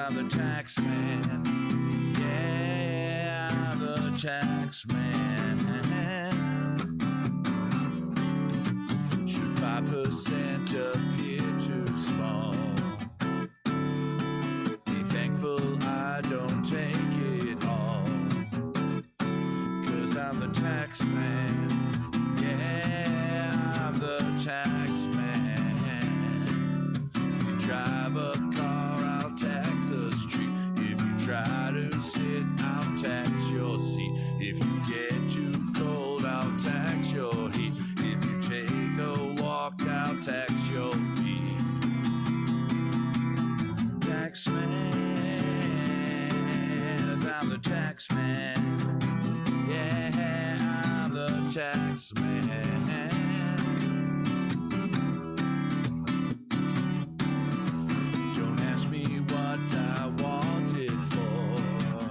I'm the tax man. Yeah, I'm the tax man. Should 5% appear too small? Be thankful I don't take it all. 'Cause I'm the tax man. Yeah, I'm the tax man. If you drive a car, I'll tax the street. If you try to sit, I'll tax your seat. If you get too cold, I'll tax your heat. If you take a walk, I'll tax your feet. Tax man, 'cause I'm the tax man. Yeah, I'm the tax man. Don't ask me what I want it for.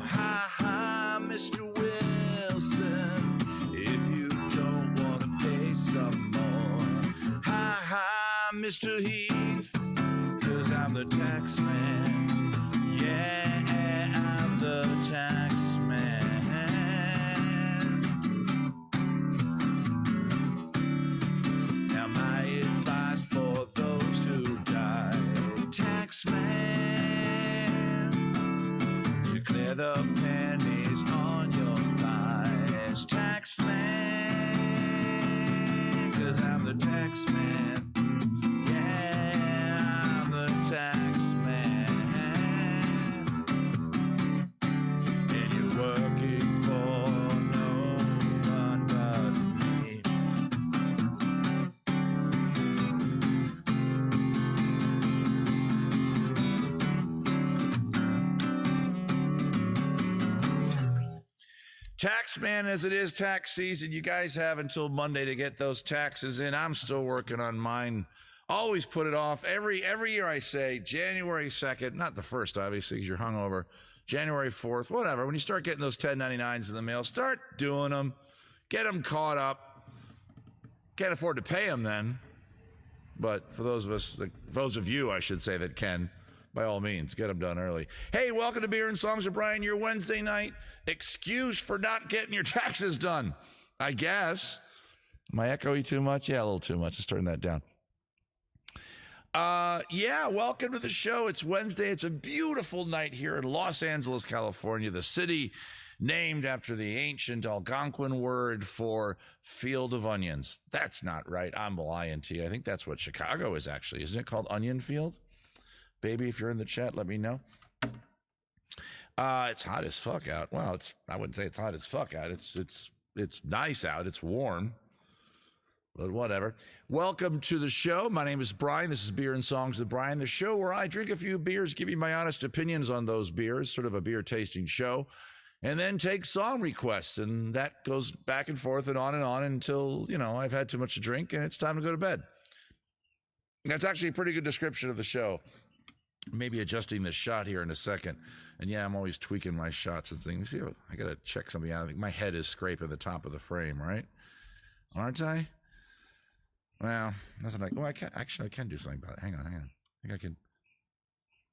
Ha ha, Mr. Wilson. If you don't want to pay some more. Ha ha, Mr. Heath. 'Cause I'm the tax man. Yeah, I'm the tax man. Now my advice for those who die, tax man, to clear the pennies on your thighs, tax man, 'cause I'm the tax man. Yeah, I'm the tax man. And you're working for no one but me. Tax man, as it is tax season, you guys have until Monday to get those taxes in. I'm still working on mine. Always put it off. Every year I say January 2nd, not the 1st, obviously, because you're hungover. January 4th, whatever. When you start getting those 1099s in the mail, start doing them. Get them caught up. Can't afford to pay them then. But for those of us, those of you, I should say, that can, by all means, get them done early. Hey, welcome to Beer and Songs with Brian, your Wednesday night excuse for not getting your taxes done, I guess. Am I echoey too much? Yeah, a little too much. Let's turn that down. Yeah, welcome to the show. It's Wednesday. It's a beautiful night here in Los Angeles, California, the city named after the ancient Algonquin word for field of onions. That's not right. I'm lying to you. I think that's what Chicago is actually. Isn't it called Onion Field? Baby, if you're in the chat, let me know. It's hot as fuck out. Well, I wouldn't say it's hot as fuck out. It's nice out. It's warm. But whatever. Welcome to the show. My name is Brian. This is Beer and Songs with Brian, the show where I drink a few beers, give you my honest opinions on those beers, sort of a beer tasting show, and then take song requests. And that goes back and forth and on until, I've had too much to drink and it's time to go to bed. That's actually a pretty good description of the show. Maybe adjusting this shot here in a second. And yeah, I'm always tweaking my shots and things. See, I got to check something out. I think my head is scraping the top of the frame, right? Aren't I? Well, that's like, I can do something about it. Hang on. I think I can.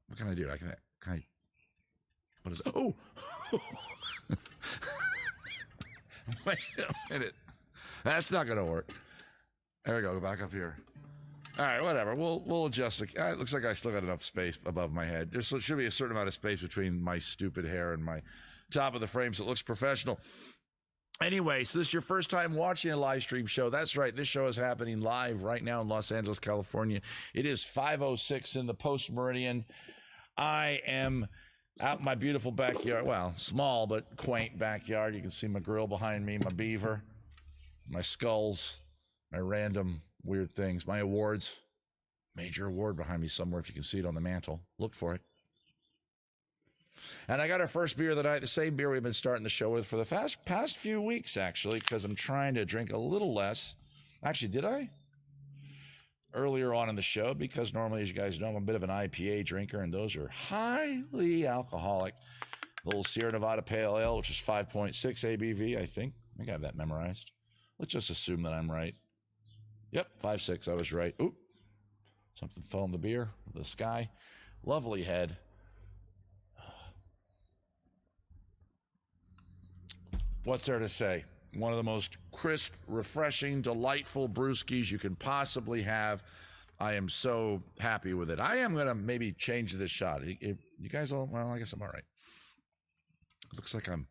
What can I do? Can I, what is it? Oh! Wait a minute. That's not going to work. There we go. Go back up here. All right, whatever. We'll adjust it. It looks like I still got enough space above my head. There should be a certain amount of space between my stupid hair and my top of the frame, so it looks professional. Anyway, so this is your first time watching a live stream show. That's right. This show is happening live right now in Los Angeles, California. It is 5:06 in the post-meridian. I am out in my beautiful backyard. Well, small but quaint backyard. You can see my grill behind me, my beaver, my skulls, my random weird things, my awards. Major award behind me somewhere if you can see it on the mantle. Look for it. And I got our first beer of the night, the same beer we've been starting the show with for the past few weeks, actually, because I'm trying to drink a little less. Actually, did I? Earlier on in the show, because normally, as you guys know, I'm a bit of an IPA drinker, and those are highly alcoholic. A little Sierra Nevada Pale Ale, which is 5.6 ABV, I think. I think I have that memorized. Let's just assume that I'm right. Yep, 5.6, I was right. Oop, something fell in the beer, the sky. Lovely head. What's there to say? One of the most crisp, refreshing, delightful brewskis you can possibly have. I am so happy with it. I am going to maybe change this shot. You guys all, well, I guess I'm all right. It looks like I'm,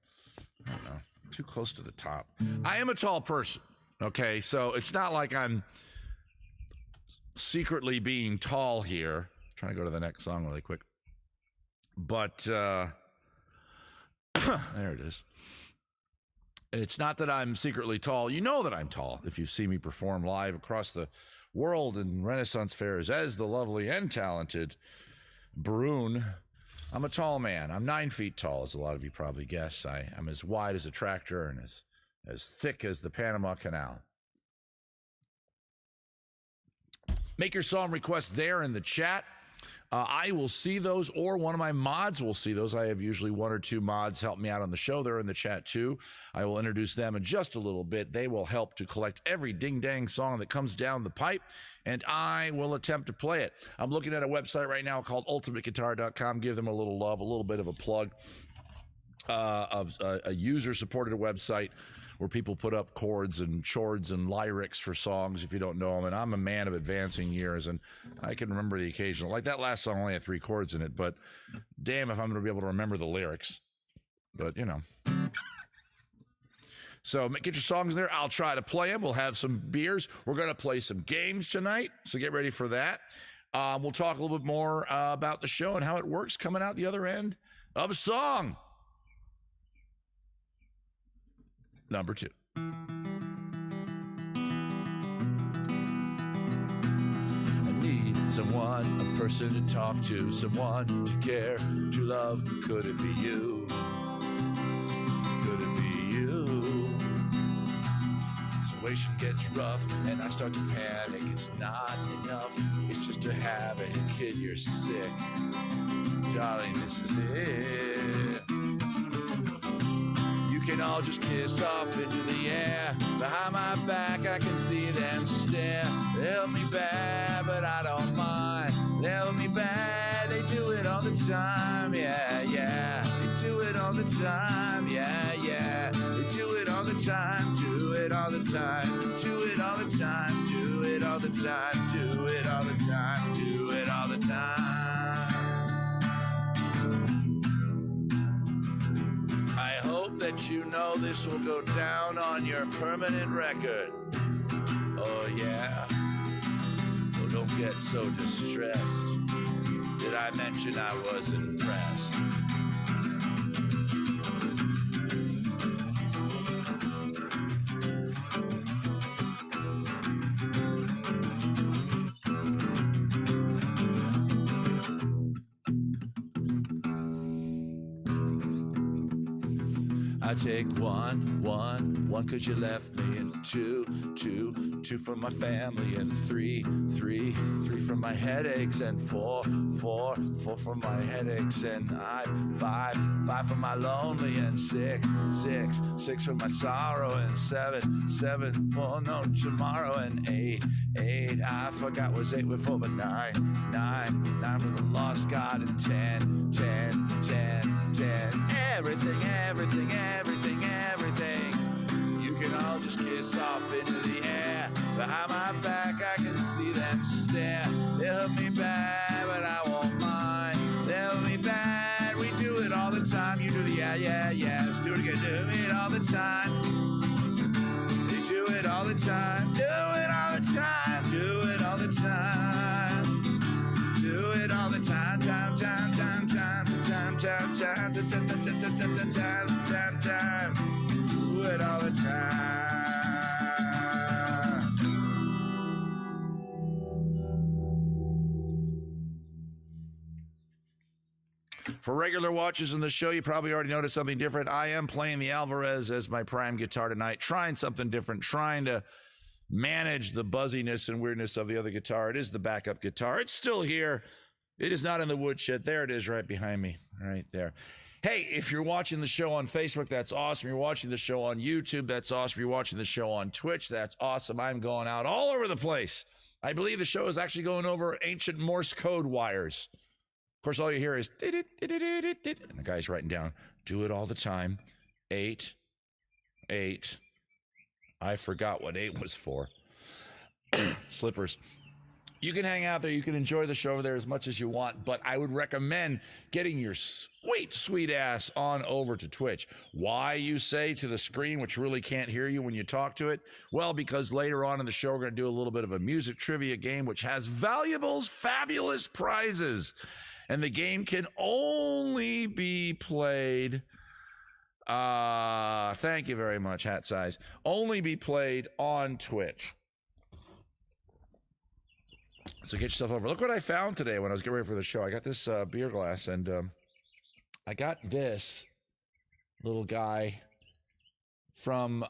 I don't know, too close to the top. I am a tall person, okay? So it's not like I'm secretly being tall here. I'm trying to go to the next song really quick. But there it is. It's not that I'm secretly tall. You know that I'm tall if you've seen me perform live across the world in Renaissance fairs as the lovely and talented Brune. I'm a tall man. I'm 9 feet tall, as a lot of you probably guess. I'm as wide as a tractor and as thick as the Panama Canal. Make your song requests there in the chat. I will see those, or one of my mods will see those. I have usually 1 or 2 mods help me out on the show. They're in the chat too. I will introduce them in just a little bit. They will help to collect every ding-dang song that comes down the pipe, and I will attempt to play it. I'm looking at a website right now called ultimateguitar.com. Give them a little love, a little bit of a plug. A user-supported website where people put up chords and chords and lyrics for songs if you don't know them. And I'm a man of advancing years, and I can remember the occasional. Like that last song only had 3 chords in it, but damn if I'm going to be able to remember the lyrics. But, you know. So get your songs there. I'll try to play them. We'll have some beers. We're going to play some games tonight, so get ready for that. We'll talk a little bit more about the show and how it works coming out the other end of a song. Number 2. I need someone, a person to talk to, someone to care, to love. Could it be you? Could it be you? Situation gets rough and I start to panic. It's not enough, it's just a habit. Kid, you're sick. Darling, this is it. You can all just kiss off into the air. Behind my back I can see them stare. They held me bad, but I don't mind. They held me bad, they do it all the time. Yeah, yeah, they do it all the time. Yeah, yeah, they do it all the time. Do it all the time. Do it all the time. Do it all the time. Do it all the time. Do it all the time. I hope that you know this will go down on your permanent record. Oh yeah. Well, don't get so distressed. Did I mention I was impressed? I take one, 'cause you left me, and two for my family, and three for my headaches, and four for my headaches, and five for my lonely, and six for my sorrow, and seven for no tomorrow, and eight, I forgot was 8 before, but nine for the lost God, and 10. Everything. You can all just kiss off into the air. Behind my back, I can see them stare. They hurt me bad, but I won't mind. They hurt me bad. We do it all the time. You do the yeah. Let's do it again. Do it all the time. They do it all the time. Do it all the time. Do it all the time. Do it all the time. Time. Do it all the time. For regular watchers in the show, you probably already noticed something different. I am playing the Alvarez as my prime guitar tonight, trying something different, trying to manage the buzziness and weirdness of the other guitar. It is the backup guitar. It's still here. It is not in the woodshed. There it is right behind me, right there. Hey, if you're watching the show on Facebook, that's awesome. You're watching the show on YouTube, that's awesome. You're watching the show on Twitch, that's awesome. I'm going out all over the place. I believe the show is actually going over ancient Morse code wires. Of course, all you hear is, and the guy's writing down, do it all the time. 8, 8. I forgot what 8 was for. Slippers. You can hang out there. You can enjoy the show over there as much as you want, but I would recommend getting your sweet, sweet ass on over to Twitch. Why, you say, to the screen, which really can't hear you when you talk to it? Well, because later on in the show, we're going to do a little bit of a music trivia game, which has valuables, fabulous prizes. And the game can only be played, thank you very much, hat size, only be played on Twitch. So get yourself over. Look what I found today when I was getting ready for the show. I got this beer glass, and I got this little guy from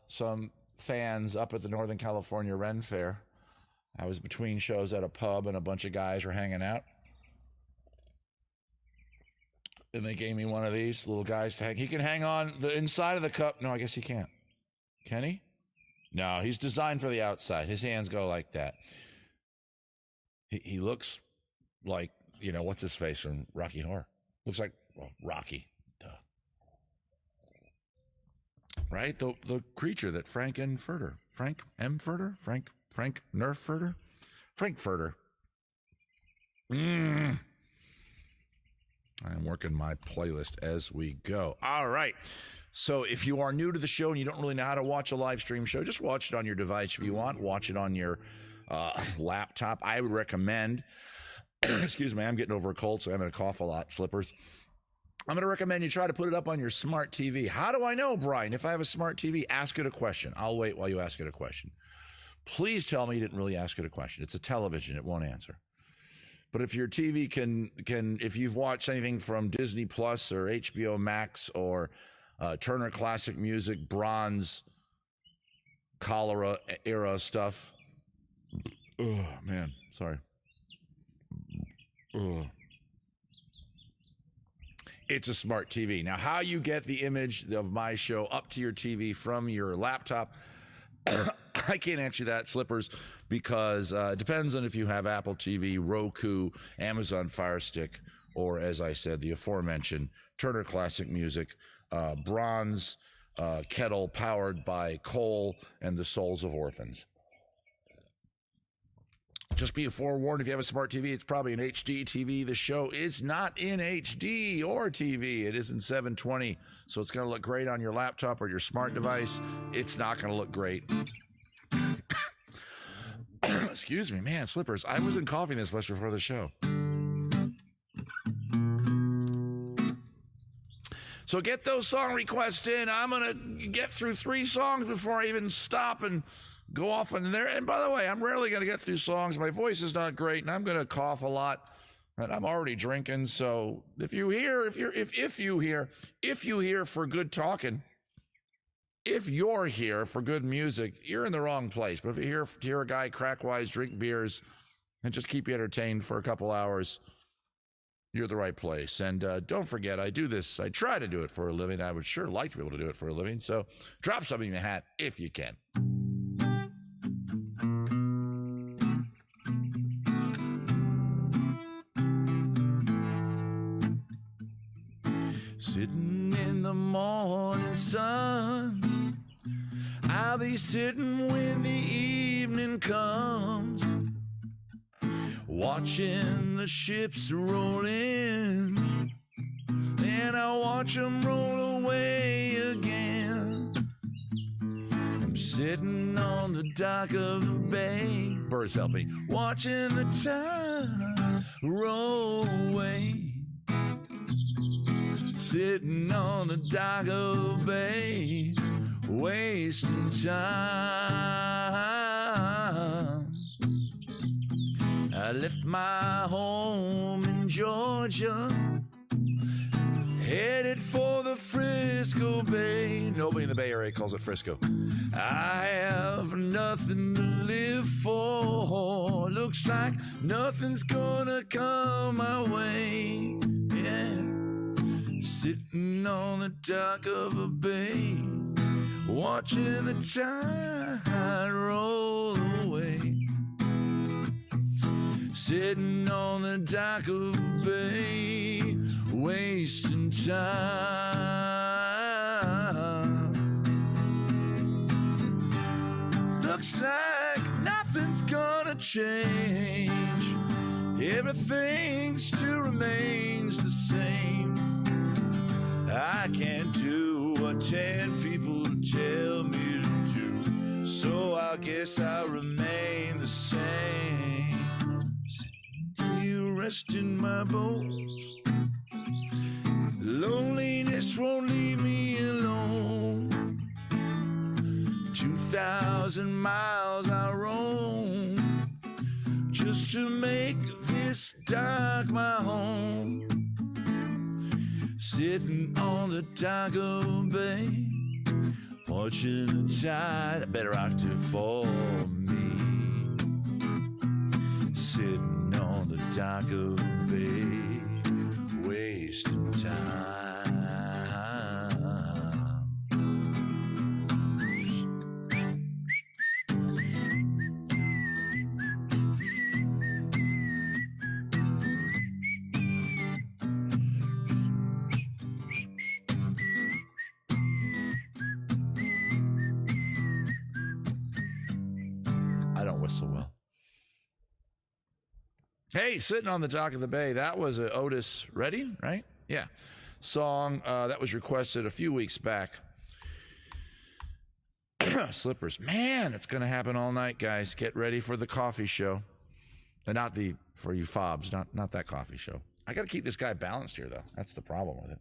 some fans up at the Northern California Ren Fair. I was between shows at a pub, and a bunch of guys were hanging out. And they gave me one of these little guys to hang. He can hang on the inside of the cup. No, I guess he can't. Can he? No, he's designed for the outside. His hands go like that. He looks like, you know, what's his face from Rocky Horror? Looks like, well, Rocky. Duh. Right? The creature that Frank M. Furter. Frank M. Furter? Frank Nerf Furter? Frank Furter. I'm working my playlist as we go. All right. So if you are new to the show and you don't really know how to watch a live stream show, just watch it on your device if you want. Watch it on your laptop. I would recommend, excuse me, I'm getting over a cold, so I'm going to cough a lot, Slippers. I'm going to recommend you try to put it up on your smart TV. How do I know, Brian? If I have a smart TV, ask it a question. I'll wait while you ask it a question. Please tell me you didn't really ask it a question. It's a television. It won't answer. But if your TV can, if you've watched anything from Disney Plus or HBO Max or Turner Classic Music, Bronze, Cholera era stuff. Oh, man. Sorry. Oh. It's a smart TV. Now, how you get the image of my show up to your TV from your laptop, I can't answer that, Slippers, because it depends on if you have Apple TV, Roku, Amazon Fire Stick, or, as I said, the aforementioned Turner Classic Music, Bronze kettle powered by coal and the souls of orphans. Just be forewarned, if you have a smart TV, it's probably an HD TV. The show is not in HD or TV. It is in 720, so it's going to look great on your laptop or your smart device. It's not going to look great. Excuse me, man, Slippers. I wasn't coughing this much before the show. So get those song requests in. I'm going to get through 3 songs before I even stop and go off in there. And by the way, I'm rarely going to get through songs. My voice is not great, and I'm going to cough a lot. And I'm already drinking. So if you hear for good talking, if you're here for good music, you're in the wrong place. But if you hear a guy crack wise, drink beers, and just keep you entertained for a couple hours, you're the right place. And don't forget, I do this. I try to do it for a living. I would sure like to be able to do it for a living. So drop something in the hat if you can. Sitting in the morning sun, I'll be sitting when the evening comes, watching the ships roll in, and I watch them roll away again. I'm sitting on the dock of the bay, birds help me, watching the tide roll away. Sitting on the dock of the bay, wasting time. I left my home in Georgia, headed for the Frisco Bay. Nobody in the Bay Area calls it Frisco. I have nothing to live for. Looks like nothing's gonna come my way. Yeah. Sitting on the dock of a bay, watching the tide roll away. Sitting on the dock of a bay, wasting time. change. Everything still remains the same. I can't do what 10 people tell me to do, so I guess I'll remain the same. You rest in my bones. Loneliness won't leave me alone. 2,000 miles I roam just to make this dock my home. Sitting on the dock of bay, watching the tide, a better octave for me. Sitting on the dock of bay, wasting time. I don't whistle well. Hey, sitting on the dock of the bay. That was a Otis Redding, right? Yeah. Song that was requested a few weeks back. Slippers. Man, it's going to happen all night, guys. Get ready for the coffee show. And not the, for you fobs, not that coffee show. I got to keep this guy balanced here, though. That's the problem with it.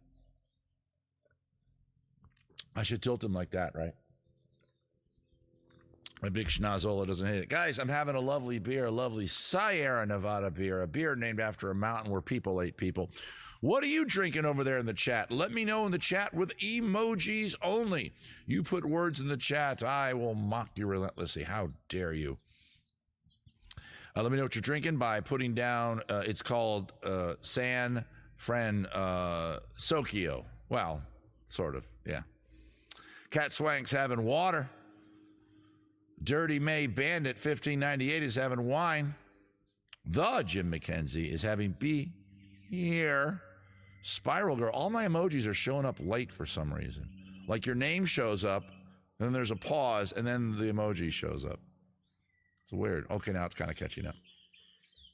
I should tilt him like that, right? My big schnozola doesn't hit it. Guys, I'm having a lovely beer, a lovely Sierra Nevada beer, a beer named after a mountain where people ate people. What are you drinking over there in the chat? Let me know in the chat with emojis only. You put words in the chat, I will mock you relentlessly. How dare you? Let me know what you're drinking by putting down, it's called San Francisco. Well, sort of, yeah. Cat Swank's having water. Dirty May Bandit 1598 is having wine. The Jim McKenzie is having beer. Spiral Girl. All my emojis are showing up late for some reason. Like your name shows up, then there's a pause, and then the emoji shows up. It's weird. Okay, now it's kind of catching up.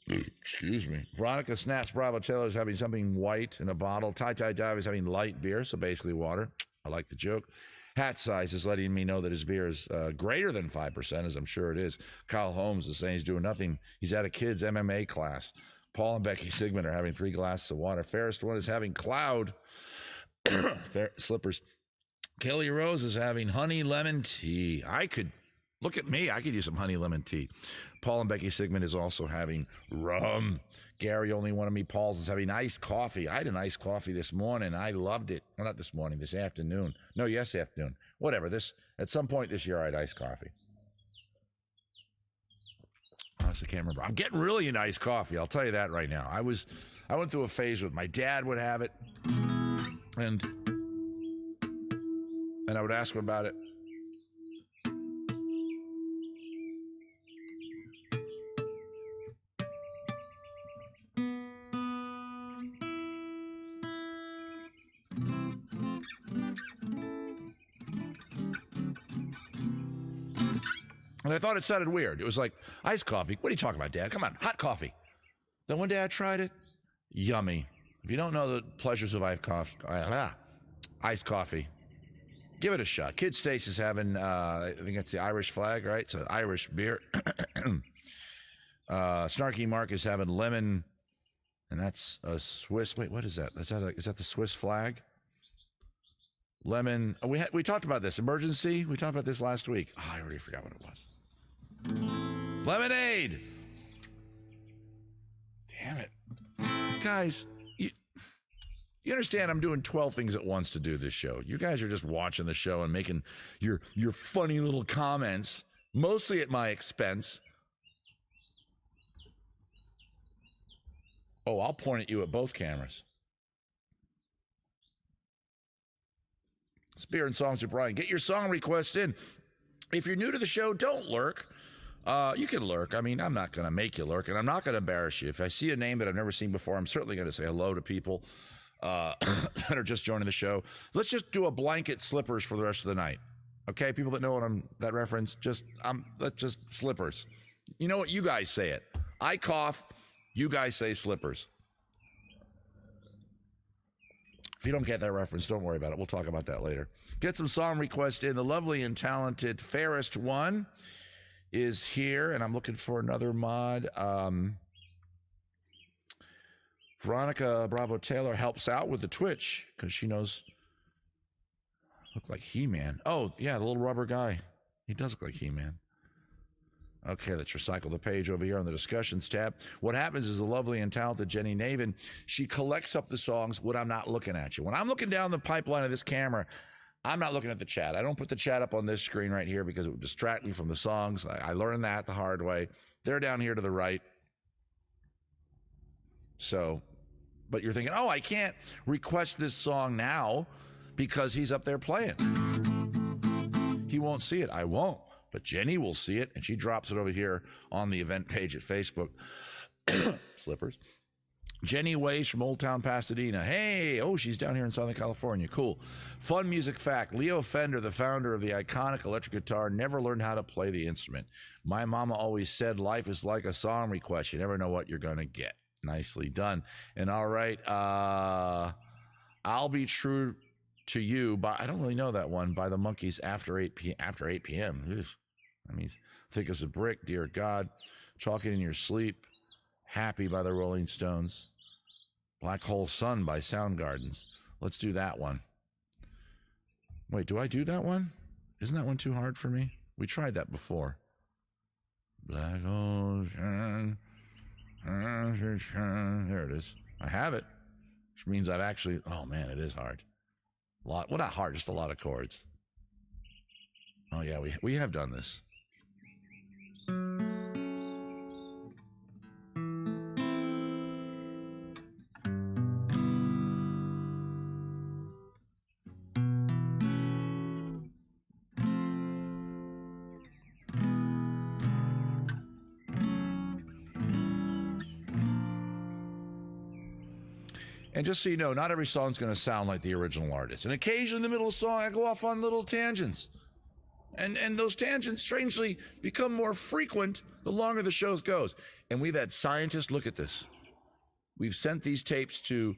Excuse me. Veronica Snaps Bravo Taylor is having something white in a bottle. Tie Dive is having light beer, so basically water. I like the joke. Hat Size is letting me know that his beer is greater than 5%, as I'm sure it is. Kyle Holmes is saying he's doing nothing. He's at a kid's MMA class. Paul and Becky Sigmund are having 3 glasses of water. Fairest one is having Cloud. Slippers. Kelly Rose is having honey lemon tea. Look at me. I could use some honey lemon tea. Paul and Becky Sigmund is also having rum. Gary, only one of me, Paul's, is having iced coffee. I had an iced coffee this morning. I loved it. Well, not this morning, this afternoon. No, yes, afternoon. Whatever. At some point this year, I had iced coffee. Honestly, can't remember. I'm getting really into iced coffee. I'll tell you that right now. I went through a phase with my dad would have it, and I would ask him about it. And I thought it sounded weird. It was like, iced coffee. What are you talking about, Dad? Come on, hot coffee. Then one day I tried it. Yummy. If you don't know the pleasures of iced coffee, give it a shot. Kid Stace is having, I think that's the Irish flag, right? It's an Irish beer. Snarky Mark is having lemon, and that's a Swiss. Wait, what is that? Is that the Swiss flag? Lemon. We talked about this. Emergency. We talked about this last week. Oh, I already forgot what it was. Lemonade. Damn it. Guys, you understand I'm doing 12 things at once to do this show. You guys are just watching the show and making your funny little comments, mostly at my expense. Oh, I'll point at you at both cameras. It's Beer and Songs with Brian. Get your song request in. If you're new to the show, don't lurk. You can lurk. I mean, I'm not going to make you lurk, and I'm not going to embarrass you. If I see a name that I've never seen before, I'm certainly going to say hello to people that are just joining the show. Let's just do a blanket Slippers for the rest of the night. Okay, people that know that reference, just slippers. You know what? You guys say it. I cough. You guys say slippers. If you don't get that reference, don't worry about it. We'll talk about that later. Get some song requests in. The lovely and talented Fairest One is here, and I'm looking for another mod. Veronica Bravo Taylor helps out with the Twitch because she knows. Look like He-Man. Oh, yeah, the little rubber guy. He does look like He-Man. Okay, let's recycle the page over here on the discussions tab. What happens is the lovely and talented Jenny Navin, she collects up the songs when I'm not looking at you. When I'm looking down the pipeline of this camera, I'm not looking at the chat. I don't put the chat up on this screen right here because it would distract me from the songs. I learned that the hard way. They're down here to the right. So, but you're thinking, oh, I can't request this song now because he's up there playing. He won't see it. I won't. But Jenny will see it, and she drops it over here on the event page at Facebook. Slippers. Jenny Ways from Old Town Pasadena. Hey, oh, she's down here in Southern California. Cool. Fun music fact. Leo Fender, the founder of the iconic electric guitar, never learned how to play the instrument. My mama always said life is like a song request. You never know what you're going to get. Nicely done. And all right, I'll Be True to You, but I don't really know that one, by the Monkees after 8 p.m. Ugh. I mean, Thick as a Brick, Dear God, Talking in Your Sleep, Happy by the Rolling Stones, Black Hole Sun by Soundgardens. Let's do that one. Wait, do I do that one? Isn't that one too hard for me? We tried that before. Black Hole Sun. There it is. I have it, which means I've actually, oh man, it is hard. Well, not hard, just a lot of chords. Oh yeah, we have done this. And just so you know, not every song's going to sound like the original artist. And occasionally in the middle of a song, I go off on little tangents. And those tangents, strangely, become more frequent the longer the show goes. And we've had scientists look at this. We've sent these tapes to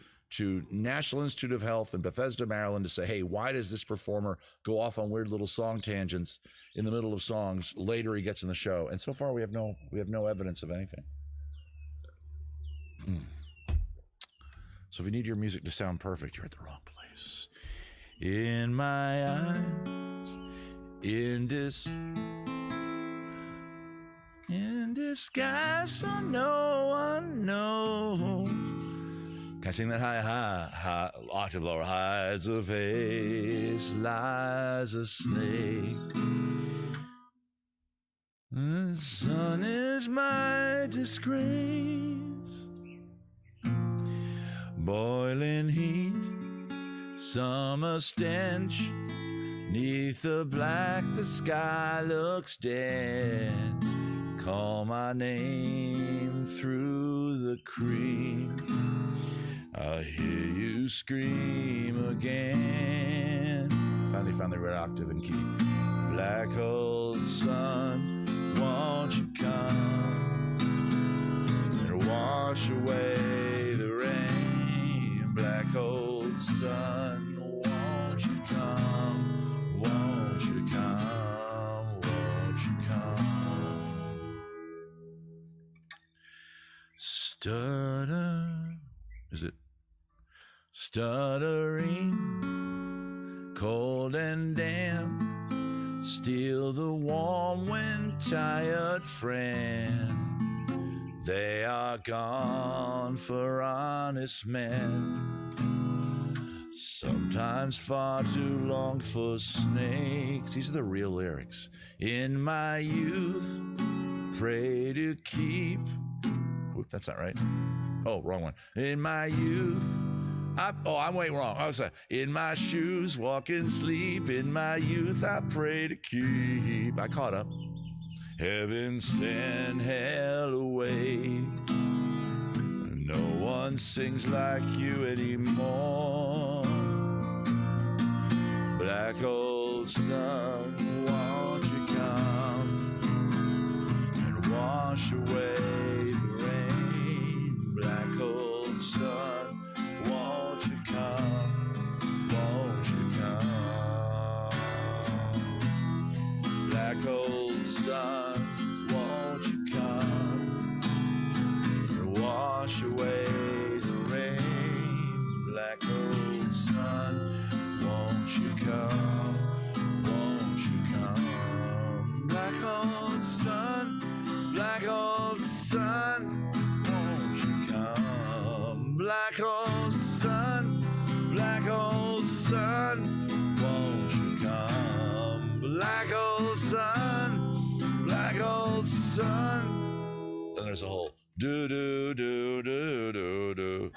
National Institute of Health in Bethesda, Maryland, to say, hey, why does this performer go off on weird little song tangents in the middle of songs later he gets in the show? And so far, we have no evidence of anything. So if you need your music to sound perfect, you're at the wrong place. In my eyes, in disguise, so no one knows. Can I sing that high, octave lower? Hides a face, lies a snake. The sun is my disgrace. Boiling heat, summer stench, neath the black the sky looks dead. Call my name through the cream, I hear you scream again. Finally found the red octave and key. Black hole sun, won't you come and wash away the rain? Black hole sun, won't you come? Won't you come? Won't you come? Is it? Stuttering, cold and damp, steal the warm when tired friend. They are gone for honest men. Sometimes far too long for snakes. These are the real lyrics. In my youth, pray to keep. Oop, that's not right. Oh, wrong one. In my youth, I'm way wrong. I was in my shoes, walk and sleep. In my youth, I pray to keep. I caught up. Heaven send hell away. No one sings like you anymore. Black hole sun, won't you come and walk old sun, won't you come? Won't you come? Black old sun, black old sun, won't you come? Black old sun, black old sun, won't you come? Black old sun, black old sun. Then there's a whole do do do do do do do.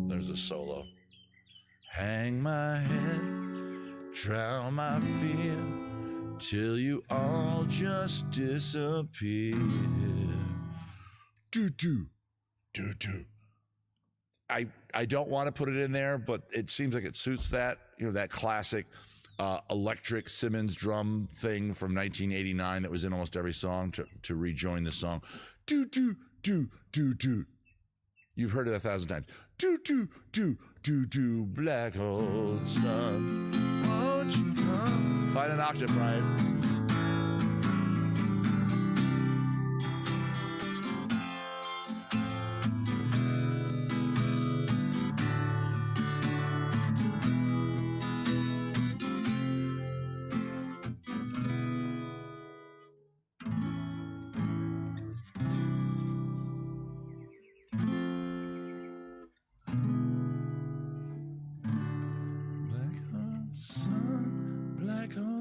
There's a solo. Hang my head, drown my fear, till you all just disappear. Do do do do. I don't want to put it in there, but it seems like it suits that, that classic electric Simmons drum thing from 1989 that was in almost every song to rejoin the song. Do, do, do, do, do. You've heard it 1,000 times. Do, do, do, do, do, black old sun, won't you come? Find an octave, Brian.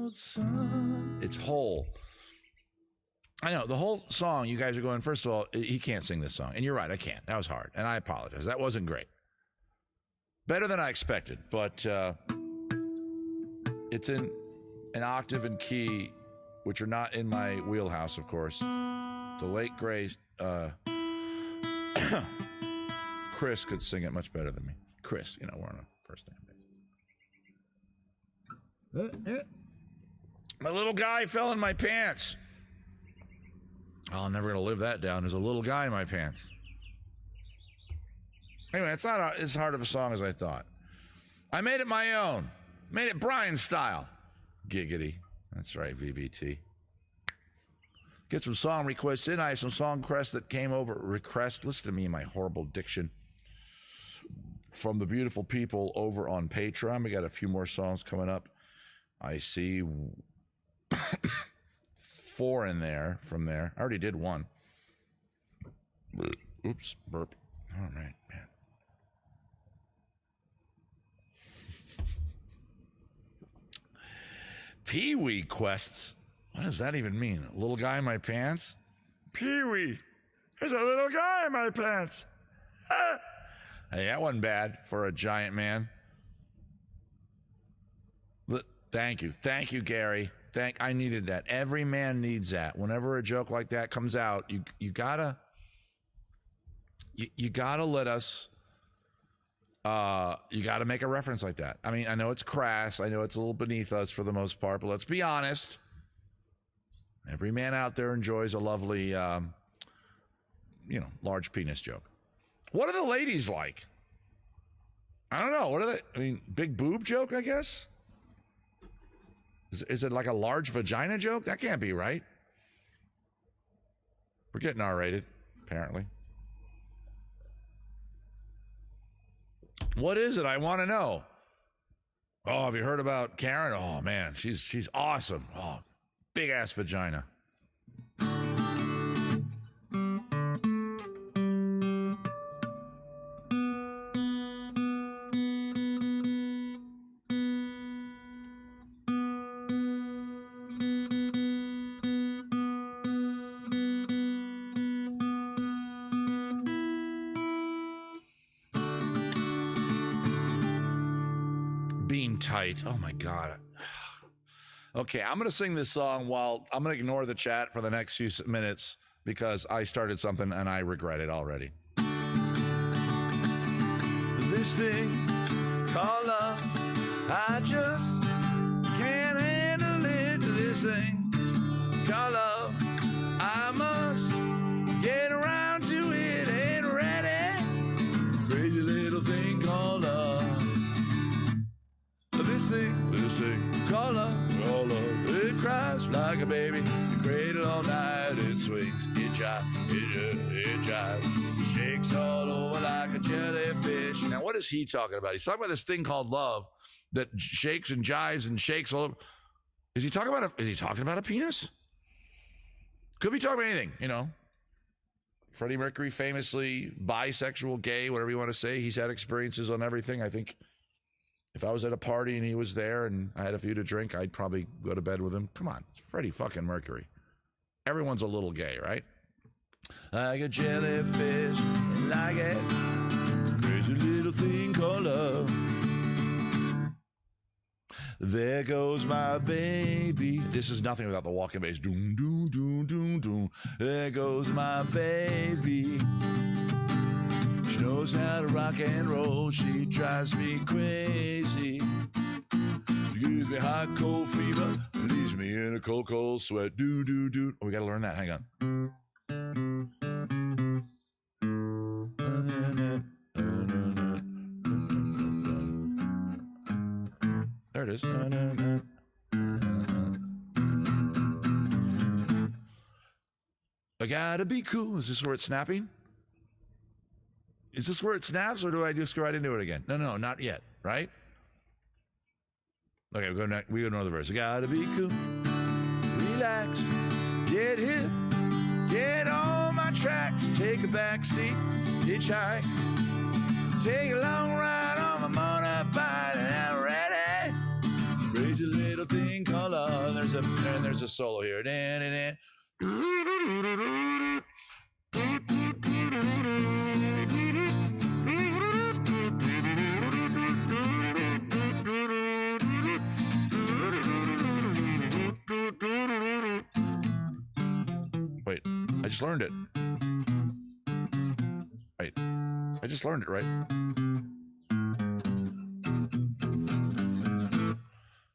Sun. It's whole. I know the whole song. You guys are going, first of all, he can't sing this song, and you're right, I can't. That was hard, and I apologize. That wasn't great. Better than I expected, but it's in an octave and key, which are not in my wheelhouse, of course. The late great Chris could sing it much better than me. Chris, we're on a first name basis. My little guy fell in my pants. Oh, I'm never going to live that down. There's a little guy in my pants. Anyway, it's not as hard of a song as I thought. I made it my own. Made it Brian style. Giggity. That's right, VBT. Get some song requests in. I have some song requests that came over. Listen to me and my horrible diction. From the beautiful people over on Patreon. We got a few more songs coming up. I see 4 in there from there. I already did 1. Oops, burp. All right, man. Pee-wee quests. What does that even mean? A little guy in my pants? Pee-wee. There's a little guy in my pants. Ah. Hey, that wasn't bad for a giant man. Thank you, Gary. I needed that. Every man needs that. Whenever a joke like that comes out, you gotta let us. You gotta make a reference like that. I mean, I know it's crass. I know it's a little beneath us for the most part, but let's be honest. Every man out there enjoys a lovely, large penis joke. What are the ladies like? I don't know. What are they? I mean, big boob joke, I guess. Is it like a large vagina joke? That can't be right. We're getting R-rated, apparently. What is it? I want to know. Oh, have you heard about Karen? Oh, man, she's awesome. Oh, big-ass vagina. Tight. Oh my God. Okay, I'm going to sing this song while I'm going to ignore the chat for the next few minutes because I started something and I regret it already. This thing called love, I just can't handle it. This thing called love, I must get around to it. Ain't ready. Crazy little thing called love. This thing called love, jives like a baby. You cradle all night, it swings, it jives, shakes all over like a jellyfish. Now, what is he talking about? He's talking about this thing called love that shakes and jives and shakes all over. Is he talking about a penis? Could be talking about anything, you know. Freddie Mercury, famously bisexual, gay, whatever you want to say. He's had experiences on everything. I think if I was at a party and he was there and I had a few to drink, I'd probably go to bed with him. Come on, it's Freddie fucking Mercury. Everyone's a little gay, right? Like a jellyfish, like a crazy little thing called love. There goes my baby. This is nothing without the walking bass. Doom, doom, doom, doom, doom. There goes my baby. She knows how to rock and roll. She drives me crazy. She gives me hot, cold fever. Leaves me in a cold, cold sweat. Do, do, do. Oh, we got to learn that. Hang on. There it is. I gotta be cool. Is this where it's snapping? Is this where it snaps, or do I just go right into it again? No, not yet, right? Okay, we go to another verse. I gotta be cool, relax, get hip, get on my tracks, take a back seat, hitchhike, take a long ride on my motorbike, and I'm ready. Crazy little thing called love. There's a solo here. Wait, I just learned it. Wait, I just learned it, right?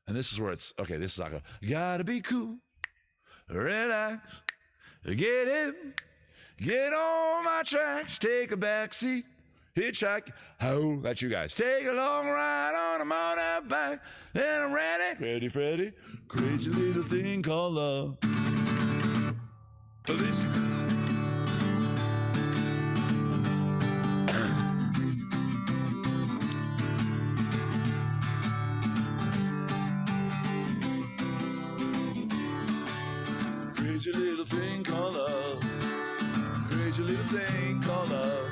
And this is where it's, okay, this is like you gotta be cool, relax, get in, get on my tracks, take a back seat, hitchhike, oh, that's you guys. Take a long ride on a motorbike, and I'm ready, Freddy, crazy little thing called love. Crazy little thing called love. Crazy little thing called love.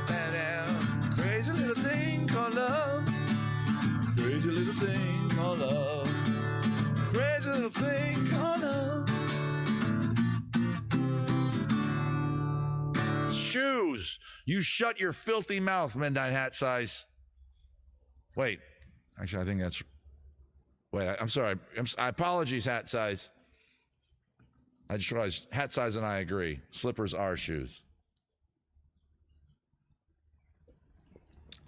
Crazy little thing called love. Crazy little thing called love. Crazy little thing called love. Shoes. You shut your filthy mouth, Midnight Hat Size. Wait. Actually, I think that's... Wait, I'm sorry. I apologies, Hat Size. I just realized Hat Size and I agree. Slippers are shoes.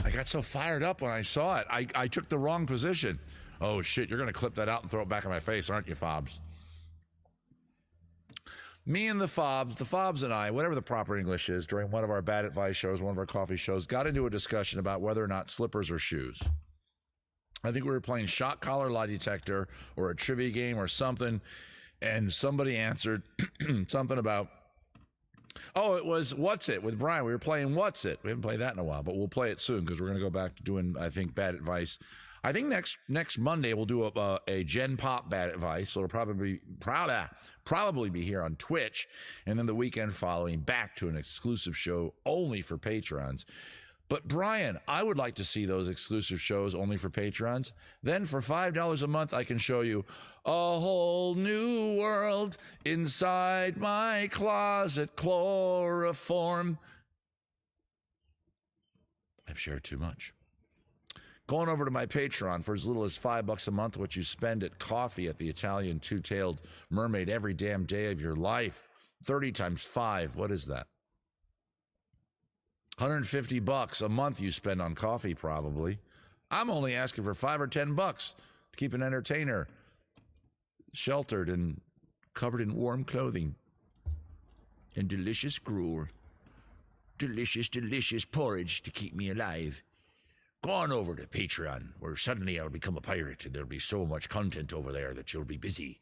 I got so fired up when I saw it. I took the wrong position. Oh, shit, you're going to clip that out and throw it back in my face, aren't you, Fobs? Me and the Fobs and I, whatever the proper English is, during one of our Bad Advice shows, one of our coffee shows, got into a discussion about whether or not slippers are shoes. I think we were playing shot collar lie detector or a trivia game or something, and somebody answered something about, oh, it was What's It with Brian. We were playing What's It. We haven't played that in a while, but we'll play it soon because we're going to go back to doing, I think, Bad Advice. I think next Monday we'll do a Gen Pop Bad Advice. So it'll probably be here on Twitch, and then the weekend following back to an exclusive show only for patrons. But Brian, I would like to see those exclusive shows only for patrons. Then for $5 a month, I can show you a whole new world inside my closet. Chloroform. I've shared too much. Going over to my Patreon for as little as $5 a month, what you spend at coffee at the Italian Two-Tailed Mermaid every damn day of your life. 30 times 5, what is that? $150 a month you spend on coffee, probably. I'm only asking for $5 or $10 to keep an entertainer sheltered and covered in warm clothing and delicious gruel. Delicious, delicious porridge to keep me alive. Go on over to Patreon, where suddenly I'll become a pirate, and there'll be so much content over there that you'll be busy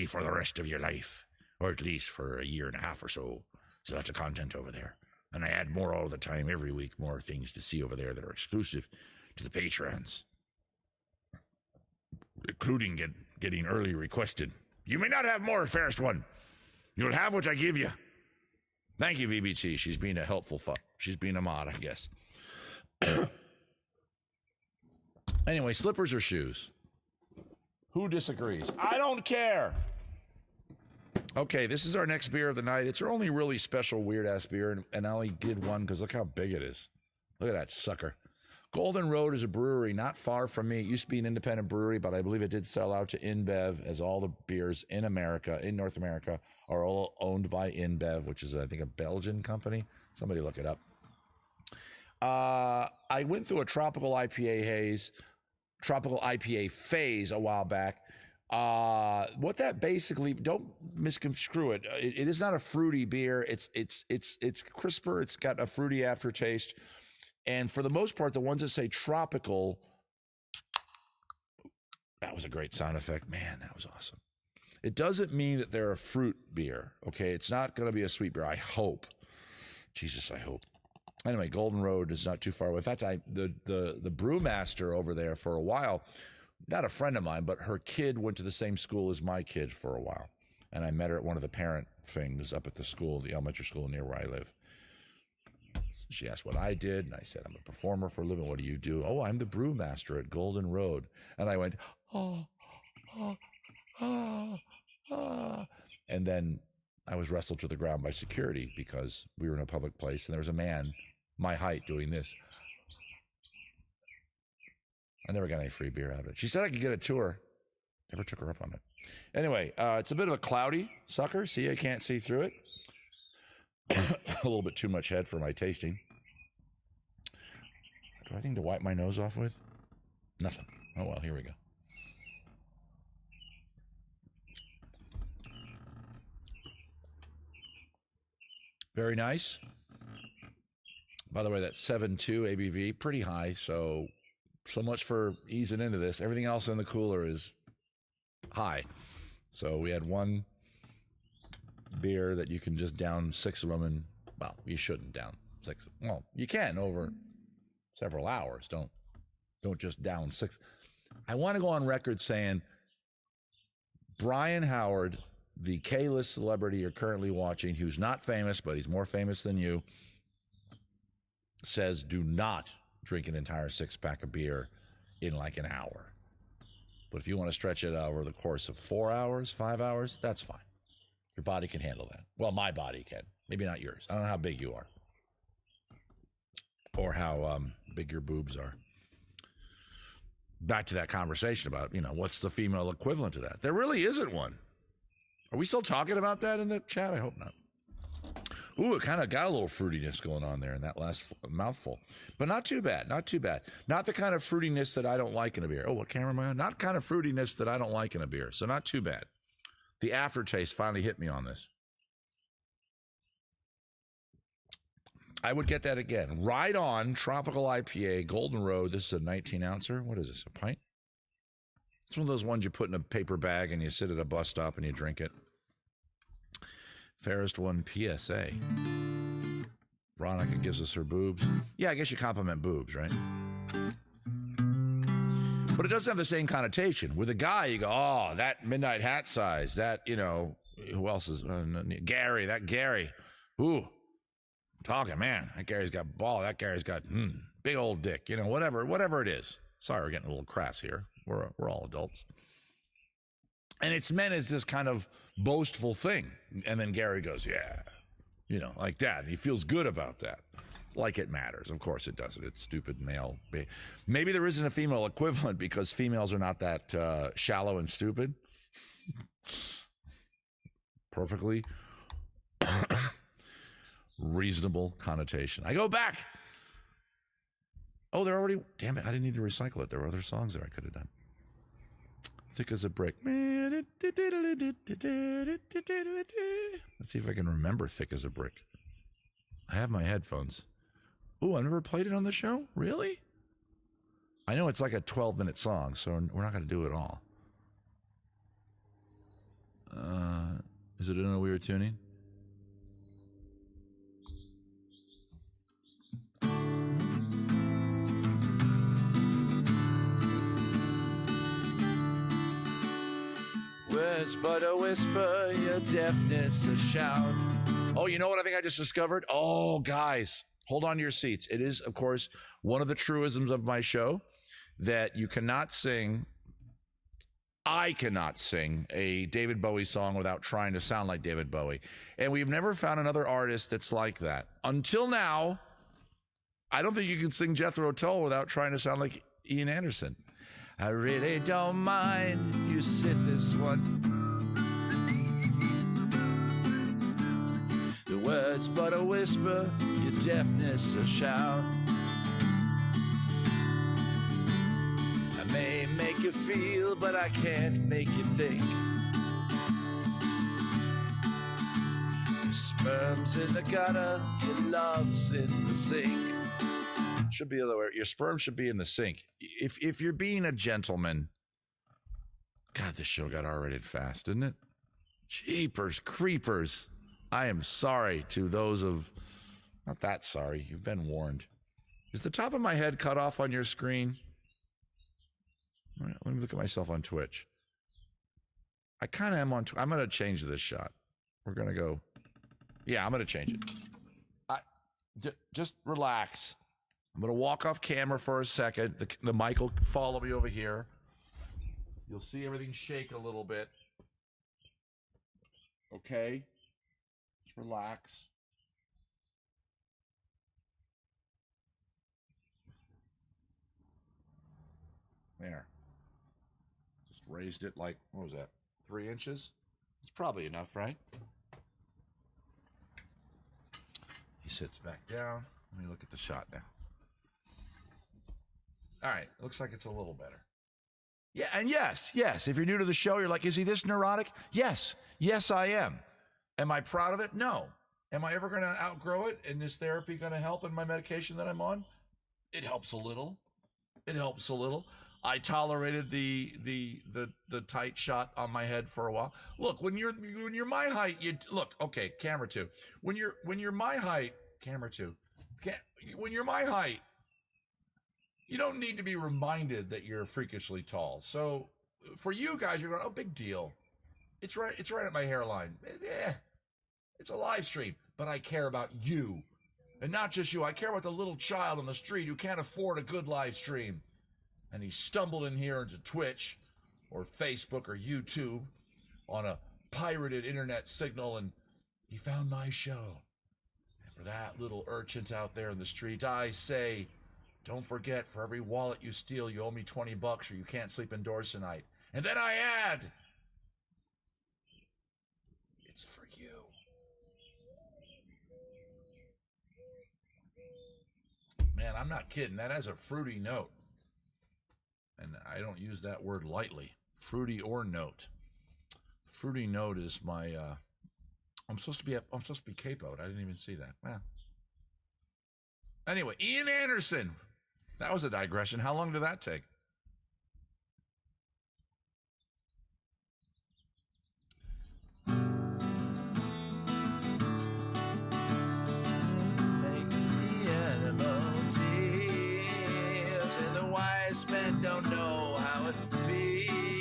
for the rest of your life, or at least for a year and a half or so. There's lots of content over there. And I add more all the time, every week, more things to see over there that are exclusive to the Patreons, including getting early requested. You may not have more, fairest one. You'll have what I give you. Thank you, VBT. She's being a helpful fuck. She's being a mod, I guess. Anyway, slippers or shoes? Who disagrees? I don't care. Okay, this is our next beer of the night. It's our only really special weird-ass beer, and I only did one because look how big it is. Look at that sucker. Golden Road is a brewery not far from me. It used to be an independent brewery, but I believe it did sell out to InBev, as all the beers in America, in North America, are all owned by InBev, which is, I think, a Belgian company. Somebody look it up. I went through a tropical IPA phase a while back. What that basically, don't misconstrue it. It is not a fruity beer. It's crisper. It's got a fruity aftertaste. And for the most part, the ones that say tropical, that was a great sound effect. Man, that was awesome. It doesn't mean that they're a fruit beer. Okay. It's not going to be a sweet beer. I hope. Jesus, I hope. Anyway, Golden Road is not too far away. In fact, the brewmaster over there for a while, not a friend of mine, but her kid went to the same school as my kid for a while. And I met her at one of the parent things up at the school, the elementary school near where I live. She asked what I did, and I said, I'm a performer for a living. What do you do? Oh, I'm the brewmaster at Golden Road. And I went, and then I was wrestled to the ground by security because we were in a public place, and there was a man my height doing this. I never got any free beer out of it. She said I could get a tour. Never took her up on it. Anyway, it's a bit of a cloudy sucker. See, I can't see through it. A little bit too much head for my tasting. Do I have anything to wipe my nose off with? Nothing. Oh, well, here we go. Very nice. By the way, that's 7.2 ABV, pretty high, so much for easing into this. Everything else in the cooler is high. So we had one beer that you can just down 6 of them, and, well, you shouldn't down 6. Well, you can over several hours. Don't just down 6. I want to go on record saying Brian Howard, the K-list celebrity you're currently watching, who's not famous, but he's more famous than you, says do not drink an entire 6-pack of beer in like an hour. But if you want to stretch it out over the course of 4 hours, 5 hours, that's fine. Your body can handle that. Well, my body can. Maybe not yours. I don't know how big you are. Or how big your boobs are. Back to that conversation about, what's the female equivalent to that? There really isn't one. Are we still talking about that in the chat? I hope not. Ooh, it kind of got a little fruitiness going on there in that last mouthful. But not too bad, not too bad. Not the kind of fruitiness that I don't like in a beer. Oh, what camera am I on? Not kind of fruitiness that I don't like in a beer. So not too bad. The aftertaste finally hit me on this. I would get that again. Right on, Tropical IPA, Golden Road. This is a 19-ouncer. What is this, a pint? It's one of those ones you put in a paper bag and you sit at a bus stop and you drink it. Fairest one, PSA. Veronica gives us her boobs. Yeah, I guess you compliment boobs, right? But it doesn't have the same connotation. With a guy, you go, oh, that midnight hat size. That, who else is? Gary, that Gary. Ooh, talking, man. That Gary's got ball. That Gary's got big old dick. Whatever it is. Sorry, we're getting a little crass here. We're all adults. And it's meant as this kind of boastful thing. And then Gary goes, yeah, like that. And he feels good about that. Like it matters. Of course it doesn't. It's stupid male. Maybe there isn't a female equivalent because females are not that shallow and stupid. Perfectly reasonable connotation. I go back. Oh, they're already, damn it, I didn't need to recycle it. There were other songs there I could have done. Thick as a brick. Let's see if I can remember Thick as a Brick. I have my headphones. Ooh, I never played it on the show? Really? I know it's like a 12-minute song, so we're not going to do it all. Is it in a weird tuning? Words but a whisper, your deafness a shout. Oh, you know what I think I just discovered? Oh, guys, hold on to your seats. It is, of course, one of the truisms of my show that you cannot sing, I cannot sing a David Bowie song without trying to sound like David Bowie. And we've never found another artist that's like that. Until now, I don't think you can sing Jethro Tull without trying to sound like Ian Anderson. I really don't mind if you sit this one. The words but a whisper, your deafness a shout. I may make you feel, but I can't make you think. Your sperm's in the gutter, your love's in the sink. Should be the other way. Your sperm should be in the sink. If you're being a gentleman, God, this show got R-rated fast, didn't it? Jeepers creepers. I am sorry to those of, not that sorry. You've been warned. Is the top of my head cut off on your screen? All right, let me look at myself on Twitch. I kind of am on. I'm going to change this shot. We're going to go. Yeah, I'm going to change it. Just relax. I'm going to walk off camera for a second. The mic will follow me over here. You'll see everything shake a little bit. Okay? Just relax. There. Just raised it like, what was that, 3 inches? It's probably enough, right? He sits back down. Let me look at the shot now. All right, looks like it's a little better. Yeah, and yes, if you're new to the show, you're like, is he this neurotic? Yes, I am. Am I proud of it? No. Am I ever going to outgrow it? And is therapy going to help in my medication that I'm on? It helps a little. I tolerated the tight shot on my head for a while. Look, when you're my height, okay, camera 2. When you're my height, camera 2. When you're my height, you don't need to be reminded that you're freakishly tall. So for you guys, you're going, oh, big deal. It's right at my hairline. It's a live stream, but I care about you. And not just you. I care about the little child on the street who can't afford a good live stream. And he stumbled in here into Twitch or Facebook or YouTube on a pirated internet signal, and he found my show. And for that little urchin out there in the street, I say, don't forget, for every wallet you steal, you owe me $20 or you can't sleep indoors tonight. And then I add, it's for you. Man, I'm not kidding. That has a fruity note. And I don't use that word lightly. Fruity or note. Fruity note is my, I'm supposed to be capoed. I didn't even see that. Well. Anyway, Ian Anderson. That was a digression. How long did that take? Make the animal deals, and the wise men don't know how it feels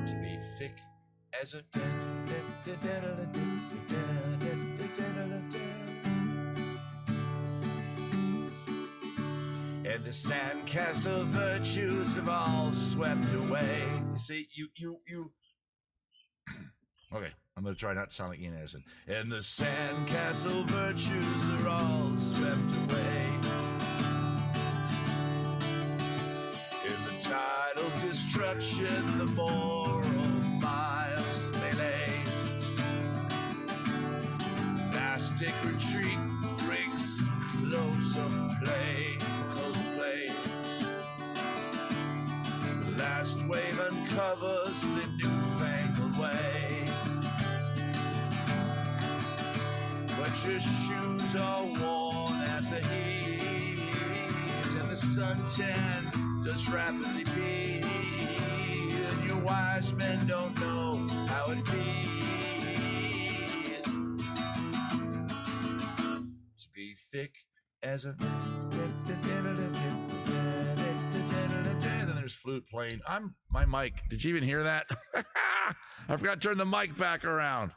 to be thick as a and the sandcastle virtues have all swept away. You see, you. Okay, I'm going to try not to sound like Ian Anderson. And the sandcastle virtues are all swept away. In the tidal destruction, the moral miles melees. Plastic retreat brings closer play. Last wave uncovers the newfangled way, but your shoes are worn at the haze, and the suntan does rapidly fade, and your wise men don't know how it feels to be thick as a. Then there's flute playing. My mic. Did you even hear that? I forgot to turn the mic back around.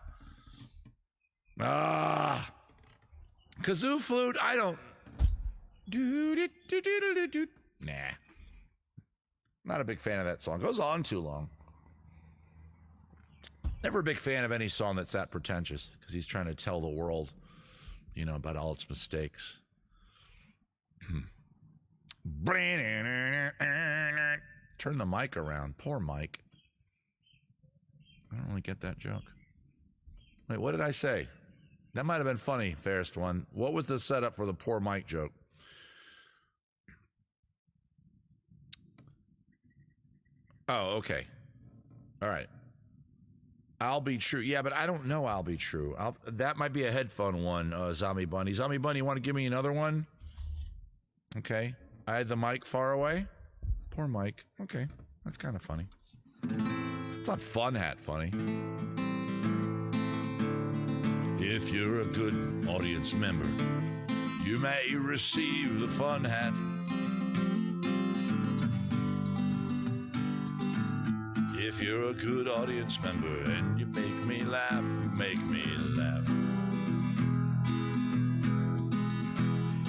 Kazoo flute. I don't. Nah. Not a big fan of that song. Goes on too long. Never a big fan of any song that's that pretentious because he's trying to tell the world, about all its mistakes. Turn the mic around. Poor Mike. I don't really get that joke. Wait, what did I say? That might have been funny, fairest one. What was the setup for the poor Mike joke? Oh, okay. All right. I'll be true. Yeah, but I don't know I'll be true. That might be a headphone one, Zombie Bunny. Zombie Bunny, you want to give me another one? Okay. I had the mic far away. Poor Mike. Okay. That's kind of funny. It's not fun hat funny. If you're a good audience member, you may receive the fun hat. If you're a good audience member and you make me laugh, you make me laugh.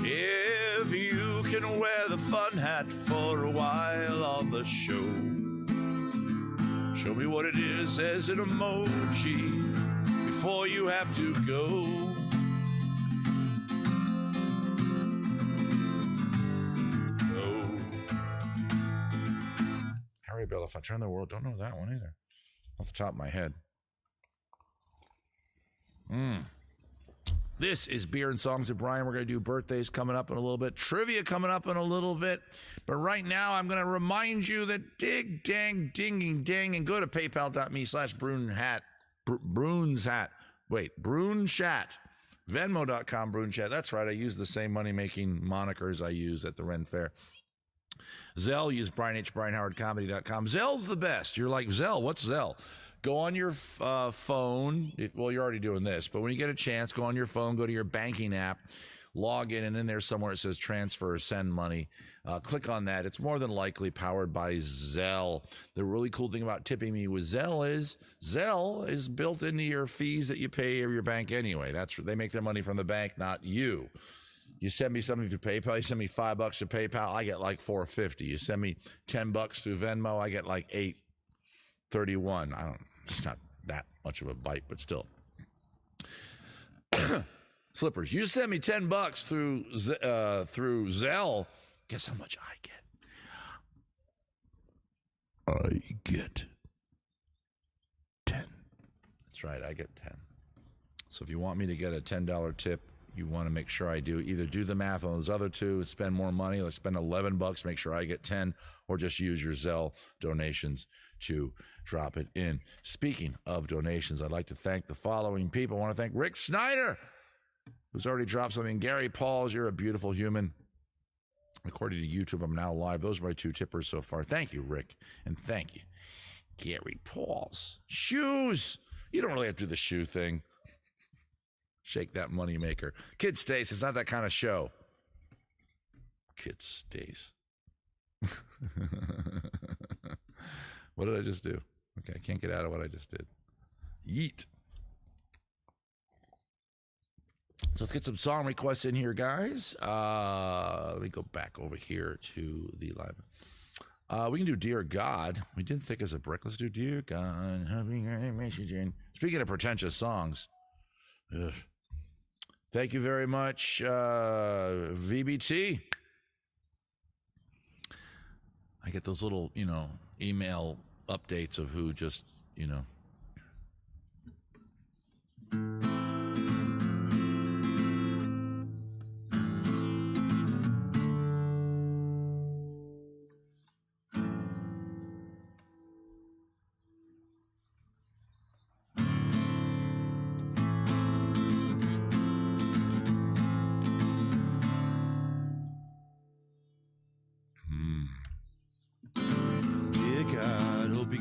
If you can wear the fun hat for a while on the show, show me what it is as an emoji before you have to go. Harry Bill, if I turn the world, don't know that one either. Off the top of my head. This is Beer and Songs with Brian. We're going to do birthdays coming up in a little bit. Trivia coming up in a little bit. But right now, I'm going to remind you that dig, dang, dinging, dang, and go to paypal.me/Brunchat. Brunchat. Venmo.com, Brunchat. That's right. I use the same money-making monikers I use at the Ren Fair. Zelle, use BrianHowardComedy.com. Zelle's the best. You're like, Zelle, what's Zelle? Go on your phone. Well, you're already doing this, but when you get a chance, go on your phone, go to your banking app, log in, and in there somewhere it says transfer or send money. Click on that. It's more than likely powered by Zelle. The really cool thing about tipping me with Zelle is built into your fees that you pay your bank anyway. They make their money from the bank, not you. You send me something through PayPal, you send me $5 to PayPal, I get like $4.50. You send me $10 through Venmo, I get like $8.31. It's not that much of a bite, but still. Slippers. You send me $10 through Zelle. Guess how much I get? I get 10. That's right, I get 10. So if you want me to get a $10 tip, you want to make sure I do either do the math on those other two, spend more money, like spend $11, make sure I get 10, or just use your Zelle donations to drop it in. Speaking of donations, I'd like to thank the following people. I want to thank Rick Snyder, who's already dropped something. Gary Pauls, you're a beautiful human. According to YouTube, I'm now live. Those are my two tippers so far. Thank you, Rick, and thank you, Gary Pauls. Shoes. You don't really have to do the shoe thing. Shake that money maker. Kid Stace, it's not that kind of show. Kid Stace. What did I just do? Okay, I can't get out of what I just did. Yeet. So let's get some song requests in here, guys. Let me go back over here to the live. We can do Dear God. We did Thick as a Brick. Let's do Dear God. Speaking of pretentious songs. Ugh. Thank you very much, VBT. I get those little, email updates of who just,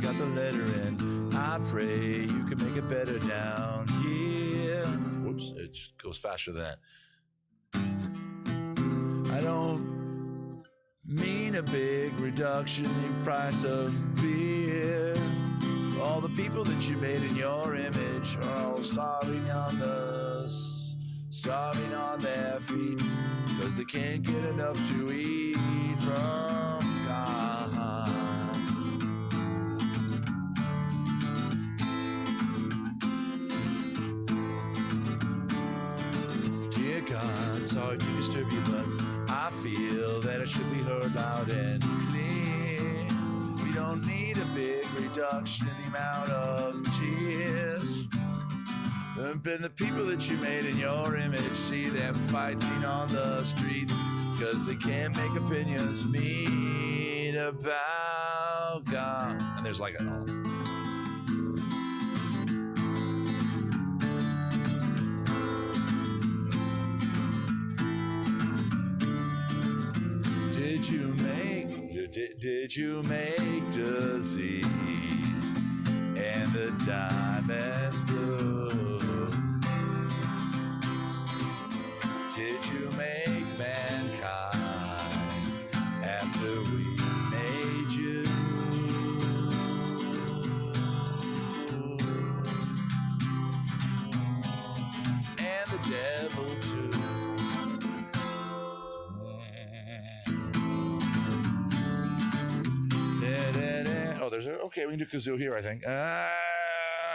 got the letter in. I pray you can make it better down here. Whoops, it goes faster than that. I don't mean a big reduction in price of beer. All the people that you made in your image are all starving on their feet, 'cause they can't get enough to eat from God. Dear God, sorry to disturb you, but I feel that it should be heard loud and clear. We don't need a big reduction in the amount of tears. And the people that you made in your image, see them fighting on the street, 'cause they can't make opinions meet about God. And there's like a Did you make disease and the diamonds blue? Did you make mankind after we made you? And the devil too. Oh, there's okay, we can do kazoo here, I think. I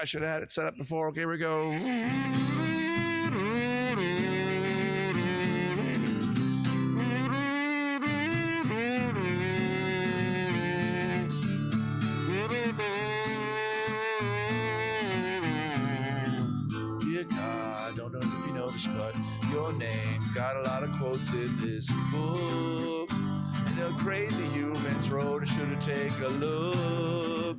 should have had it set up before. Okay, here we go. Dear God, don't know if you noticed, but your name got a lot of quotes in this book. And the crazy humans wrote, should have taken a look.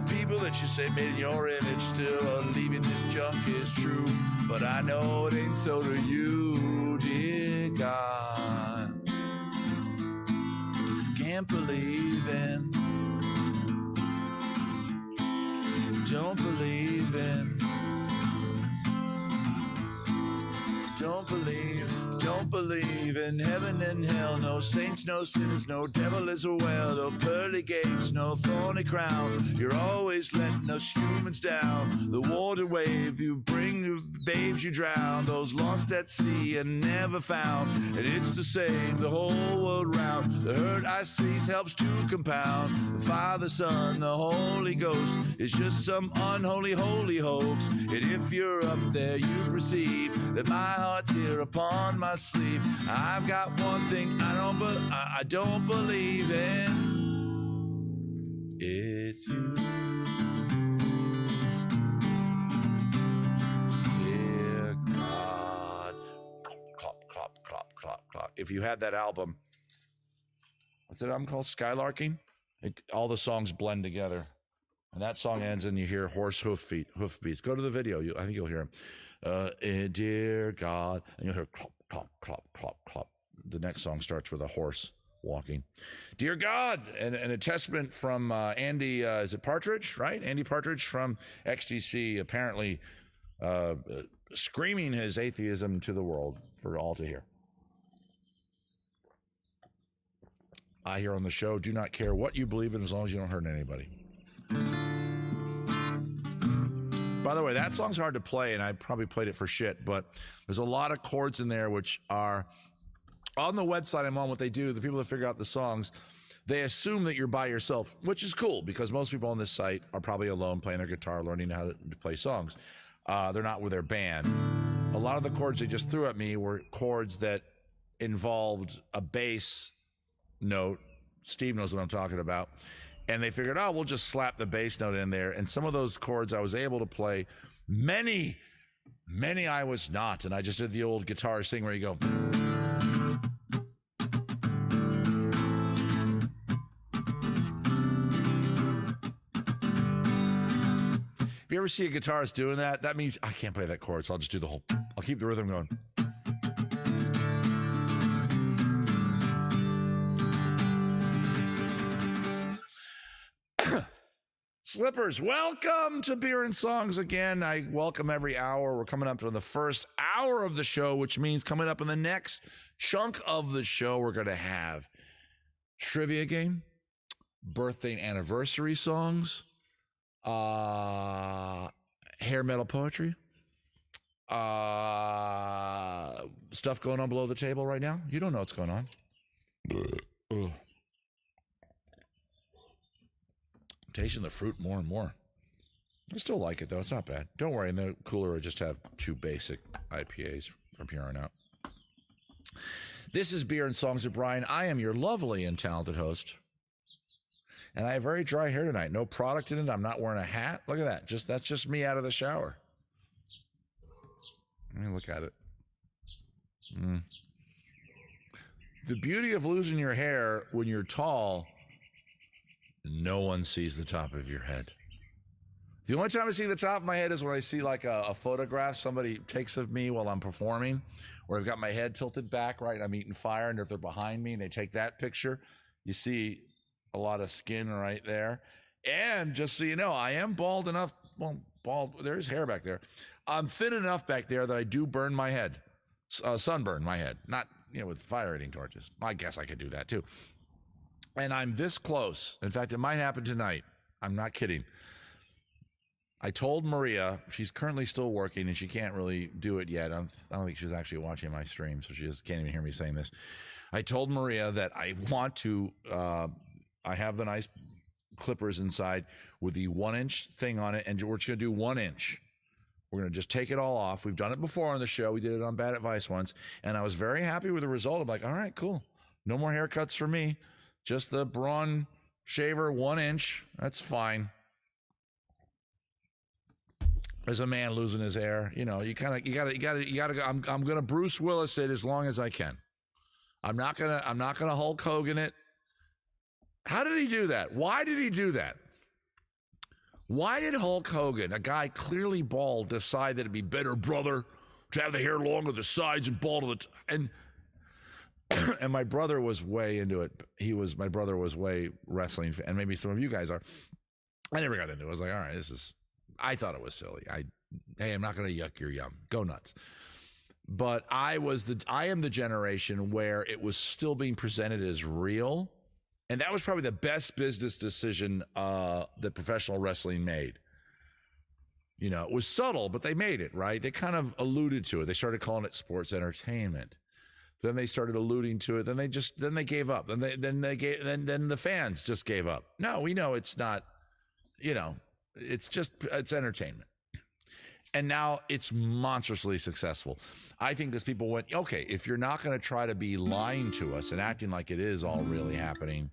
People that you say made in your image still believing this junk is true. But I know it ain't so to you, dear God. Can't believe in, don't believe in, don't believe in heaven and hell. No saints, no sinners, no devil as well. No pearly gates, no thorny crown. You're always letting us humans down. The water wave you bring, the babes you drown. Those lost at sea and never found. And it's the same the whole world round. The hurt I see helps to compound. The Father, Son, the Holy Ghost is just some unholy holy hoax. And if you're up there, you perceive that my heart's here upon my sleeve. I've got one thing I don't believe in. It's you, dear God. Clop, clop, clop, clop, clop. If you had that album, what's that album called? Skylarking? All the songs blend together. And that song ends and you hear horse hoof beats. Go to the video. I think you'll hear them. Dear God. And you'll hear clop, clop, clop, clop, clop. The next song starts with a horse walking. Dear God. And a testament from Andy, is it Partridge, right? Andy Partridge from XTC, apparently screaming his atheism to the world for all to hear. I here on the show do not care what you believe in as long as you don't hurt anybody. By the way, that song's hard to play, and I probably played it for shit, but there's a lot of chords in there which are on the website I'm on. What they do, the people that figure out the songs, they assume that you're by yourself, which is cool because most people on this site are probably alone playing their guitar, learning how to play songs. They're not with their band. A lot of the chords they just threw at me were chords that involved a bass note. Steve knows what I'm talking about. And they figured, oh, we'll just slap the bass note in there. And some of those chords I was able to play. Many I was not. And I just did the old guitar thing where you go. If you ever see a guitarist doing that, that means I can't play that chord, so I'll just do the whole. I'll keep the rhythm going. Slippers, welcome to Beer and Songs again. I welcome every hour. We're coming up to the first hour of the show, which means coming up in the next chunk of the show, we're going to have trivia game, birthday and anniversary songs, hair metal poetry, stuff going on below the table right now. You don't know what's going on. I'm tasting the fruit more and more. I still like it, though. It's not bad. Don't worry. In the cooler, I just have 2 basic IPAs from here on out. This is Beer and Songs with Brian. I am your lovely and talented host. And I have very dry hair tonight. No product in it. I'm not wearing a hat. Look at that. That's just me out of the shower. Let me look at it. The beauty of losing your hair when you're tall, no one sees the top of your head. The only time I see the top of my head is when I see like a photograph somebody takes of me while I'm performing, where I've got my head tilted back, right, and I'm eating fire, and if they're behind me and they take that picture, you see a lot of skin right there. And just so you know, I am bald enough, well, bald, there's hair back there. I'm thin enough back there that I do burn my head, sunburn my head, not, with fire eating torches. I guess I could do that too. And I'm this close. In fact, it might happen tonight. I'm not kidding. I told Maria, she's currently still working and she can't really do it yet. I don't think she's actually watching my stream, so she just can't even hear me saying this. I told Maria that I want to, I have the nice clippers inside with the 1-inch thing on it, and we're just going to do 1 inch. We're going to just take it all off. We've done it before on the show. We did it on Bad Advice once, and I was very happy with the result. I'm like, all right, cool. No more haircuts for me. Just the Braun shaver, 1 inch. That's fine. As a man losing his hair, you gotta go. I'm gonna Bruce Willis it as long as I can. I'm not gonna Hulk Hogan it. How did he do that? Why did he do that? Why did Hulk Hogan, a guy clearly bald, decide that it'd be better, brother, to have the hair long on the sides and bald on the and my brother was way into it. My brother was way wrestling, and maybe some of you guys are. I never got into it. I was like, all right, I thought it was silly. I'm not going to yuck your yum. Go nuts. But I am the generation where it was still being presented as real. And that was probably the best business decision that professional wrestling made. It was subtle, but they made it, right? They kind of alluded to it. They started calling it sports entertainment. Then they started alluding to it. Then they gave up. Then the fans just gave up. No, we know it's not, it's entertainment. And now it's monstrously successful. I think because people went, okay, if you're not going to try to be lying to us and acting like it is all really happening,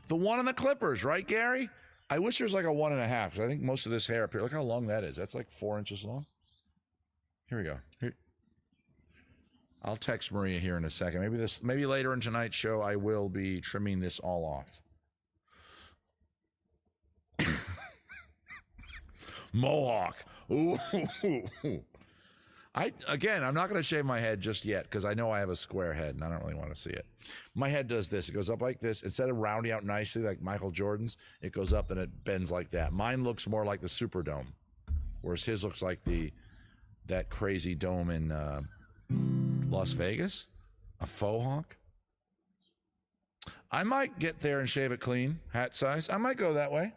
the one on the clippers, right, Gary? I wish there's like a 1.5, because I think most of this hair up here, look how long that is. That's like 4 inches long. Here we go. Here. I'll text Maria here in a second. Maybe later in tonight's show, I will be trimming this all off. Mohawk. Ooh. I'm not going to shave my head just yet because I know I have a square head and I don't really want to see it. My head does this. It goes up like this. Instead of rounding out nicely like Michael Jordan's, it goes up and it bends like that. Mine looks more like the Superdome, whereas his looks like that crazy dome in Las Vegas, a faux hawk. I might get there and shave it clean, hat size. I might go that way.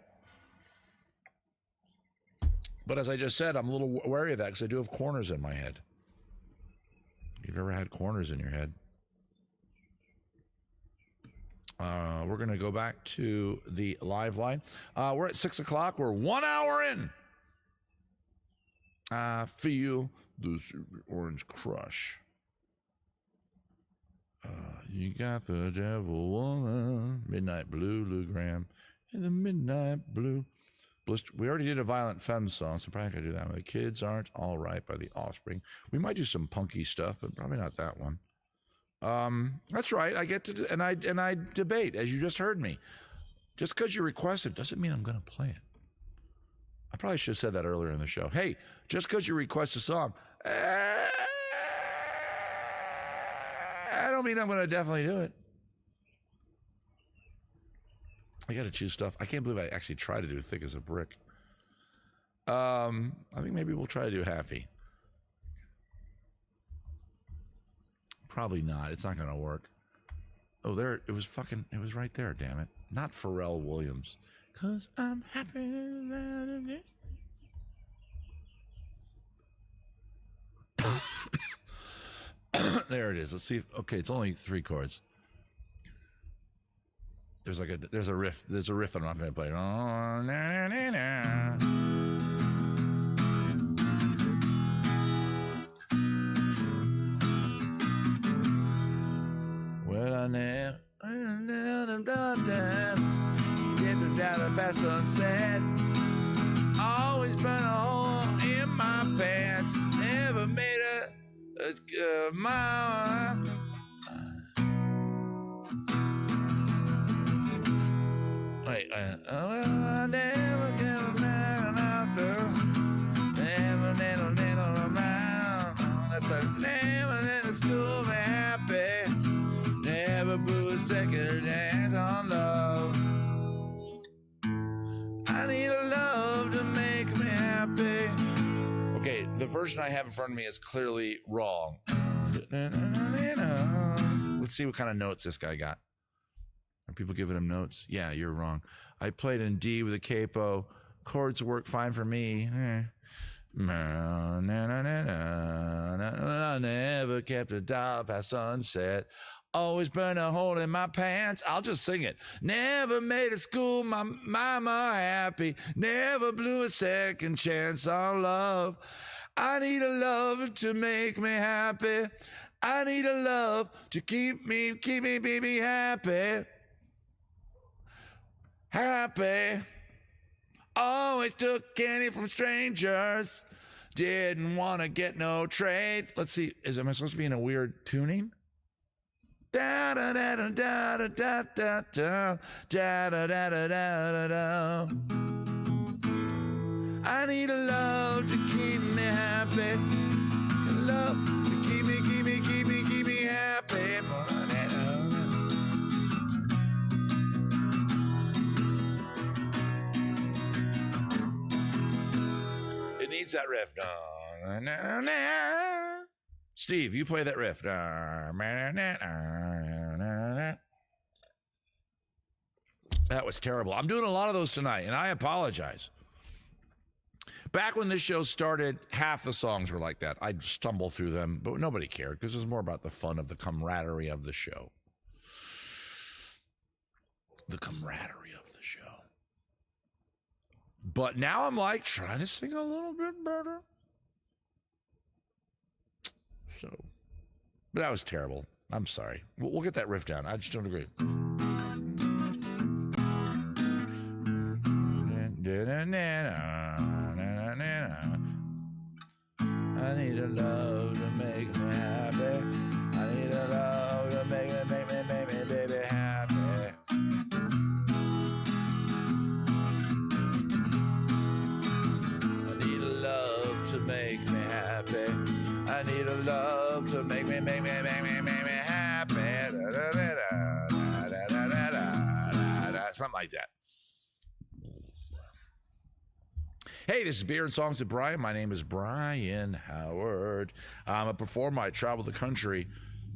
But as I just said, I'm a little wary of that because I do have corners in my head. You've ever had corners in your head? We're going to go back to the live line. We're at 6 o'clock. We're 1 hour in. I feel the super orange crush. You got the devil woman, midnight blue, Lou Graham, and the midnight blue. We already did a Violent Femme song, so probably could do that one. The Kids Aren't All Right by The Offspring. We might do some punky stuff, but probably not that one. That's right. I get to and I debate, as you just heard me. Just because you request it doesn't mean I'm going to play it. I probably should have said that earlier in the show. Hey, just because you request a song, I don't mean I'm going to definitely do it. I got to choose stuff. I can't believe I actually try to do thick as a brick. I think maybe we'll try to do happy. Probably not. It's not going to work. Oh, there. It was right there, damn it. Not Pharrell Williams. 'Cause I'm happy. There it is. Let's see if, okay, it's only 3 chords. There's a riff. There's a riff I'm not going to play. Oh, na, na, na, na. Well, I never get down the past sunset. Always burn a hole in my pants. Never made a mile. Wait, I never get a man out there. Never let a man. That's a never let a school be happy. Never blew a second dance on love. I need a love to make me happy. Okay, the version I have in front of me is clearly wrong. Let's see what kind of notes this guy got. Are people giving him notes? Yeah, you're wrong. I played in D with a capo. Chords work fine for me. I never kept a dial past sunset. Always burn a hole in my pants. I'll just sing it. Never made a school my mama happy. Never blew a second chance on love. I need a love to make me happy. I need a love to keep me, baby, happy. Happy. Always took candy from strangers. Didn't want to get no trade. Let's see. Am I supposed to be in a weird tuning? Da da da da da da da da da da da da da da da. I need a love to keep me happy. Love to keep me happy. It needs that riff. Steve, you play that riff. That was terrible. I'm doing a lot of those tonight, and I apologize. Back when this show started, half the songs were like that. I'd stumble through them, but nobody cared because it was more about the fun of the camaraderie of the show. The camaraderie of the show. But now I'm like trying to sing a little bit better. So, but that was terrible. I'm sorry. We'll get that riff down. I just don't agree. I need a love to make me happy. I need a love to make me, baby, happy. I need a love to make me happy. I need a love to make me happy. Something like that. Hey, this is Beer and Songs with Brian. My name is Brian Howard. I'm a performer. I travel the country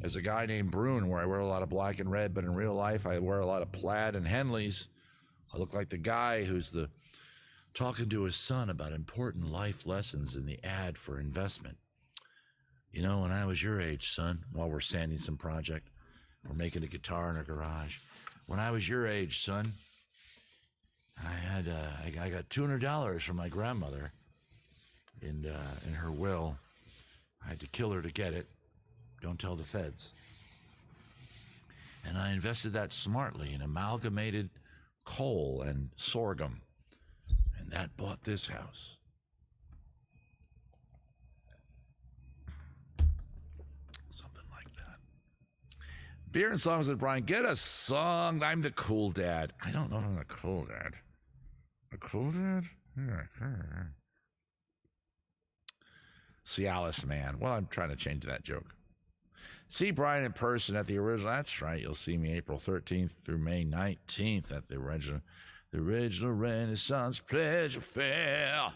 as a guy named Brune, where I wear a lot of black and red, but in real life, I wear a lot of plaid and Henleys. I look like the guy who's talking to his son about important life lessons in the ad for investment. You know, when I was your age, son, while we're sanding some project, we're making a guitar in our garage. When I was your age, son, I got $200 from my grandmother in her will. I had to kill her to get it. Don't tell the feds. And I invested that smartly in amalgamated coal and sorghum. And that bought this house. Something like that. Beer and Songs with Brian. Get a song. I'm the cool dad. I don't know if I'm the cool dad. A cool dad? Cialis man. Well, I'm trying to change that joke. See Brian in person at the original. That's right. You'll see me April 13th through May 19th at the original Renaissance Pleasure Fair.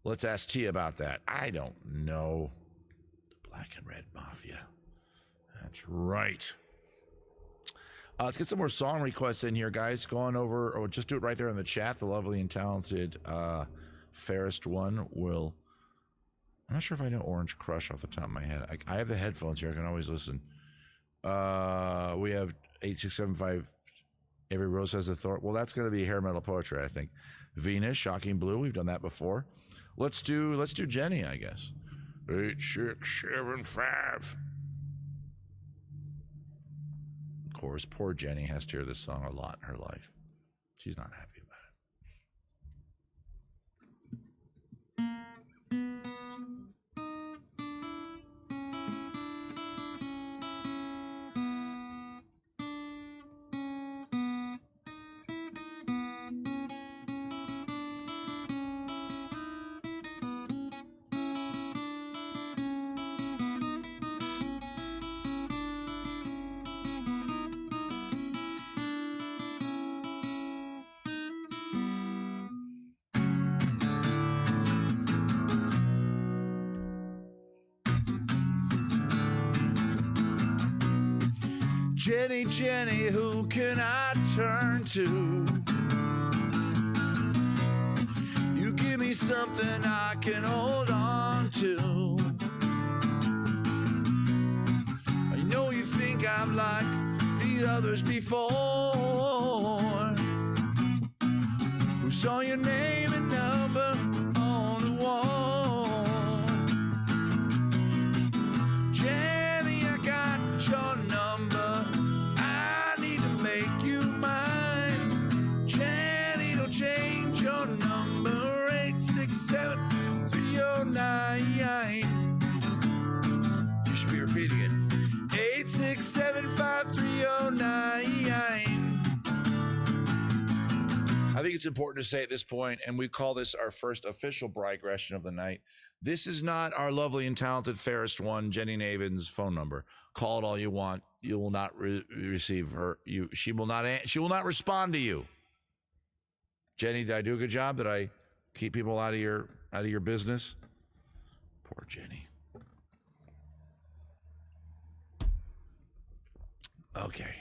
Let's ask T about that. I don't know. The Black and Red Mafia. That's right. Let's get some more song requests in here, guys. Go on over, or just do it right there in the chat. The lovely and talented fairest one will. I'm not sure if I know Orange Crush off the top of my head. I have the headphones here. I can always listen. We have 8675. Every Rose Has a Thorn. Well, that's going to be hair metal poetry, I think. Venus, Shocking Blue. We've done that before. Let's do Jenny, I guess. 8675. Of course, poor Jenny has to hear this song a lot in her life. She's not happy about it. Jenny, Jenny, who can I turn to? You give me something I can hold on to. I know you think I'm like the others before, who saw your name and number on the wall. Jenny, I got your number. Change your number, 867-309. You should be repeating it. 867-309. I think it's important to say at this point, and we call this our first official digression of the night. This is not our lovely and talented fairest one, Jenny Navin's phone number. Call it all you want. You will not receive her. She will not respond to you. Jenny, did I do a good job? Did I keep people out of your business? Poor Jenny. Okay.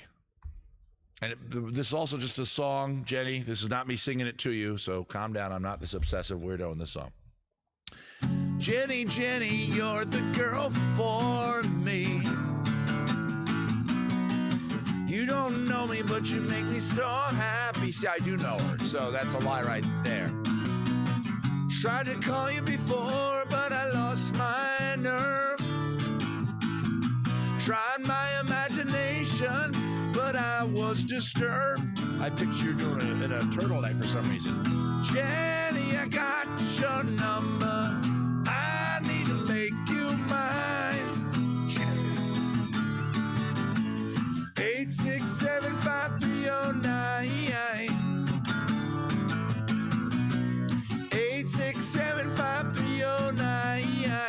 And this is also just a song, Jenny. This is not me singing it to you, so calm down. I'm not this obsessive weirdo in this song. Jenny, Jenny, you're the girl for me. You don't know me, but you make me so happy. See, I do know her, so that's a lie right there. Tried to call you before, but I lost my nerve. Tried my imagination, but I was disturbed. I picture you doing it in a turtleneck for some reason. Jenny, I got your number. I need to make you mine. 867-5309. 867-5309.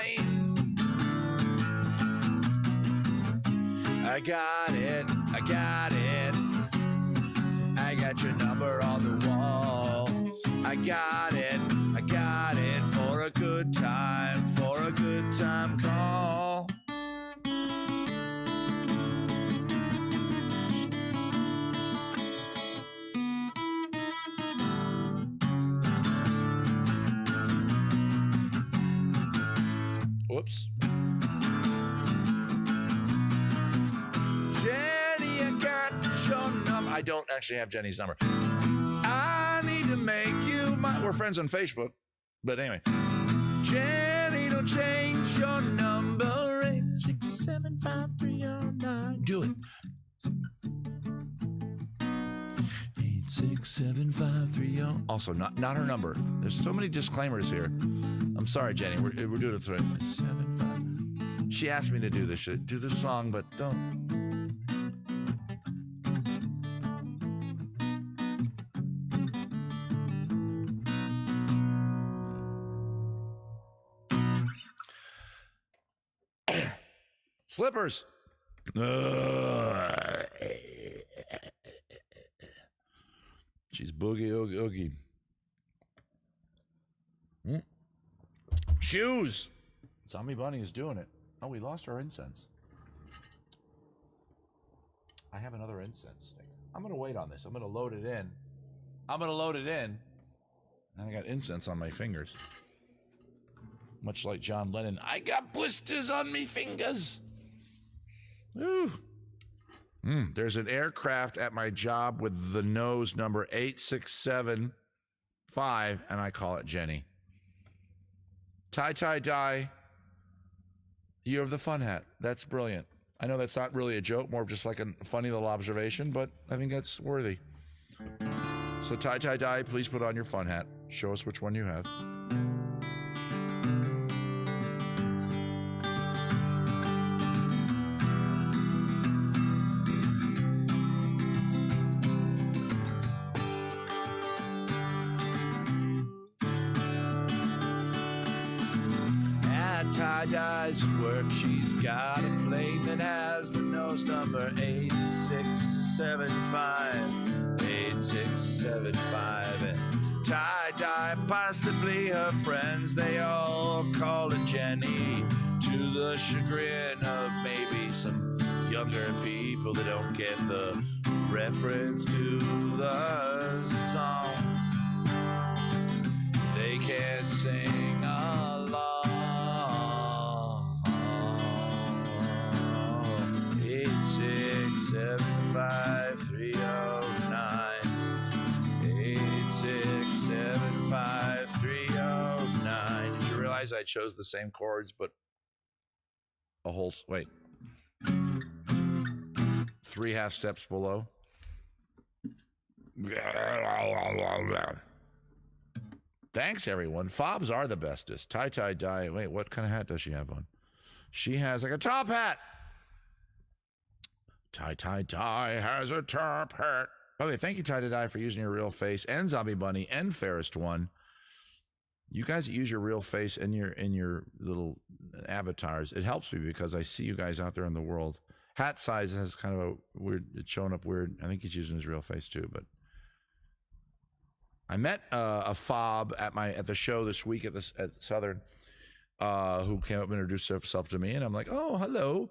I got it. I got it. I got your number on the wall. I got it. I got it for a good time. For a good time call. Whoops. Jenny, I got your number. I don't actually have Jenny's number. I need to make you my... We're friends on Facebook. But anyway. Jenny, don't change your number. 867-5309. Do it. 867-5309. Also, not her number. There's so many disclaimers here. I'm sorry, Jenny. We're doing it through. 867. She asked me to do this shit. Do this song, but don't. Slippers. She's boogie oogie. Shoes. Zombie Bunny is doing it. Oh, we lost our incense. I have another incense stick. I'm going to wait on this. I'm going to load it in. And I got incense on my fingers. Much like John Lennon. I got blisters on me fingers. Ooh. There's an aircraft at my job with the nose number 8675, and I call it Jenny. Tie. You have the fun hat. That's brilliant. I know that's not really a joke, more of just like a funny little observation, but I think that's worthy. So tie, please put on your fun hat. Show us which one you have. Tie-dye's work, she's got a plane that has the nose number 8675. And tie-dye, possibly her friends, they all call her Jenny, to the chagrin of maybe some younger people that don't get the reference to the song. They can't sing along. 8675309. 8675309. Did you realize I chose the same chords, but a whole, wait, 3 half steps below? Thanks, everyone. Fobs are the bestest. Tie. Wait, what kind of hat does she have on? She has like a top hat. Tie has a top hat. Okay, thank you, Tie for using your real face, and Zombie Bunny, and Fairest One. You guys that use your real face in your little avatars, it helps me because I see you guys out there in the world. Hat size has kind of a weird, it's showing up weird. I think he's using his real face too, but I met a fob at the show this week at Southern, who came up and introduced herself to me, and I'm like, oh, hello.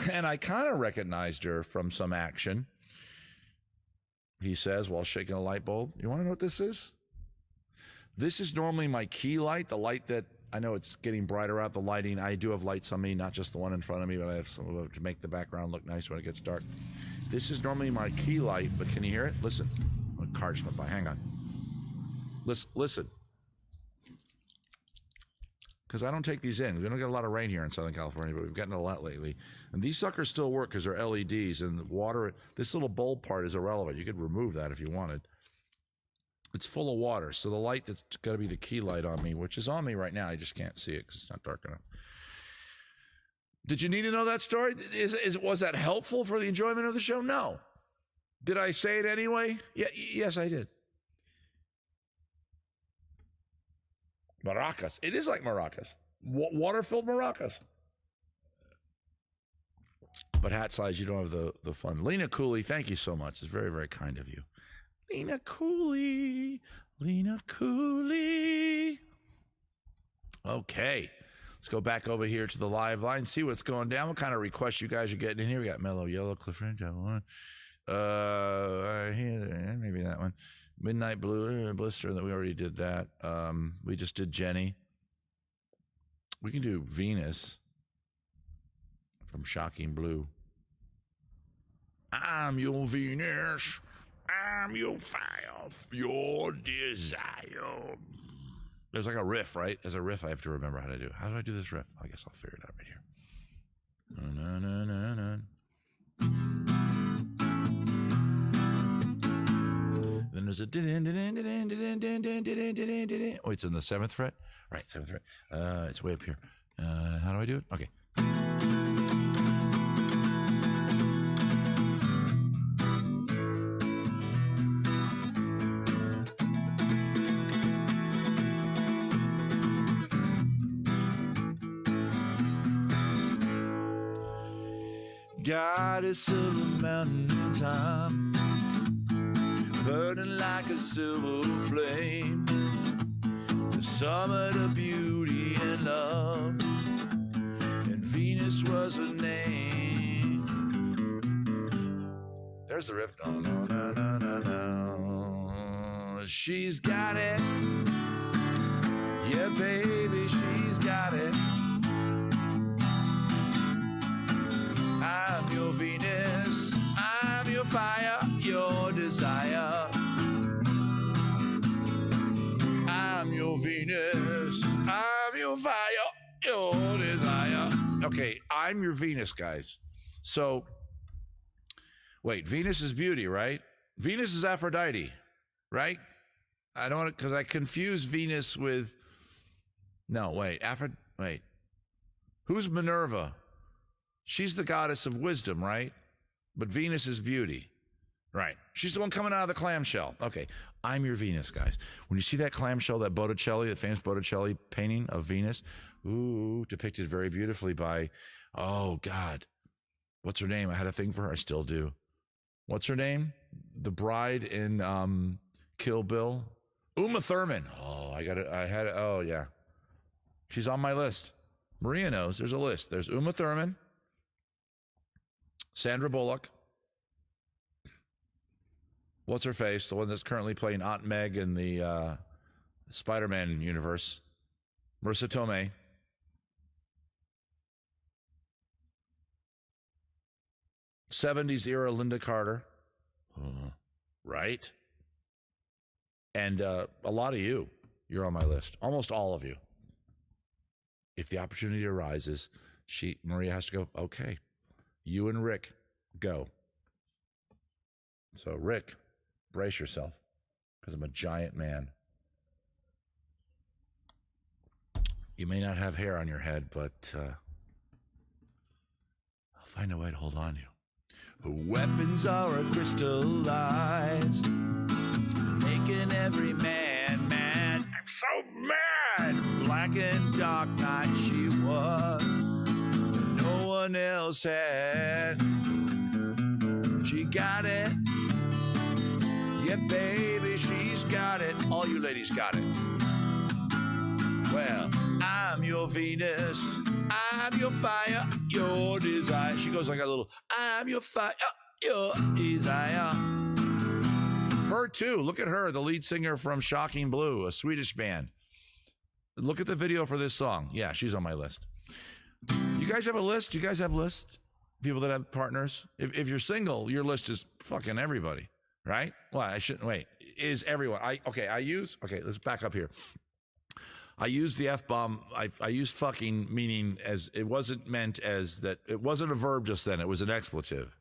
And I kind of recognized her from some action. He says while shaking a light bulb, you want to know what this is? This is normally my key light, the light that, I know it's getting brighter out, the lighting. I do have lights on me, not just the one in front of me, but I have some to make the background look nice when it gets dark. This is normally my key light, but can you hear it? Listen. A car just went by. Hang on. Listen. Because I don't take these in. We don't get a lot of rain here in Southern California, but we've gotten a lot lately. And these suckers still work because they're LEDs, and the water, this little bulb part is irrelevant. You could remove that if you wanted. It's full of water, so the light that's got to be the key light on me, which is on me right now, I just can't see it because it's not dark enough. Did you need to know that story? Was that helpful for the enjoyment of the show? No. Did I say it anyway? Yes, I did. Maracas. It is like maracas. Water-filled maracas. But hat size, you don't have the fun. Lena Cooley, thank you so much. It's very, very kind of you. Lena Cooley. Okay. Let's go back over here to the live line, see what's going down. What kind of requests you guys are getting in here? We got Mellow Yellow, Cliff Ranch, maybe that one. Midnight Blue, Blister, that we already did that. We just did Jenny. We can do Venus from Shocking Blue. I'm your Venus. I'm your fire, your desire. There's like a riff, right? There's a riff I have to remember how to do. How do I do this riff? I guess I'll figure it out right here. Na, na, na, na, na. Then there's a oh, it's in the 7th fret? Right, 7th fret. It's way up here. How do I do it? Okay. goddess of the mountain top, burning like a silver flame, the summit of beauty and love, and Venus was her name. There's the riff. No, no, no, no, no, no. She's got it. Yeah, baby, she's got it. I'm your Venus, I'm your fire, your desire. I'm your Venus, I'm your fire, your desire. Okay, I'm your Venus, guys. So, wait, Venus is beauty, right? Venus is Aphrodite, right? I don't, because I confuse Venus with, no, wait, wait. Who's Minerva? She's the goddess of wisdom, right? But Venus is beauty. Right. She's the one coming out of the clamshell. Okay. I'm your Venus, guys. When you see that clamshell, that Botticelli, that famous Botticelli painting of Venus, ooh, depicted very beautifully by, oh, God. What's her name? I had a thing for her. I still do. What's her name? The bride in Kill Bill? Uma Thurman. Oh, oh, yeah. She's on my list. Maria knows. There's a list. There's Uma Thurman, Sandra Bullock. What's her face? The one that's currently playing Aunt Meg in the Spider-Man universe. Marissa Tomei. '70s era Linda Carter. Right? And a lot of you. You're on my list. Almost all of you. If the opportunity arises, Maria has to go, okay, you and Rick, go. So, Rick, brace yourself, because I'm a giant man. You may not have hair on your head, but I'll find a way to hold on to you. Weapons are crystallized, making every man mad. I'm so mad. Black and dark night she was, no one else had. She got it. Yeah, baby, she's got it. All you ladies got it. Well, I'm your Venus, I'm your fire, your desire. She goes like a little, I'm your fire, your desire. Her too, look at her, the lead singer from Shocking Blue, a Swedish band. Look at the video for this song. Yeah, she's on my list. You guys have a list? You guys have lists? People that have partners? If you're single, your list is fucking everybody, right? Well, I shouldn't, wait, is everyone. Okay, let's back up here. I used the F-bomb. I used fucking, meaning as, it wasn't meant as that, it wasn't a verb just then, it was an expletive.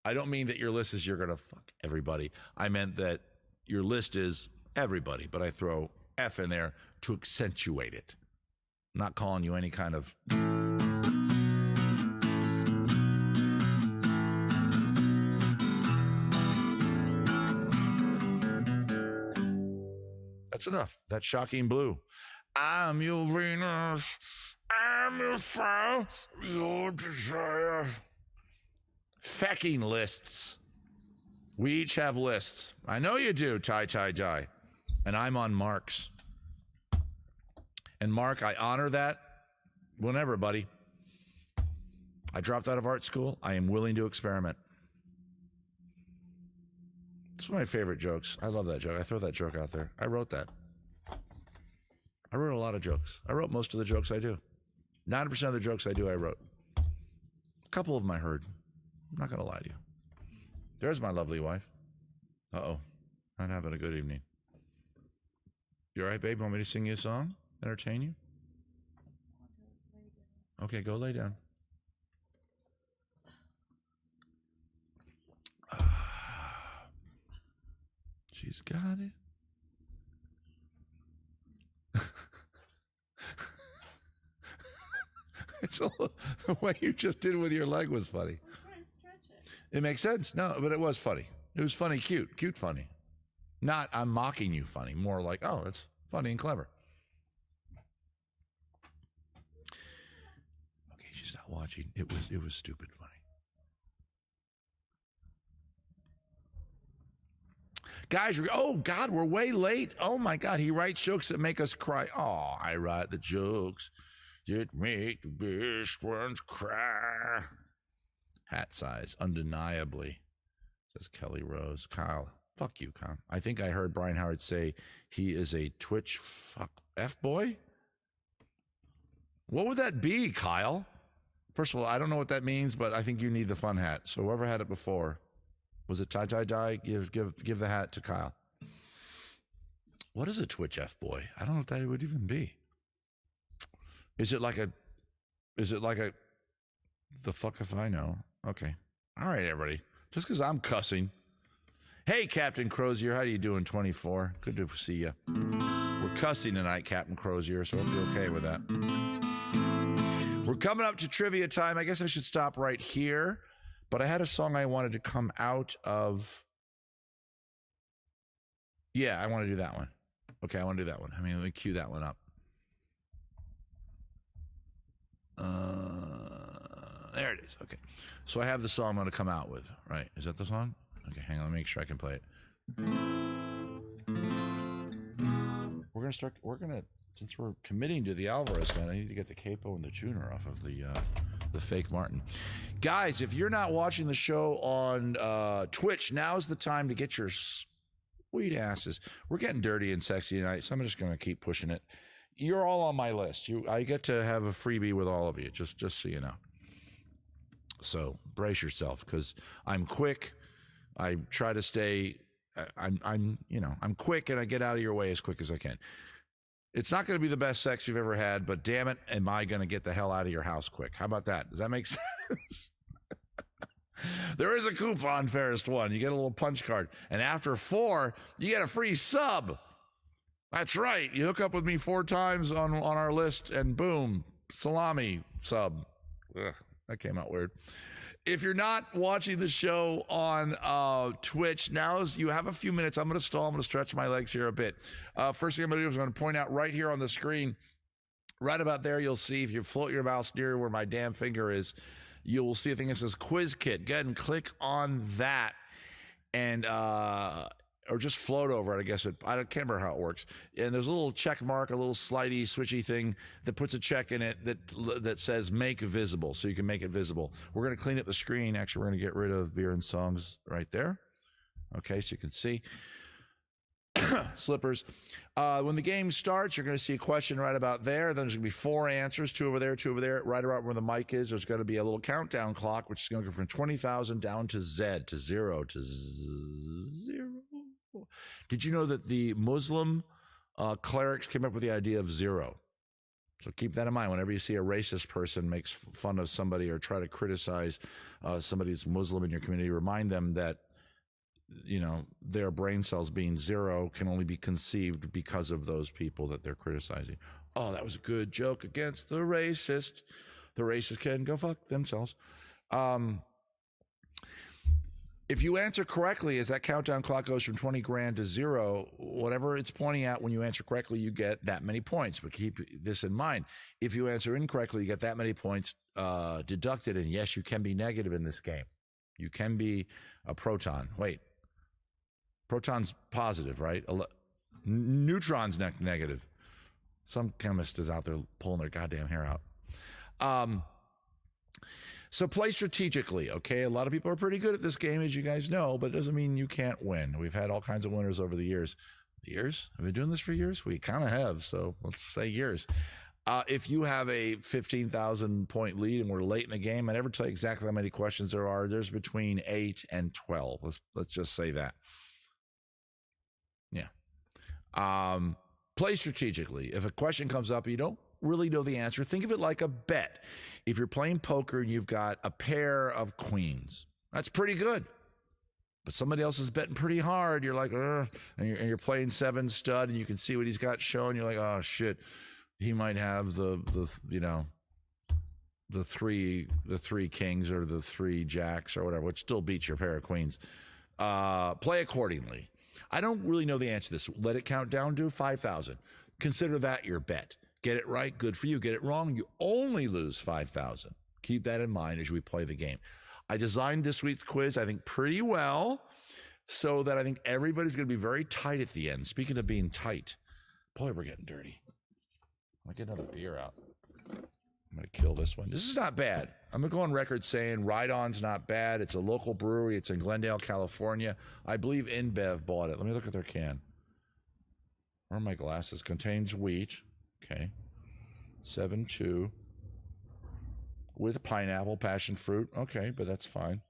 I don't mean that your list is you're going to fuck everybody. I meant that your list is everybody, but I throw F in there to accentuate it. I'm not calling you any kind of... That's enough. That's Shocking Blue. I'm your Venus. I'm your fire. Your desire. Fecking lists. We each have lists. I know you do, tie. And I'm on Mark's. And Mark, I honor that whenever, buddy. I dropped out of art school. I am willing to experiment. It's one of my favorite jokes. I love that joke. I throw that joke out there. I wrote that. I wrote a lot of jokes. I wrote most of the jokes I do. 90% of the jokes I do, I wrote. A couple of them I heard. I'm not going to lie to you. There's my lovely wife. Uh-oh. Not having a good evening. You all right, babe? Want me to sing you a song? Entertain you? Okay, go lay down. She's got it. The way you just did with your leg was funny. I'm trying to stretch it. It makes sense. No, but it was funny. It was funny, cute funny. Not I'm mocking you funny. More like, oh, it's funny and clever. Okay, she's not watching. It was stupid funny. Guys, oh, God, we're way late. Oh, my God. He writes jokes that make us cry. Oh, I write the jokes that make the best ones cry. Hat size, undeniably, says Kelly Rose. Kyle, fuck you, Kyle. I think I heard Brian Howard say he is a Twitch F-boy. What would that be, Kyle? First of all, I don't know what that means, but I think you need the fun hat. So whoever had it before, was it tie-tie-dye? Give the hat to Kyle. What is a Twitch F-boy? I don't know what that would even be. Is it like a, the fuck if I know? Okay. All right, everybody. Just because I'm cussing. Hey, Captain Crozier, how you doing, 24? Good to see you. We're cussing tonight, Captain Crozier, so I'll be okay with that. We're coming up to trivia time. I guess I should stop right here, but I had a song I wanted to come out of. Yeah, I want to do that one. Okay, I want to do that one. Let me cue that one up. There it is. Okay. So I have the song I'm going to come out with, right? Is that the song? Okay, hang on. Let me make sure I can play it. Since we're committing to the Alvarez man, I need to get the capo and the tuner off of the fake Martin. Guys, if you're not watching the show on Twitch, now's the time to get your sweet asses. We're getting dirty and sexy tonight, so I'm just going to keep pushing it. You're all on my list. I get to have a freebie with all of you, just so you know. So brace yourself, because I'm quick. I try to stay. I'm quick, and I get out of your way as quick as I can. It's not going to be the best sex you've ever had, but damn it, am I going to get the hell out of your house quick? How about that? Does that make sense? There is a coupon, fairest one. You get a little punch card, and after 4, you get a free sub. That's right. You hook up with me 4 times on our list, and boom, salami sub. Ugh, that came out weird. If you're not watching the show on Twitch, you have a few minutes. I'm going to stall. I'm going to stretch my legs here a bit. First thing I'm going to do is I'm going to point out right here on the screen, right about there, you'll see, if you float your mouse near where my damn finger is, you will see a thing that says Quiz Kit. Go ahead and click on that, and or just float over it, I guess. I can't remember how it works. And there's a little check mark, a little slidey, switchy thing that puts a check in it that says make visible, so you can make it visible. We're going to clean up the screen. Actually, we're going to get rid of Beer and Songs right there. Okay, so you can see. Slippers. When the game starts, you're going to see a question right about there. Then there's going to be 4 answers, 2 over there, 2 over there. Right around where the mic is, there's going to be a little countdown clock, which is going to go from 20,000 down to Z, to 0, to 0. Did you know that the Muslim clerics came up with the idea of 0? So keep that in mind whenever you see a racist person makes fun of somebody or try to criticize somebody who's Muslim in your community. Remind them that, their brain cells being 0 can only be conceived because of those people that they're criticizing. Oh, that was a good joke against the racist. The racist can go fuck themselves. If you answer correctly, as that countdown clock goes from 20 grand to 0, whatever it's pointing at, when you answer correctly, you get that many points. But keep this in mind. If you answer incorrectly, you get that many points deducted. And yes, you can be negative in this game. You can be a proton. Wait. Proton's positive, right? Neutron's negative. Some chemist is out there pulling their goddamn hair out. So play strategically, okay? A lot of people are pretty good at this game, as you guys know, but it doesn't mean you can't win. We've had all kinds of winners over the years. Years? Have we been doing this for years? We kind of have, so let's say years. If you have a 15,000 point lead and we're late in the game, I never tell you exactly how many questions there are. There's between 8 and 12. Let's just say that. Yeah. Play strategically. If a question comes up, you don't really know the answer. Think of it like a bet. If you're playing poker and you've got a pair of queens, that's pretty good. But somebody else is betting pretty hard. You're like, and you're playing 7 stud, and you can see what he's got shown. You're like, oh shit, he might have the 3 kings or the 3 jacks or whatever, which still beats your pair of queens. Play accordingly. I don't really know the answer to this. Let it count down to 5,000. Consider that your bet. Get it right, good for you. Get it wrong, you only lose 5,000. Keep that in mind as we play the game. I designed this week's quiz, I think, pretty well so that I think everybody's going to be very tight at the end. Speaking of being tight, boy, we're getting dirty. I'm going to get another beer out. I'm going to kill this one. This is not bad. I'm going to go on record saying Ride On's not bad. It's a local brewery. It's in Glendale, California. I believe InBev bought it. Let me look at their can. Where are my glasses? Contains wheat. Okay. 7.2. With pineapple, passion fruit. Okay, but that's fine.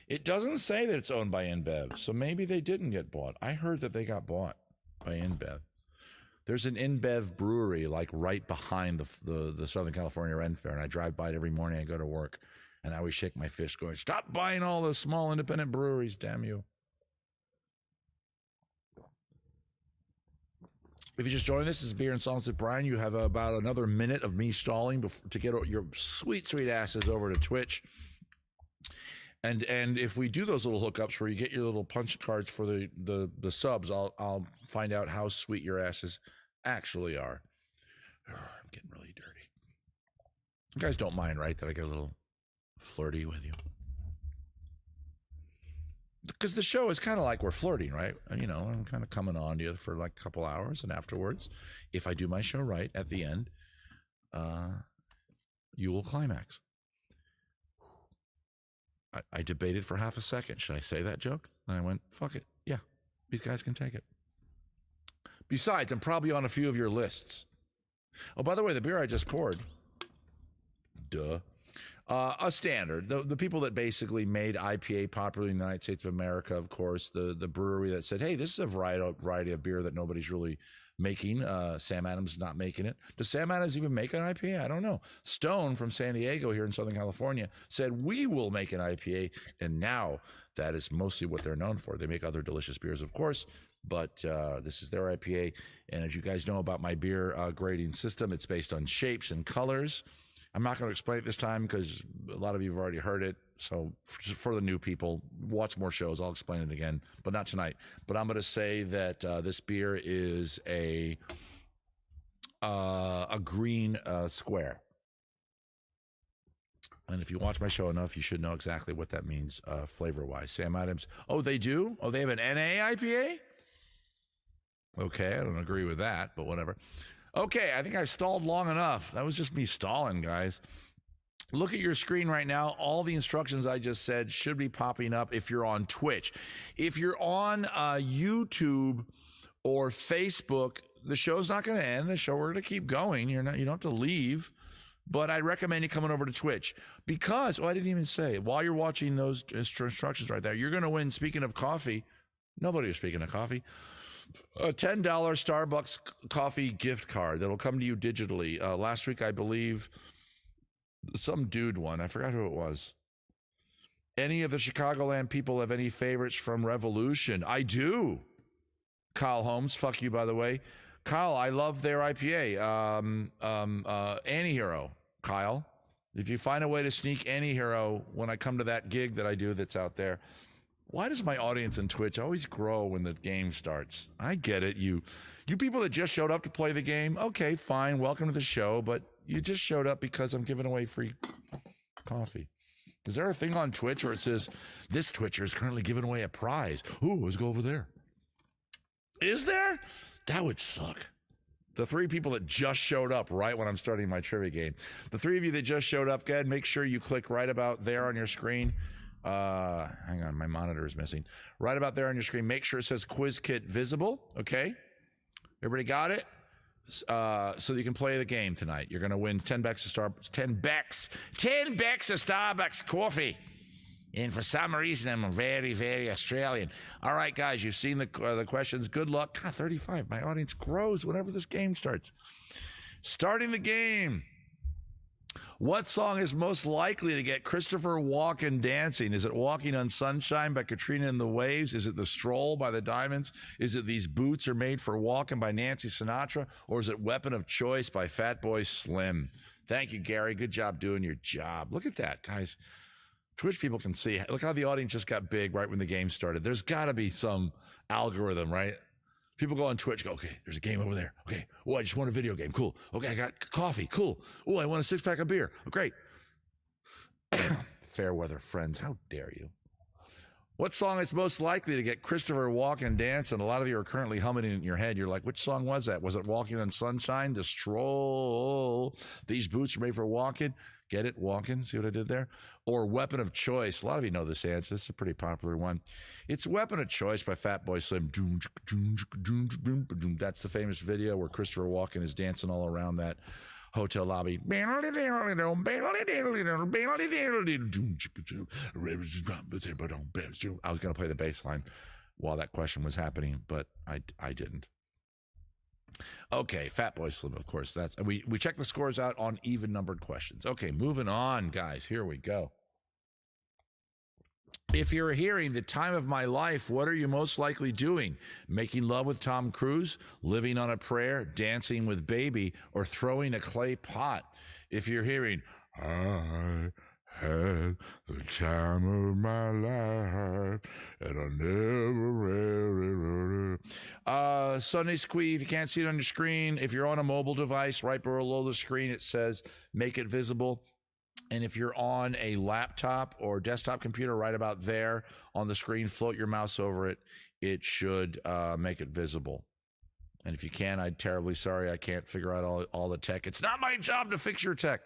It doesn't say that it's owned by InBev, so maybe they didn't get bought. I heard that they got bought by InBev. There's an InBev brewery like right behind the Southern California Ren Fair, and I drive by it every morning. I go to work, and I always shake my fist going, stop buying all those small independent breweries, damn you. If you just joined us, this is Beer and Songs with Brian. You have about another minute of me stalling to get your sweet, sweet asses over to Twitch. And if we do those little hookups where you get your little punch cards for the subs, I'll find out how sweet your asses actually are. Oh, I'm getting really dirty. You guys don't mind, right, that I get a little flirty with you? Because the show is kind of like we're flirting, right? You know, I'm kind of coming on to you for like a couple hours, and afterwards, if I do my show right, at the end, you will climax. I debated for half a second. Should I say that joke? And I went, fuck it. Yeah, these guys can take it. Besides, I'm probably on a few of your lists. Oh, by the way, the beer I just poured, duh. A standard. The people that basically made IPA popular in the United States of America, of course, the brewery that said, hey, this is a variety of beer that nobody's really making. Sam Adams is not making it. Does Sam Adams even make an IPA? I don't know. Stone from San Diego here in Southern California said, we will make an IPA. And now that is mostly what they're known for. They make other delicious beers, of course, but this is their IPA. And as you guys know about my beer grading system, it's based on shapes and colors. I'm not going to explain it this time because a lot of you have already heard it. So for the new people, watch more shows. I'll explain it again, but not tonight. But I'm going to say that this beer is a green square. And if you watch my show enough, you should know exactly what that means flavor-wise. Sam Adams. Oh, they do? Oh, they have an NA IPA? Okay, I don't agree with that, but whatever. Okay, I think I stalled long enough. That was just me stalling, guys. Look at your screen right now. All the instructions I just said should be popping up if you're on Twitch. If you're on YouTube or Facebook, the show's not going to end. The show, we're going to keep going. You don't have to leave. But I recommend you coming over to Twitch because, I didn't even say, while you're watching those instructions right there, you're going to win, speaking of coffee, nobody was speaking of coffee, a $10 Starbucks coffee gift card that'll come to you digitally. Last week, I believe, some dude won. I forgot who it was. Any of the Chicagoland people have any favorites from Revolution? I do. Kyle Holmes, fuck you, by the way. Kyle, I love their IPA. Antihero, Kyle. If you find a way to sneak Antihero when I come to that gig that I do that's out there. Why does my audience on Twitch always grow when the game starts? I get it. You people that just showed up to play the game, okay, fine, welcome to the show, but you just showed up because I'm giving away free coffee. Is there a thing on Twitch where it says, this Twitcher is currently giving away a prize? Ooh, let's go over there. Is there? That would suck. The 3 people that just showed up right when I'm starting my trivia game. The 3 of you that just showed up, go ahead, make sure you click right about there on your screen. Hang on, my monitor is missing. Right about there on your screen, make sure it says Quiz Kit visible, okay? Everybody got it? So you can play the game tonight. You're going to win 10 bucks of Starbucks coffee. And for some reason, I'm very, very Australian. All right, guys, you've seen the questions. Good luck. God, 35. My audience grows whenever this game starts. Starting the game. What song is most likely to get Christopher Walken dancing? Is it Walking on Sunshine by Katrina and the Waves? Is it The Stroll by the Diamonds? Is it These Boots Are Made for Walking by Nancy Sinatra? Or is it Weapon of Choice by Fatboy Slim? Thank you, Gary. Good job doing your job. Look at that, guys. Twitch people can see. Look how the audience just got big right when the game started. There's got to be some algorithm, right? People go on Twitch, go, okay, there's a game over there. Okay. Oh, I just won a video game. Cool. Okay, I got coffee. Cool. Oh, I won a 6-pack of beer. Oh, great. Fair weather friends. How dare you? What song is most likely to get Christopher Walken dancing? A lot of you are currently humming it in your head. You're like, which song was that? Was it Walking on Sunshine? The Stroll. These boots are made for walking. Get it? Walking. See what I did there? Or Weapon of Choice. A lot of you know this answer. This is a pretty popular one. It's Weapon of Choice by Fatboy Slim. That's the famous video where Christopher Walken is dancing all around that hotel lobby. I was going to play the bass line while that question was happening, but I didn't. Okay, Fatboy Slim, of course. That's we check the scores out on even numbered questions. Okay, moving on, guys. Here we go. If you're hearing the time of my life, what are you most likely doing? Making love with Tom Cruise, living on a prayer, dancing with baby, or throwing a clay pot? If you're hearing, I had the time of my life, and I never. Sunday Squee, if you can't see it on your screen, if you're on a mobile device, right below the screen, it says make it visible. And if you're on a laptop or desktop computer, right about there on the screen, float your mouse over it. It should make it visible. And if you can, I'm terribly sorry. I can't figure out all the tech. It's not my job to fix your tech.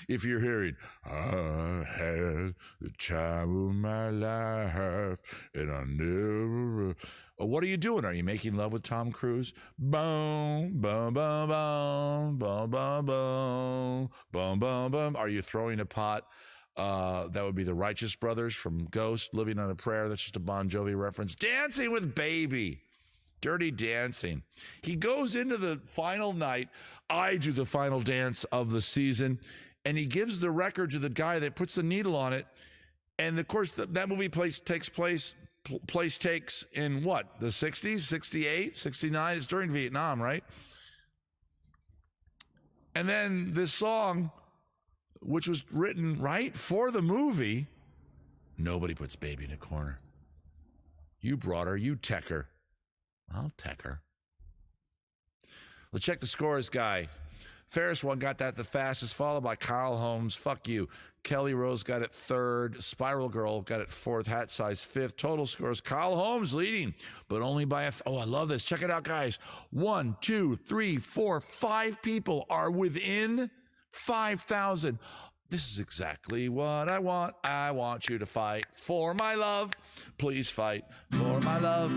If you're hearing, I had the time of my life, and I never. What are you doing? Are you making love with Tom Cruise? Boom, boom, boom, boom, boom, boom, boom, boom, boom, boom. Are you throwing a pot? That would be the Righteous Brothers from Ghost, Living on a Prayer. That's just a Bon Jovi reference. Dancing with Baby. Dirty Dancing. He goes into the final night. I do the final dance of the season. And he gives the record to the guy that puts the needle on it. And of course, that movie takes in what? The 60s, 68, 69? It's during Vietnam, right? And then this song, which was written right for the movie, nobody puts Baby in a corner. You brought her, you tech her. I'll tech her. Let's check the scores, guy. Ferris one got that the fastest, followed by Kyle Holmes. Fuck you. Kelly Rose got it third. Spiral Girl got it fourth. Hat Size fifth. Total scores, Kyle Holmes leading, but only by oh, I love this. Check it out, guys. 1, 2, 3, 4, 5 people are within 5,000. This is exactly what I want. I want you to fight for my love. Please fight for my love.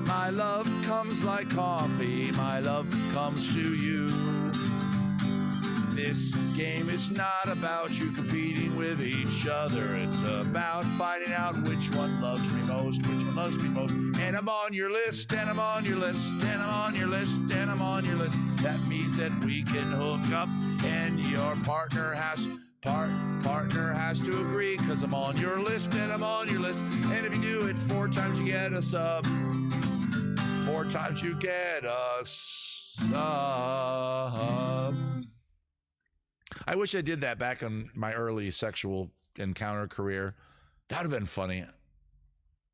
My love comes like coffee. My love comes to you. This game is not about you competing with each other. It's about finding out which one loves me most, which one loves me most. And I'm on your list, and I'm on your list, and I'm on your list, and I'm on your list. That means that we can hook up, and your partner has to agree, because I'm on your list, and I'm on your list. And if you do it 4 times, you get a sub. 4 times you get a sub. I wish I did that back in my early sexual encounter career. That would have been funny.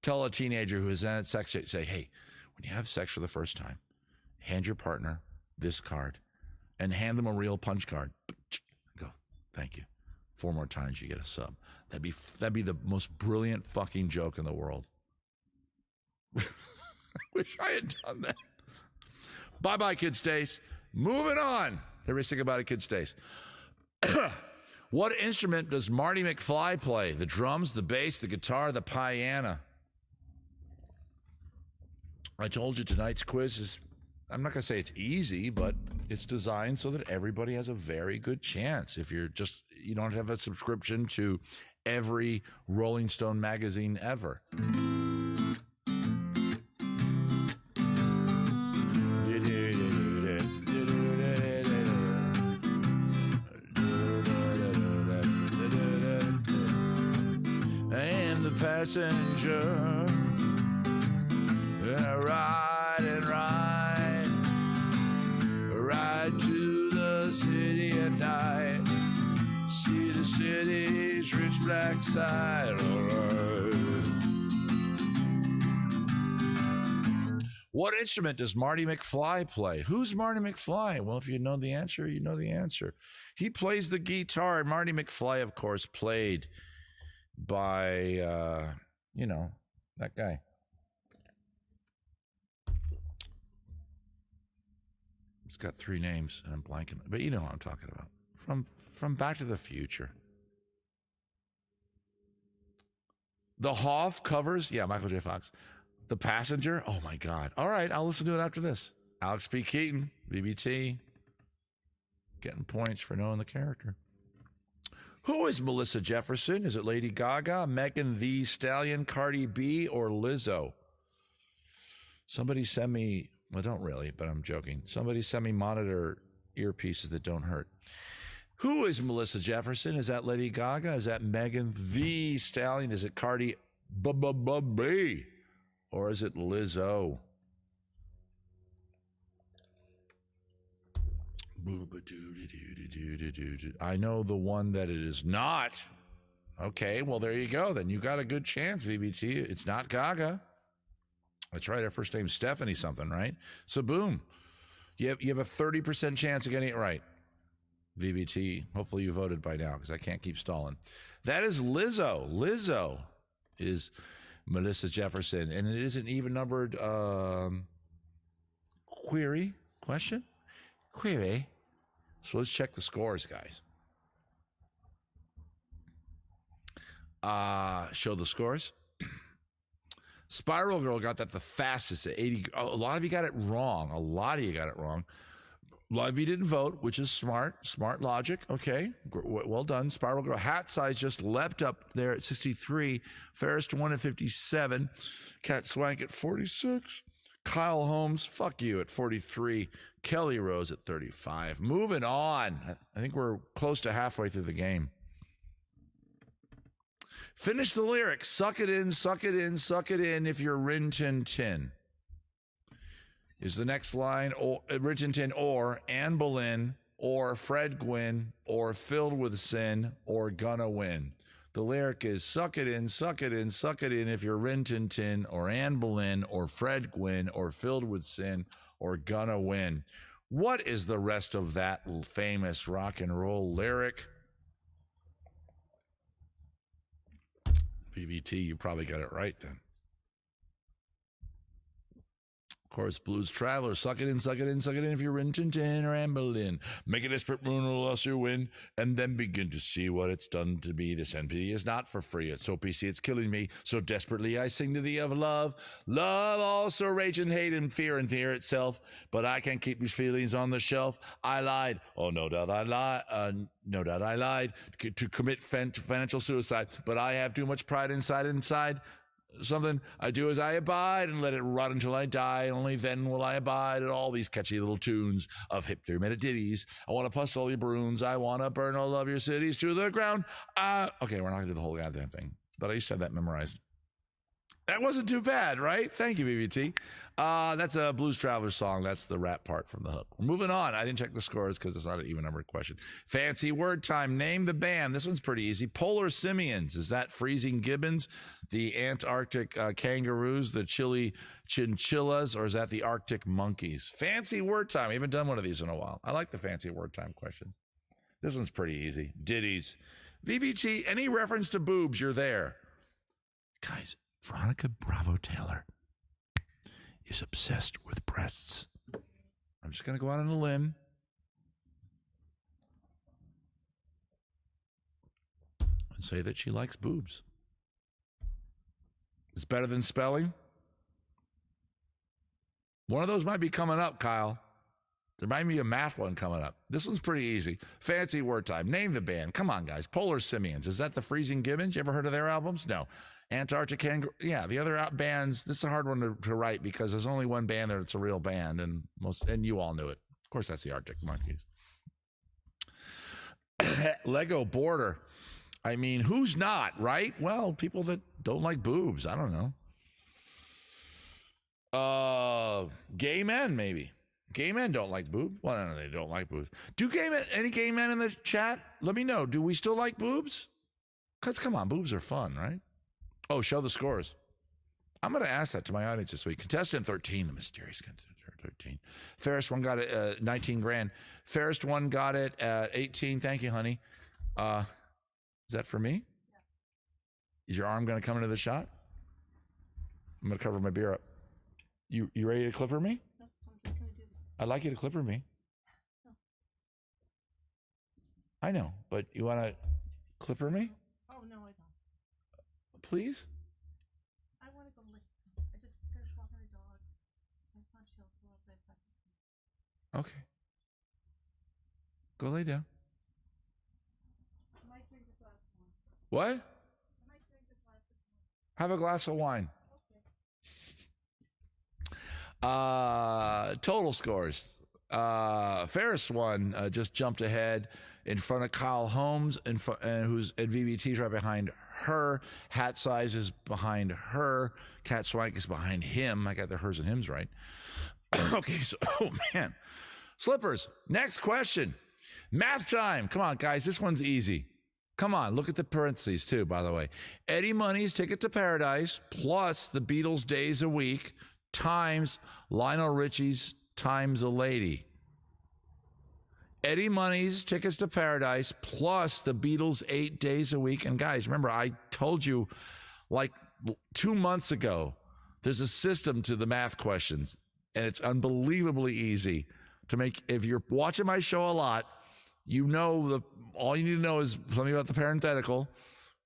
Tell a teenager who is in sex, say, hey, when you have sex for the first time, hand your partner this card and hand them a real punch card. Go, thank you. 4 more times, you get a sub. That'd be the most brilliant fucking joke in the world. I wish I had done that. Bye-bye, Kid Stace. Moving on. Everybody think about it, Kid Stace. What instrument does Marty McFly play? The drums, the bass, the guitar, the piano? I told you tonight's quiz is, I'm not going to say it's easy, but it's designed so that everybody has a very good chance. If you don't have a subscription to every Rolling Stone magazine ever. Passenger, ride and ride to the city at night, see the city's rich black side. Alright. What instrument does Marty McFly play? Who's Marty McFly? Well, if you know the answer, you know the answer. He plays the guitar. Marty McFly, of course, played by, That guy. It's got 3 names, and I'm blanking. But you know what I'm talking about. From Back to the Future. The Hoff covers, yeah, Michael J. Fox. The Passenger, oh my God. All right, I'll listen to it after this. Alex P. Keaton, BBT. Getting points for knowing the character. Who is Melissa Jefferson? Is it Lady Gaga, Megan Thee Stallion, Cardi B, or Lizzo? Somebody send me, well, don't really, but I'm joking. Somebody send me monitor earpieces that don't hurt. Who is Melissa Jefferson? Is that Lady Gaga? Is that Megan Thee Stallion? Is it Cardi B? Or is it Lizzo? I know the one that it is not. Okay, well, there you go. Then you got a good chance, VBT. It's not Gaga. That's right. Her first name's Stephanie something, right? So boom. You have a 30% chance of getting it right. VBT, hopefully you voted by now because I can't keep stalling. That is Lizzo. Lizzo is Melissa Jefferson, and it is an even-numbered query. So let's check the scores, guys. Show the scores. Spiral Girl got that the fastest at 80. A lot of you got it wrong. A lot of you got it wrong. A lot of you didn't vote, which is smart logic. Okay, well done. Spiral Girl. Hat Size just leapt up there at 63. Ferris won at 57. Cat Swank at 46. Kyle Holmes, fuck you, at 43. Kelly Rose at 35. Moving on. I think we're close to halfway through the game. Finish the lyric. Suck it in, suck it in, suck it in if you're Rin Tin Tin. Is the next line Rin Tin Tin or Anne Boleyn or Fred Gwynn or Filled with Sin or Gonna Win? The lyric is suck it in, suck it in, suck it in if you're Rin Tin Tin or Anne Boleyn or Fred Gwynn or Filled with Sin or Gonna Win. What is the rest of that famous rock and roll lyric? VBT, you probably got it right then. Of course, Blues Traveler, suck it in, suck it in, suck it in if you're Rin Tin Tin or Anne Boleyn. Make a desperate moon or lesser win, and then begin to see what it's done to me. This NPD is not for free. It's so PC, it's killing me. So desperately I sing to thee of love. Love also rage and hate and fear itself. But I can't keep these feelings on the shelf. I lied. Oh, no doubt I lied. No doubt I lied to commit financial suicide. But I have too much pride inside. Something I do as I abide and let it rot until I die. Only then will I abide at all these catchy little tunes of hip three-minute ditties. I want to puss all your bruins. I want to burn all of your cities to the ground. Okay, we're not going to do the whole goddamn thing. But I used to have that memorized. That wasn't too bad, right? Thank you, BBT. That's a Blues Traveler song. That's the rap part from the hook. We're moving on. I didn't check the scores because it's not an even numbered question. Fancy word time. Name the band. This one's pretty easy. Polar Simians. Is that Freezing Gibbons, the Antarctic kangaroos, the Chili chinchillas, or is that the Arctic monkeys? Fancy word time. I haven't done one of these in a while. I like the fancy word time question. This one's pretty easy. Ditties. VBT, any reference to boobs, you're there. Guys, Veronica Bravo Taylor is obsessed with breasts. I'm just going to go out on a limb and say that she likes boobs. It's better than spelling. One of those might be coming up, Kyle. There might be a math one coming up. This one's pretty easy. Fancy word time. Name the band. Come on, guys. Polar Simians. Is that the Freezing Gibbons? You ever heard of their albums? No. Antarctic Kangaroo. Yeah, the other bands. This is a hard one to write because there's only one band that's a real band, and you all knew it. Of course, that's the Arctic Monkeys. Lego Border. I mean, who's not, right? Well, people that don't like boobs. I don't know. Gay men, maybe. Gay men don't like boobs. Well, no, they don't like boobs. Do any gay men in the chat? Let me know. Do we still like boobs? Because, come on, boobs are fun, right? Oh, show the scores. I'm going to ask that to my audience this week. Contestant 13, the mysterious contestant 13. Fairest one got it at 19 grand. Fairest one got it at 18. Thank you, honey. Is that for me? Yeah. Is your arm going to come into the shot? I'm going to cover my beer up. You ready to clipper me? No, I'm just going to do this. I'd like you to clipper me. No. I know, but you want to clipper me? Oh, no, I don't. Please? I want to go lay. I just finished walking the dog. I just want to chill for a little bit. Okay. Go lay down. I might drink a glass of wine. What? I might drink a glass of wine. Have a glass of wine. Okay. Total scores. Ferris won, just jumped ahead in front of Kyle Holmes, who's at VBT's right behind her. Hat size is behind her. Cat Swank is behind him. I got the hers and hims right. Okay, so, oh man. Slippers, next question. Math time. Come on, guys, this one's easy. Come on, look at the parentheses too, by the way. Eddie Money's Ticket to Paradise plus the Beatles' Days a Week times Lionel Richie's Times a Lady. Eddie Money's Tickets to Paradise plus the Beatles' 8 Days a Week. And guys, remember, I told you like 2 months ago, there's a system to the math questions, and it's unbelievably easy to make. If you're watching my show a lot, you know all you need to know is something about the parenthetical,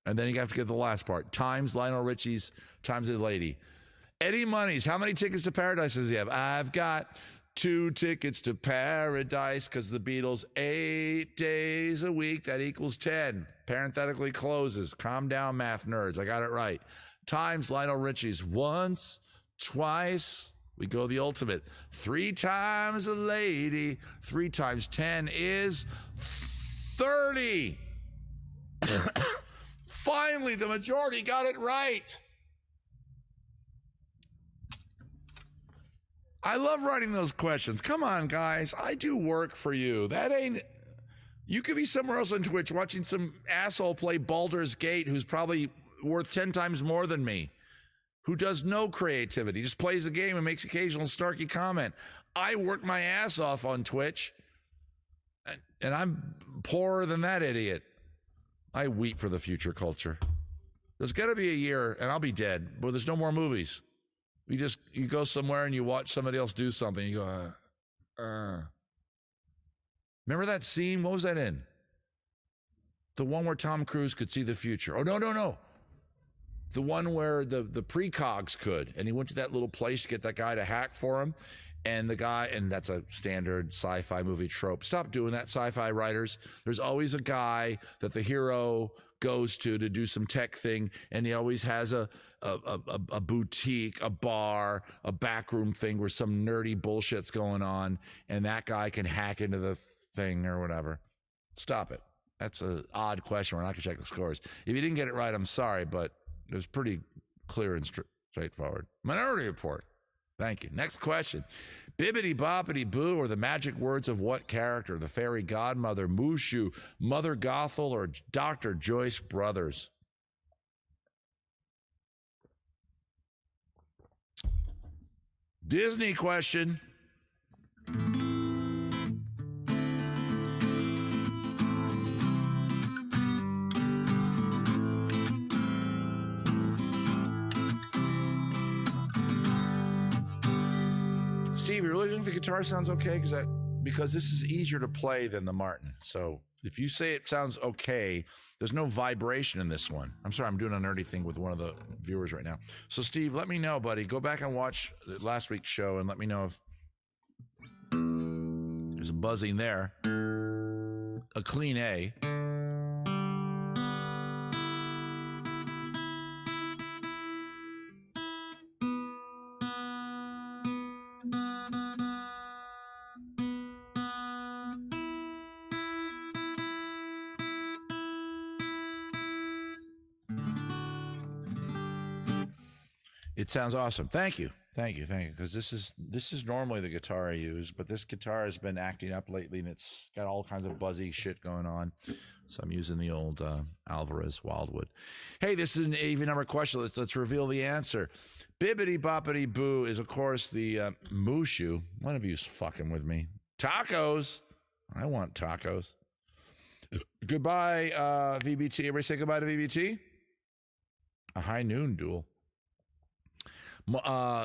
and then you have to get the last part. Times Lionel Richie's Times a Lady. Eddie Money's, how many tickets to paradise does he have? I've got 2 tickets to paradise because the Beatles 8 days a week, that equals 10. Parenthetically closes. Calm down, math nerds. I got it right. Times Lionel Richie's once, twice. We go the ultimate. 3 times a lady. 3 times 10 is 30. Finally, the majority got it right. I love writing those questions. Come on, guys. I do work for you. That ain't... You could be somewhere else on Twitch watching some asshole play Baldur's Gate who's probably worth 10 times more than me, who does no creativity, just plays the game and makes occasional snarky comment. I work my ass off on Twitch, and I'm poorer than that idiot. I weep for the future culture. There's got to be a year, and I'll be dead, where there's no more movies. You go somewhere and you watch somebody else do something. You go, Remember that scene? What was that in? The one where Tom Cruise could see the future. Oh, no. The one where the precogs could. And he went to that little place to get that guy to hack for him. And that's a standard sci-fi movie trope. Stop doing that, sci-fi writers. There's always a guy that the hero goes to do some tech thing, and he always has a boutique, a bar, a backroom thing where some nerdy bullshit's going on, and that guy can hack into the thing or whatever. Stop it. That's an odd question. We're not going to check the scores. If you didn't get it right, I'm sorry, but it was pretty clear and straightforward. Minority Report. Thank you. Next question. Bibbidi Boppity Boo, or the magic words of what character? The fairy godmother, Mushu, Mother Gothel, or Dr. Joyce Brothers? Disney question. Steve, you really think the guitar sounds okay? Because this is easier to play than the Martin. So if you say it sounds okay, there's no vibration in this one. I'm sorry, I'm doing a nerdy thing with one of the viewers right now. So Steve, let me know, buddy. Go back and watch last week's show and let me know if there's a buzzing there. A clean A. It sounds awesome. Thank you. Because this is normally the guitar I use, but this guitar has been acting up lately, and it's got all kinds of buzzy shit going on. So I'm using the old Alvarez Wildwood. Hey, this is an even number question. Let's reveal the answer. Bibbidi Boppity Boo is, of course, the Mushu. One of you's fucking with me. Tacos. I want tacos. Goodbye, VBT. Everybody say goodbye to VBT. A high noon duel.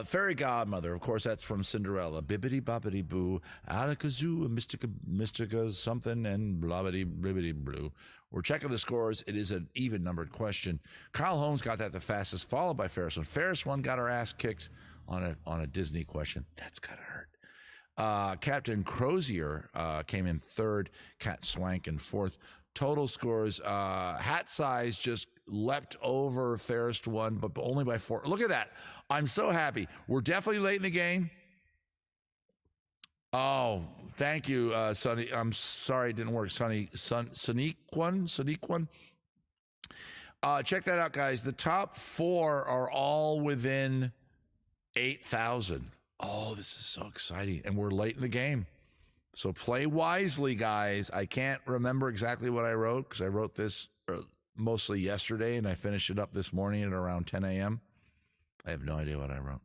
Fairy Godmother, of course, that's from Cinderella. Bibbidi bobbidi boo, alakazoo, mystica something, and blobbidi blibbidi blue. We're checking the scores. It is an even numbered question. Kyle Holmes got that the fastest, followed by Ferris One. Ferris One got her ass kicked on a Disney question. That's gotta hurt. Captain Crozier came in third. Cat Swank in fourth. Total scores. Hat Size just leapt over Ferris One, but only by 4. Look at that. I'm so happy. We're definitely late in the game. Oh, thank you, Sonny. I'm sorry it didn't work. Sonique one. Check that out, guys. The top 4 are all within 8,000. Oh, this is so exciting. And we're late in the game. So play wisely, guys. I can't remember exactly what I wrote because I wrote this mostly yesterday and I finished it up this morning at around 10 a.m. I have no idea what I wrote.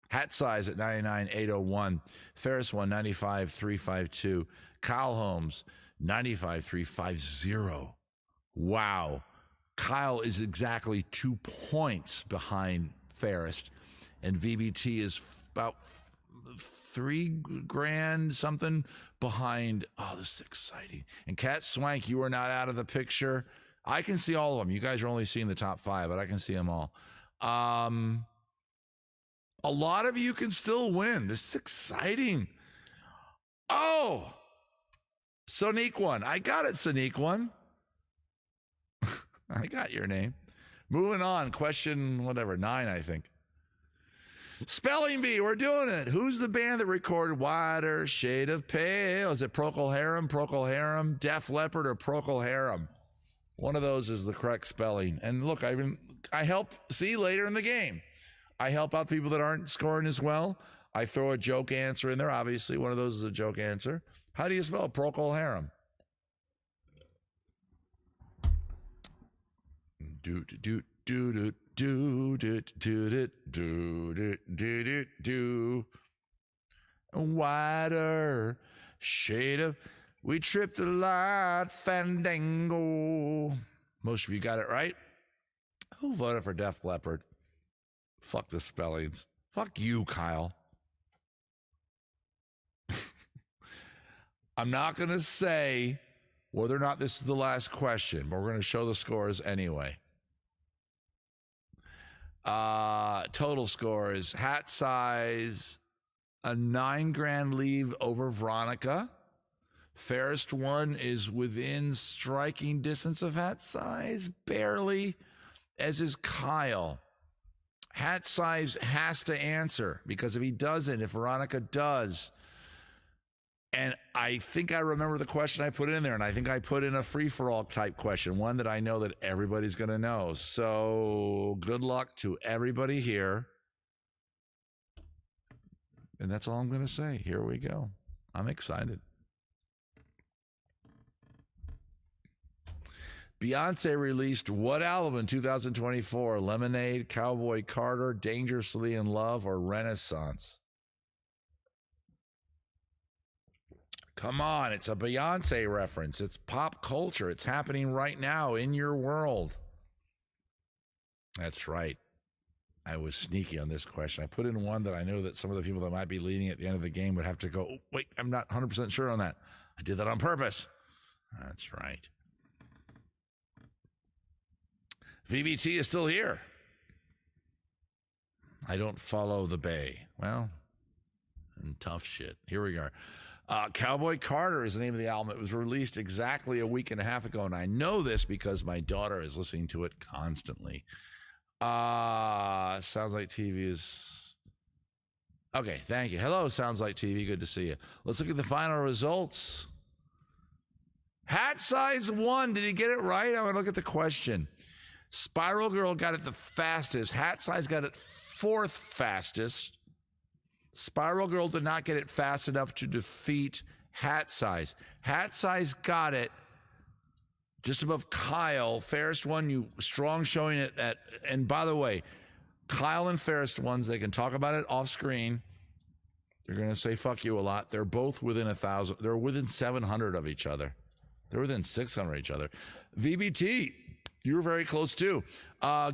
Hat Size at 99,801. Ferris One, 95,352. Kyle Holmes, 95,350. Wow. Kyle is exactly 2 points behind Ferris, and VBT is about $3,000 something behind. Oh, this is exciting. And Cat Swank, you are not out of the picture. I can see all of them. You guys are only seeing the top 5, but I can see them all. A lot of you can still win. This is exciting. Oh, Sonique One. I got it, Sonique One. I got your name. Moving on. Question, 9, I think. Spelling Bee, we're doing it. Who's the band that recorded Wider Shade of Pale? Is it Procol Harum, Def Leppard, or Procol Harum? One of those is the correct spelling. And look, I help, see, later in the game. I help out people that aren't scoring as well. I throw a joke answer in there. Obviously, one of those is a joke answer. How do you spell Procol Harum? Wider shade of, we tripped the light fandango. Most of you got it right. Who voted for Def Leppard? Fuck the spellings. Fuck you, Kyle. I'm not going to say whether or not this is the last question, but we're going to show the scores anyway. Total scores. Hat Size, a $9,000 lead over Veronica. Fairest One is within striking distance of Hat Size, barely, as is Kyle. Hat Size has to answer, because if he doesn't, if Veronica does, and I think I remember the question I put in there, and I think I put in a free-for-all type question, one that I know that everybody's going to know. So good luck to everybody here. And that's all I'm going to say. Here we go. I'm excited. Beyonce released what album in 2024? Lemonade, Cowboy Carter, Dangerously in Love, or Renaissance? Come on, it's a Beyonce reference. It's pop culture. It's happening right now in your world. That's right. I was sneaky on this question. I put in one that I know that some of the people that might be leading at the end of the game would have to go, oh, wait, I'm not 100% sure on that. I did that on purpose. That's right. VBT is still here. I don't follow the Bay. Well, and tough shit. Here we are. Cowboy Carter is the name of the album. It was released exactly a week and a half ago, and I know this because my daughter is listening to it constantly. Sounds Like TV is... Okay, thank you. Hello, Sounds Like TV. Good to see you. Let's look at the final results. Hat Size won. Did he get it right? I'm going to look at the question. Spiral Girl got it the fastest. Hat Size got it 4th fastest. Spiral Girl did not get it fast enough to defeat Hat Size. Hat Size got it just above Kyle. Fairest One, you strong showing it at, and by the way, Kyle and Fairest Ones, they can talk about it off screen. They're going to say fuck you a lot. They're both within 1,000. They're within 700 of each other. They're within 600 of each other. VBT You were very close too.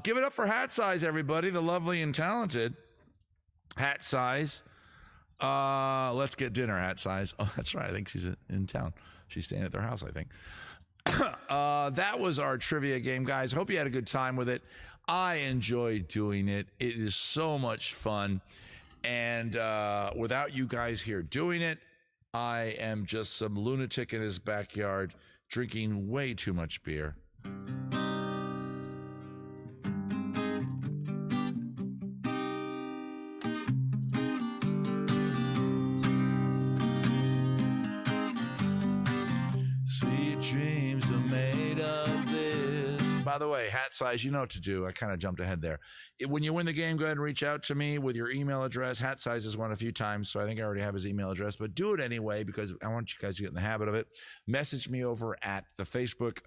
Give it up for Hat Size, everybody. The lovely and talented Hat Size. Let's get dinner, Hat Size. Oh, that's right. I think she's in town. She's staying at their house, I think. That was our trivia game, guys. Hope you had a good time with it. I enjoyed doing it. It is so much fun. And without you guys here doing it, I am just some lunatic in his backyard drinking way too much beer. Dreams are made of this. By the way, Hat Size, you know what to do. I kind of jumped ahead there. When you win the game, go ahead and reach out to me with your email address. Hat Size has won a few times, so I think I already have his email address, but do it anyway because I want you guys to get in the habit of it. Message me over at the Facebook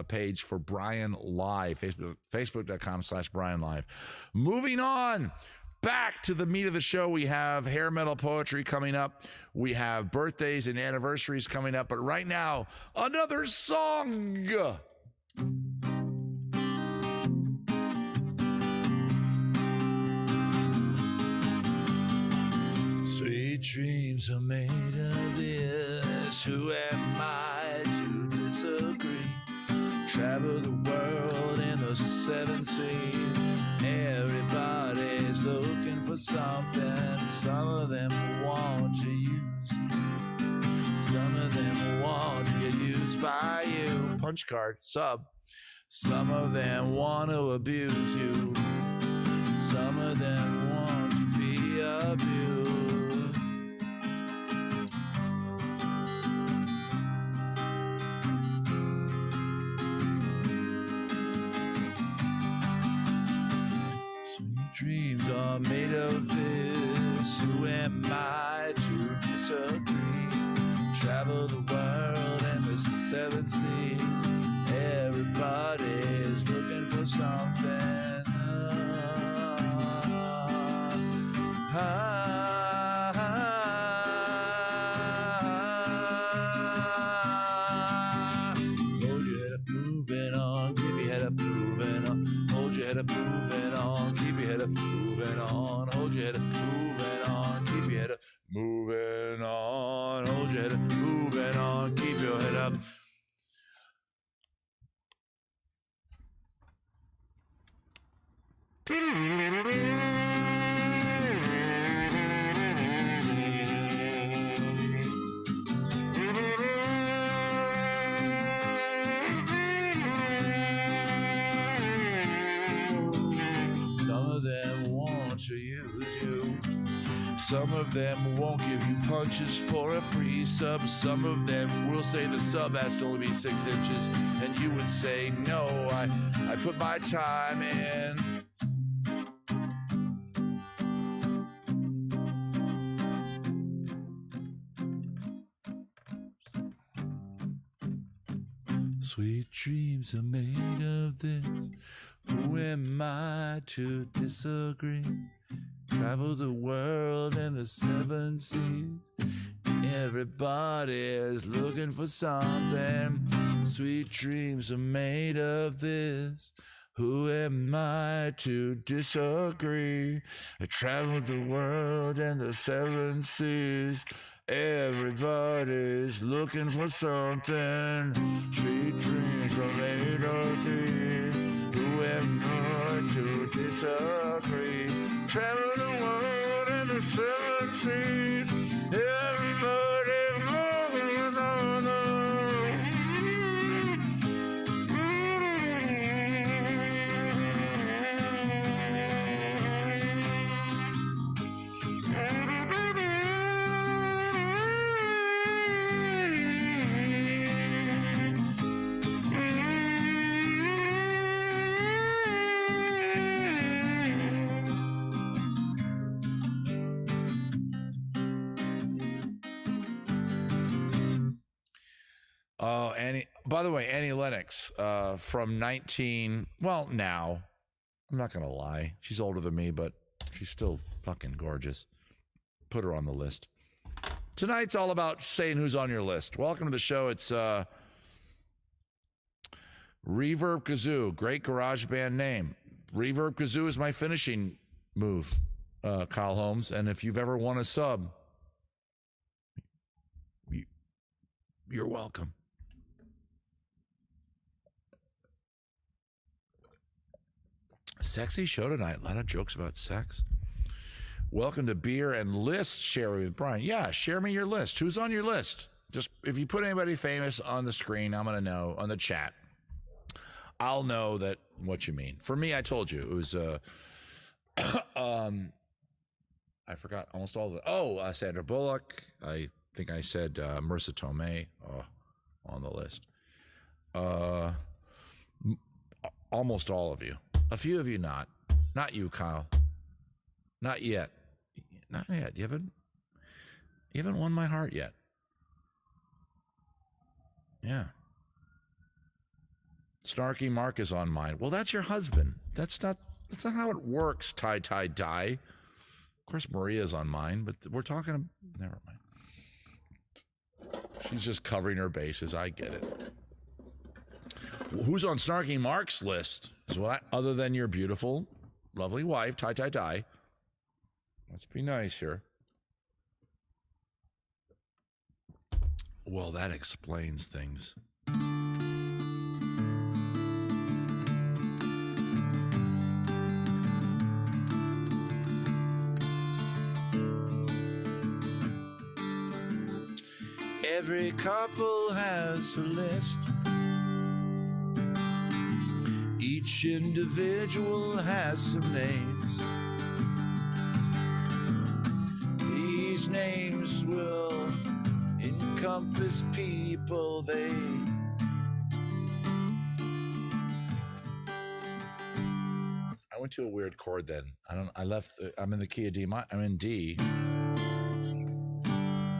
page for Brian Live, facebook.com/Brian Live. Moving on. Back to the meat of the show. We have hair metal poetry coming up. We have birthdays and anniversaries coming up. But right now, another song. Sweet dreams are made of this. Who am I to disagree? Travel the world in the 7 seas. Everybody's looking for something. Some of them want to use you. Some of them want to get used by you. Punch card, sub. Some of them want to abuse you. Some of them want to be abused. Dreams are made of this. Who am I to disagree? Travel the world and the 7 seas. Everybody's looking for something. Hold your head up, moving on. Keep your head up, moving on. Hold your head up, moving on. Keep your head up, moving on. Hold your head up, moving on. Keep your head up, moving on. Hold your head up, moving on. Keep your head up. Some of them won't give you punches for a free sub. Some of them will say the sub has to only be 6 inches. And you would say, no, I put my time in. Sweet dreams are made of this. Who am I to disagree? Travel the world and the 7 seas. Everybody's looking for something. Sweet dreams are made of this. Who am I to disagree? I traveled the world and the 7 seas. Everybody's looking for something. Sweet dreams are made of this. Who am I to disagree? Travel the world and the 7 seas. Everybody's looking for something. Oh, Annie. By the way, Annie Lennox from now. I'm not going to lie. She's older than me, but she's still fucking gorgeous. Put her on the list. Tonight's all about saying who's on your list. Welcome to the show. It's Reverb Kazoo, great garage band name. Reverb Kazoo is my finishing move, Kyle Holmes. And if you've ever won a sub, you're welcome. Sexy show tonight. A lot of jokes about sex. Welcome to Beer and List Sharing with Brian. Yeah, share me your list. Who's on your list? Just if you put anybody famous on the screen, I'm going to know on the chat. I'll know that what you mean. For me, I told you it was I forgot almost all of it. Oh, Sandra Bullock. I think I said Marissa Tomei on the list. Almost all of you. A few of you not. Not you, Kyle. Not yet. Not yet. You haven't won my heart yet. Yeah. Snarky Mark is on mine. Well, that's your husband. That's not how it works, tie, die. Of course, Maria's on mine, but we're talking... Never mind. She's just covering her bases. I get it. Well, who's on Snarky Mark's list is other than your beautiful, lovely wife, tie, die. Let's be nice here. Well, that explains things. Every couple has a list. Each individual has some names. These names will encompass people they... I went to a weird chord then. I'm in the key of D. I'm in D.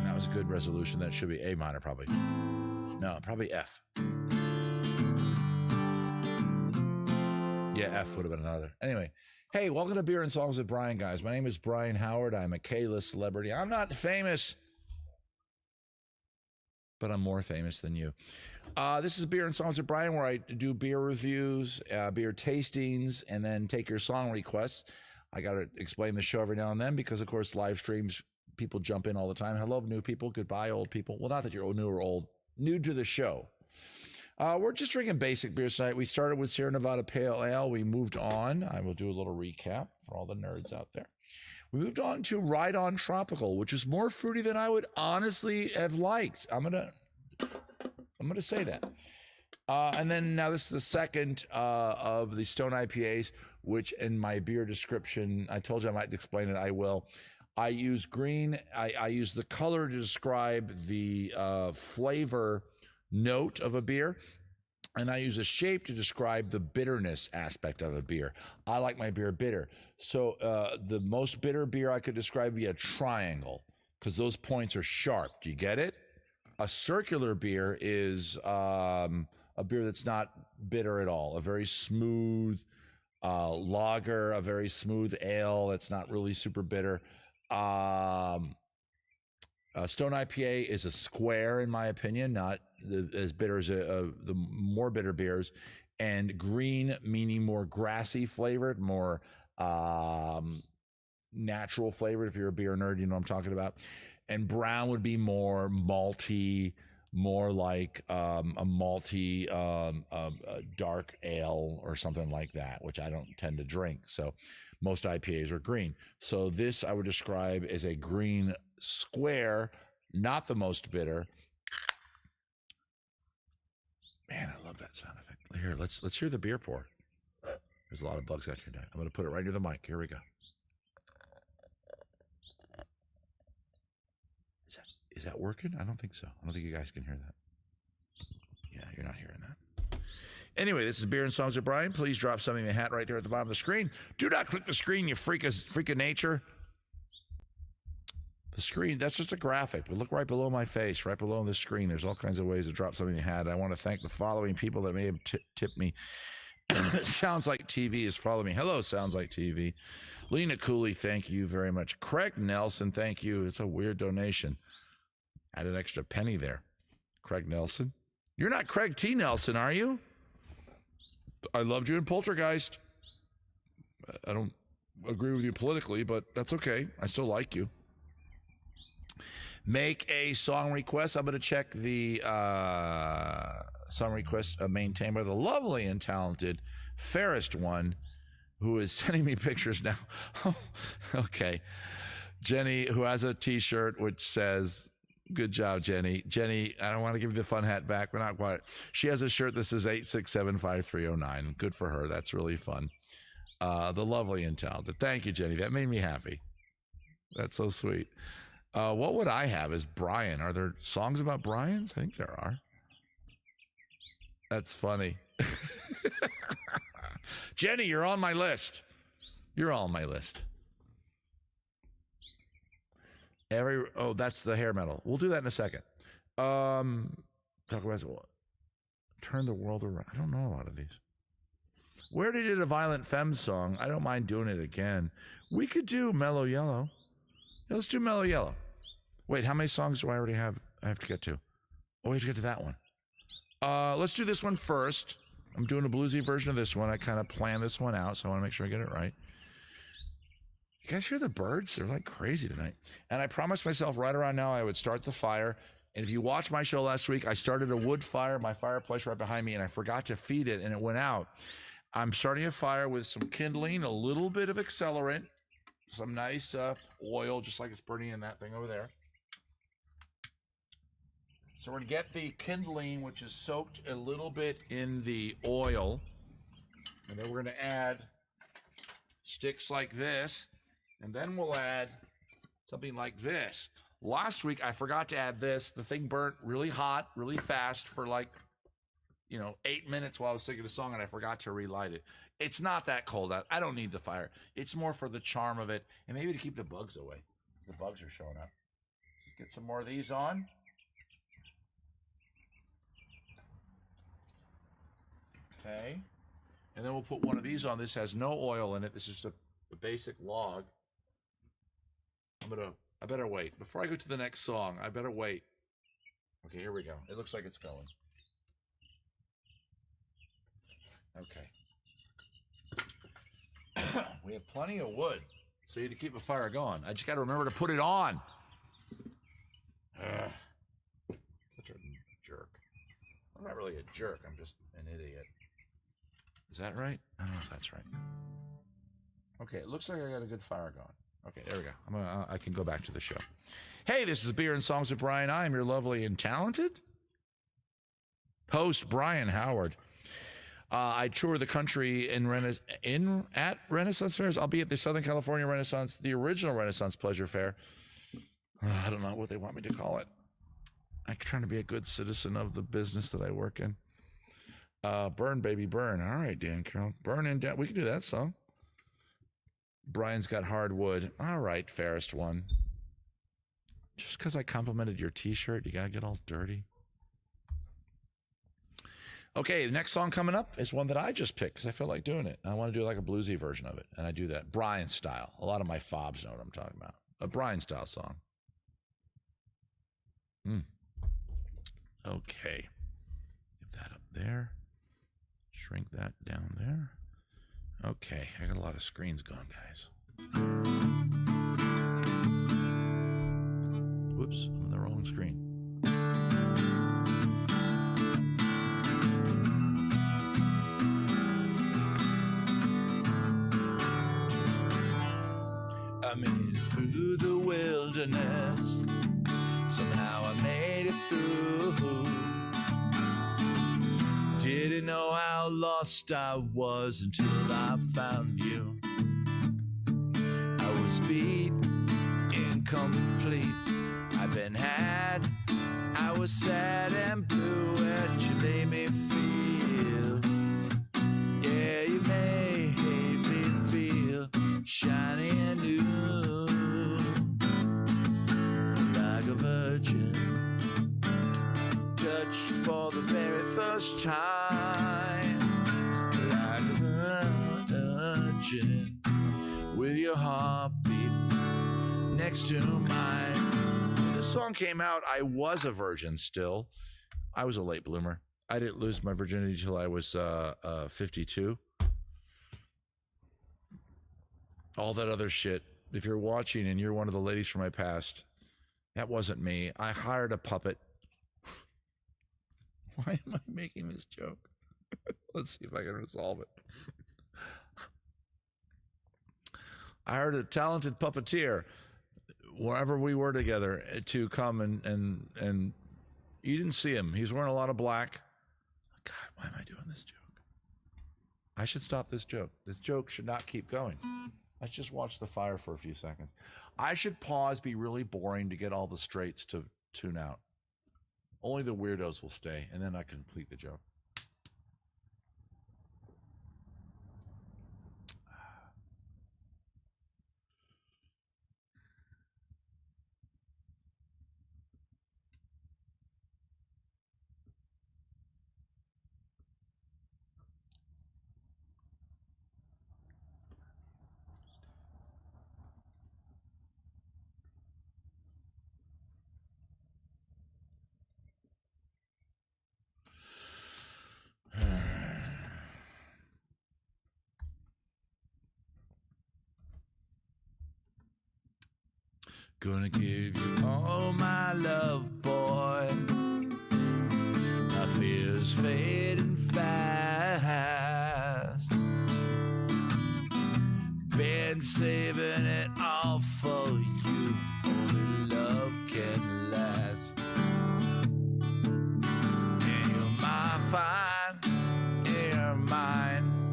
That was a good resolution. That should be A minor probably. No, probably F. Yeah, F would have been another. Anyway, hey, welcome to Beer and Songs with Brian, guys. My name is Brian Howard. I'm a K-list celebrity. I'm not famous, but I'm more famous than you. This is Beer and Songs with Brian, where I do beer reviews, beer tastings, and then take your song requests. I got to explain the show every now and then because, of course, live streams, people jump in all the time. Hello, new people. Goodbye, old people. Well, not that you're new or old. New to the show. We're just drinking basic beers tonight. We started with Sierra Nevada Pale Ale. We moved on. I will do a little recap for all the nerds out there. We moved on to Ride On Tropical, which is more fruity than I would honestly have liked. I'm gonna say that. And then now this is the second of the Stone IPAs, which in my beer description, I told you I might explain it. I will. I use green. I use the color to describe the flavor note of a beer, and I use a shape to describe the bitterness aspect of a beer. I like my beer bitter. So the most bitter beer I could describe would be a triangle, because those points are sharp. Do you get it? A circular beer is a beer that's not bitter at all. A very smooth lager, a very smooth ale that's not really super bitter. Stone IPA is a square, in my opinion, not as bitter as the more bitter beers. And green, meaning more grassy flavored, more natural flavored. If you're a beer nerd, you know what I'm talking about. And brown would be more malty, more like a malty dark ale or something like that, which I don't tend to drink. So most IPAs are green. So this I would describe as a green square, not the most bitter. Man, I love that sound effect. Here, let's hear the beer pour. There's a lot of bugs out here now. I'm going to put it right near the mic. Here we go. Is that working? I don't think so. I don't think you guys can hear that. Yeah, you're not hearing that. Anyway, this is Beer and Songs with Brian. Please drop something in the hat right there at the bottom of the screen. Do not click the screen, you freak of nature. The screen, that's just a graphic. But look right below my face, right below the screen. There's all kinds of ways to drop something in the hat. I want to thank the following people that may have tipped me. Sounds Like TV is following me. Hello, Sounds Like TV. Lena Cooley, thank you very much. Craig Nelson, thank you. It's a weird donation. Add an extra penny there. Craig Nelson. You're not Craig T. Nelson, are you? I loved you in Poltergeist. I don't agree with you politically, but that's okay. I still like you. Make a song request. I'm going to check the song request maintained by the lovely and talented, fairest one, who is sending me pictures now. Okay. Jenny, who has a t-shirt which says, good job, Jenny. Jenny, I don't want to give you the fun hat back, but not quite. She has a shirt that says 8675309. Good for her. That's really fun. The lovely and talented. Thank you, Jenny. That made me happy. That's so sweet. What would I have as Brian? Are there songs about Brians? I think there are. That's funny. Jenny, you're on my list. You're on my list. That's the hair metal. We'll do that in a second. Talk about Turn the World Around. I don't know a lot of these. We already did a Violent Femmes song. I don't mind doing it again. We could do Mellow Yellow. Yeah, let's do Mellow Yellow. Wait, how many songs do I already have? I have to get to. Oh, we have to get to that one. Let's do this one first. I'm doing a bluesy version of this one. I kind of planned this one out, so I want to make sure I get it right. You guys hear the birds? They're like crazy tonight. And I promised myself right around now I would start the fire. And if you watched my show last week, I started a wood fire, my fireplace right behind me, and I forgot to feed it, and it went out. I'm starting a fire with some kindling, a little bit of accelerant, some nice oil, just like it's burning in that thing over there. So we're going to get the kindling, which is soaked a little bit in the oil. And then we're going to add sticks like this. And then we'll add something like this. Last week, I forgot to add this. The thing burnt really hot, really fast for 8 minutes while I was singing a song, and I forgot to relight it. It's not that cold out. I don't need the fire. It's more for the charm of it and maybe to keep the bugs away. The bugs are showing up. Just get some more of these on. Okay. And then we'll put one of these on. This has no oil in it. This is a basic log. I better wait. Before I go to the next song, I better wait. Okay, here we go. It looks like it's going. Okay. We have plenty of wood, so you need to keep the fire going. I just got to remember to put it on. Such a jerk. I'm not really a jerk. I'm just an idiot. Is that right? I don't know if that's right. Okay, it looks like I got a good fire going. Okay, there we go. I can go back to the show. Hey, this is Beer and Songs with Brian. I am your lovely and talented host, Brian Howard. I tour the country at Renaissance fairs. I'll be at the Southern California Renaissance, the original Renaissance Pleasure Fair. I don't know what they want me to call it. I'm trying to be a good citizen of the business that I work in. Burn, baby, burn. All right, Dan Carroll. Burn and down. We can do that song. Brian's got hardwood. All right, fairest one. Just because I complimented your t-shirt, you got to get all dirty. Okay, the next song coming up is one that I just picked because I feel like doing it. I want to do like a bluesy version of it, and I do that Brian style. A lot of my fobs know what I'm talking about. A Brian style song. Okay. Get that up there. Shrink that down there. Okay, I got a lot of screens going, guys. Whoops, I'm on the wrong screen. I made it through the wilderness. Somehow I made it through. Didn't know how lost I was until I found you. I was beat, incomplete. I've been had. I was sad and blue, and you made me feel. Yeah, you made me feel shiny and new, like a virgin, touched for the very first time, like a virgin, with your heartbeat next to mine. When the song came out, I was a virgin still. I was a late bloomer. I didn't lose my virginity till I was 52. All that other shit. If you're watching and you're one of the ladies from my past, that wasn't me. I hired a puppet. Why am I making this joke? Let's see if I can resolve it. I hired a talented puppeteer wherever we were together to come and you didn't see him. He's wearing a lot of black. God, why am I doing this joke? I should stop this joke. This joke should not keep going. Let's just watch the fire for a few seconds. I should pause, be really boring to get all the straights to tune out. Only the weirdos will stay, and then I complete the joke. Gonna give you all my love, boy. My fears fading fast. Been saving it all for you. Only love can last. And you're my fine, you're mine.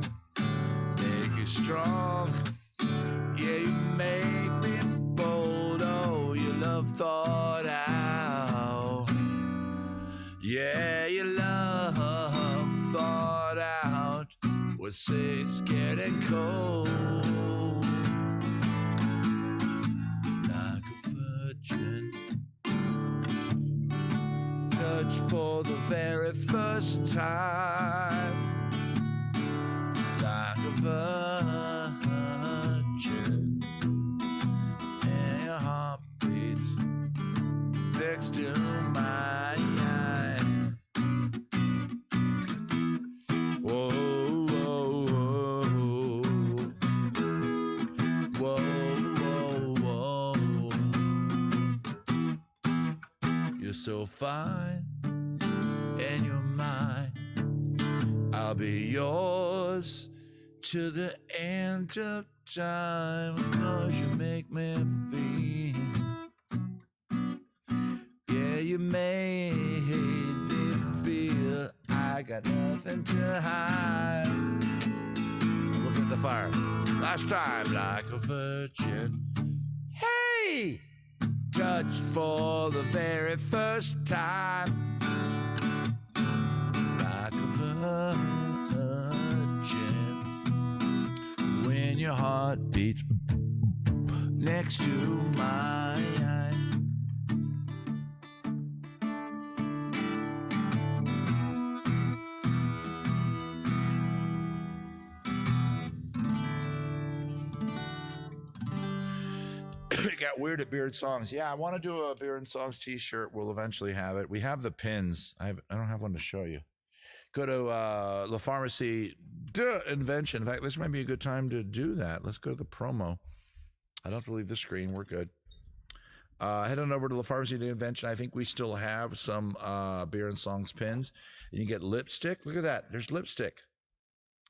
Make you strong, yeah, you make me bold. Oh, your love thought out. Yeah, your love thought out. Was say scared and cold. Like a virgin. Touch for the very first time. Like a virgin. And your heart beats next to mine. Whoa, whoa, whoa. Whoa, whoa, whoa. You're so fine, and you're mine. I'll be yours to the end of time, 'cause you make me feel. Yeah, you made me feel I got nothing to hide. Look at the fire. Last time, like a virgin. Hey! Touched for the very first time. Like a virgin. When your heart beats next to mine. It got weird at Beard Songs. Yeah, I want to do a Beard Songs t-shirt. We'll eventually have it. We have the pins. I don't have one to show you. Go to La Pharmacie Invention. In fact, this might be a good time to do that. Let's go to the promo. I don't have to leave the screen. We're good. Head on over to La Pharmacie Invention. I think we still have some Beer and Songs pins. And you get lipstick. Look at that. There's lipstick.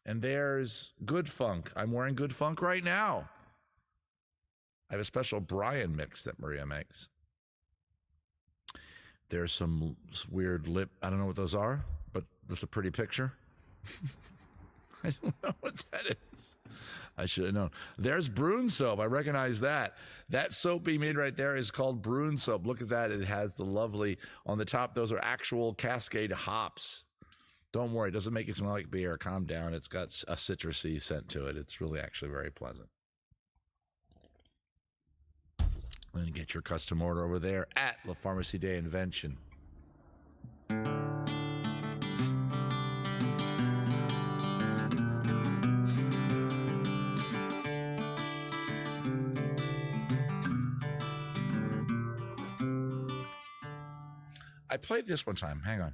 And there's Good Funk. I'm wearing Good Funk right now. I have a special Brian mix that Maria makes. There's some weird lip. I don't know what those are, but that's a pretty picture. I don't know what that is. I should have known. There's Brune soap. I recognize that. That soap being made right there is called Brune soap. Look at that. It has the lovely, on the top, those are actual Cascade hops. Don't worry. It doesn't make it smell like beer. Calm down. It's got a citrusy scent to it. It's really actually very pleasant. And get your custom order over there at La Pharmacie Day Invention. I played this one time. Hang on.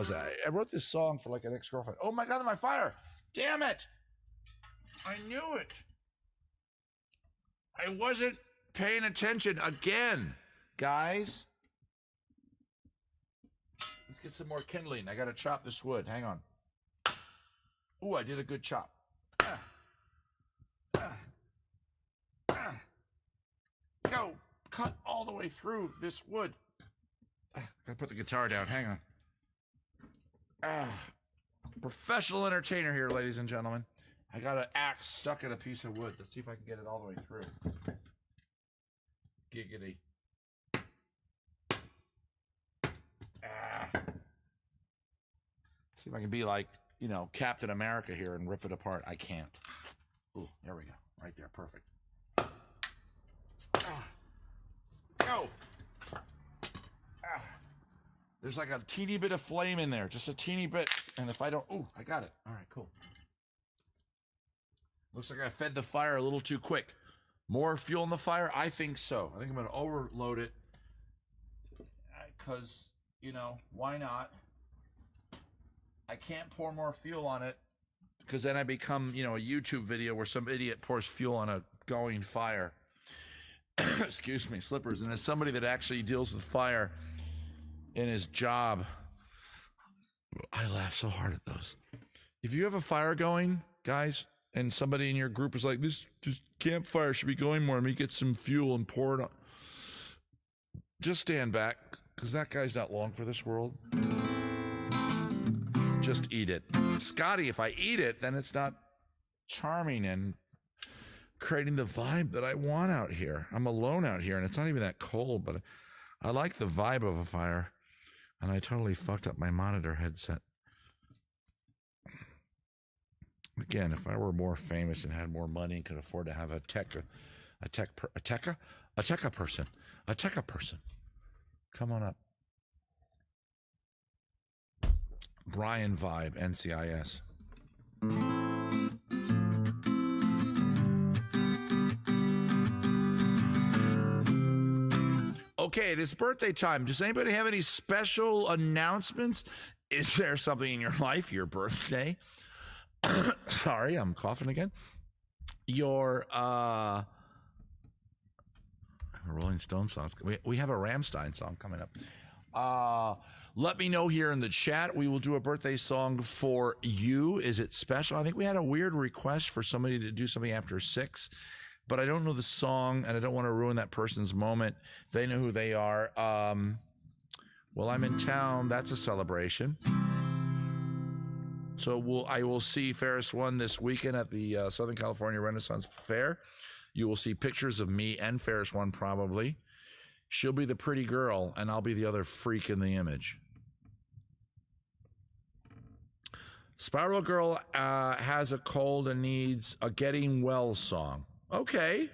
was that? I wrote this song for like an ex-girlfriend. Oh my God, my fire. Damn it. I knew it. I wasn't paying attention again, guys. Let's get some more kindling. I got to chop this wood. Hang on. Ooh, I did a good chop. Go. Cut all the way through this wood. Gotta put the guitar down. Hang on. Professional entertainer here, ladies and gentlemen. I got an axe stuck in a piece of wood. Let's see if I can get it all the way through. Giggity. See if I can be like, you know, Captain America here and rip it apart. I can't. Ooh, there we go. Right there. Perfect. Go. There's like a teeny bit of flame in there. Just a teeny bit. And if I don't... Ooh, I got it. All right, cool. Looks like I fed the fire a little too quick. More fuel in the fire? I think so. I think I'm going to overload it. Because, you know, why not? I can't pour more fuel on it because then I become, you know, a YouTube video where some idiot pours fuel on a going fire. Excuse me, slippers. And as somebody that actually deals with fire in his job, I laugh so hard at those. If you have a fire going, guys, and somebody in your group is like, this campfire should be going more, let me get some fuel and pour it on. Just stand back, because that guy's not long for this world. Just eat it. Scotty, if I eat it, then it's not charming and creating the vibe that I want out here. I'm alone out here, and it's not even that cold, but I like the vibe of a fire. And I totally fucked up my monitor headset. Again, if I were more famous and had more money and could afford to have a tech person. Come on up. Brian Vibe, NCIS. Okay, it is birthday time. Does anybody have any special announcements? Is there something in your life, your birthday? Sorry, I'm coughing again. Your Rolling Stone songs. We have a Rammstein song coming up. Let me know here in the chat. We will do a birthday song for you. Is it special? I think we had a weird request for somebody to do something after 6, but I don't know the song, and I don't want to ruin that person's moment. They know who they are. Well, I'm in town. That's a celebration. So I will see Ferris One this weekend at the Southern California Renaissance Fair. You will see pictures of me and Ferris One probably. She'll be the pretty girl, and I'll be the other freak in the image. Spiral Girl has a cold and needs a getting well song. Okay.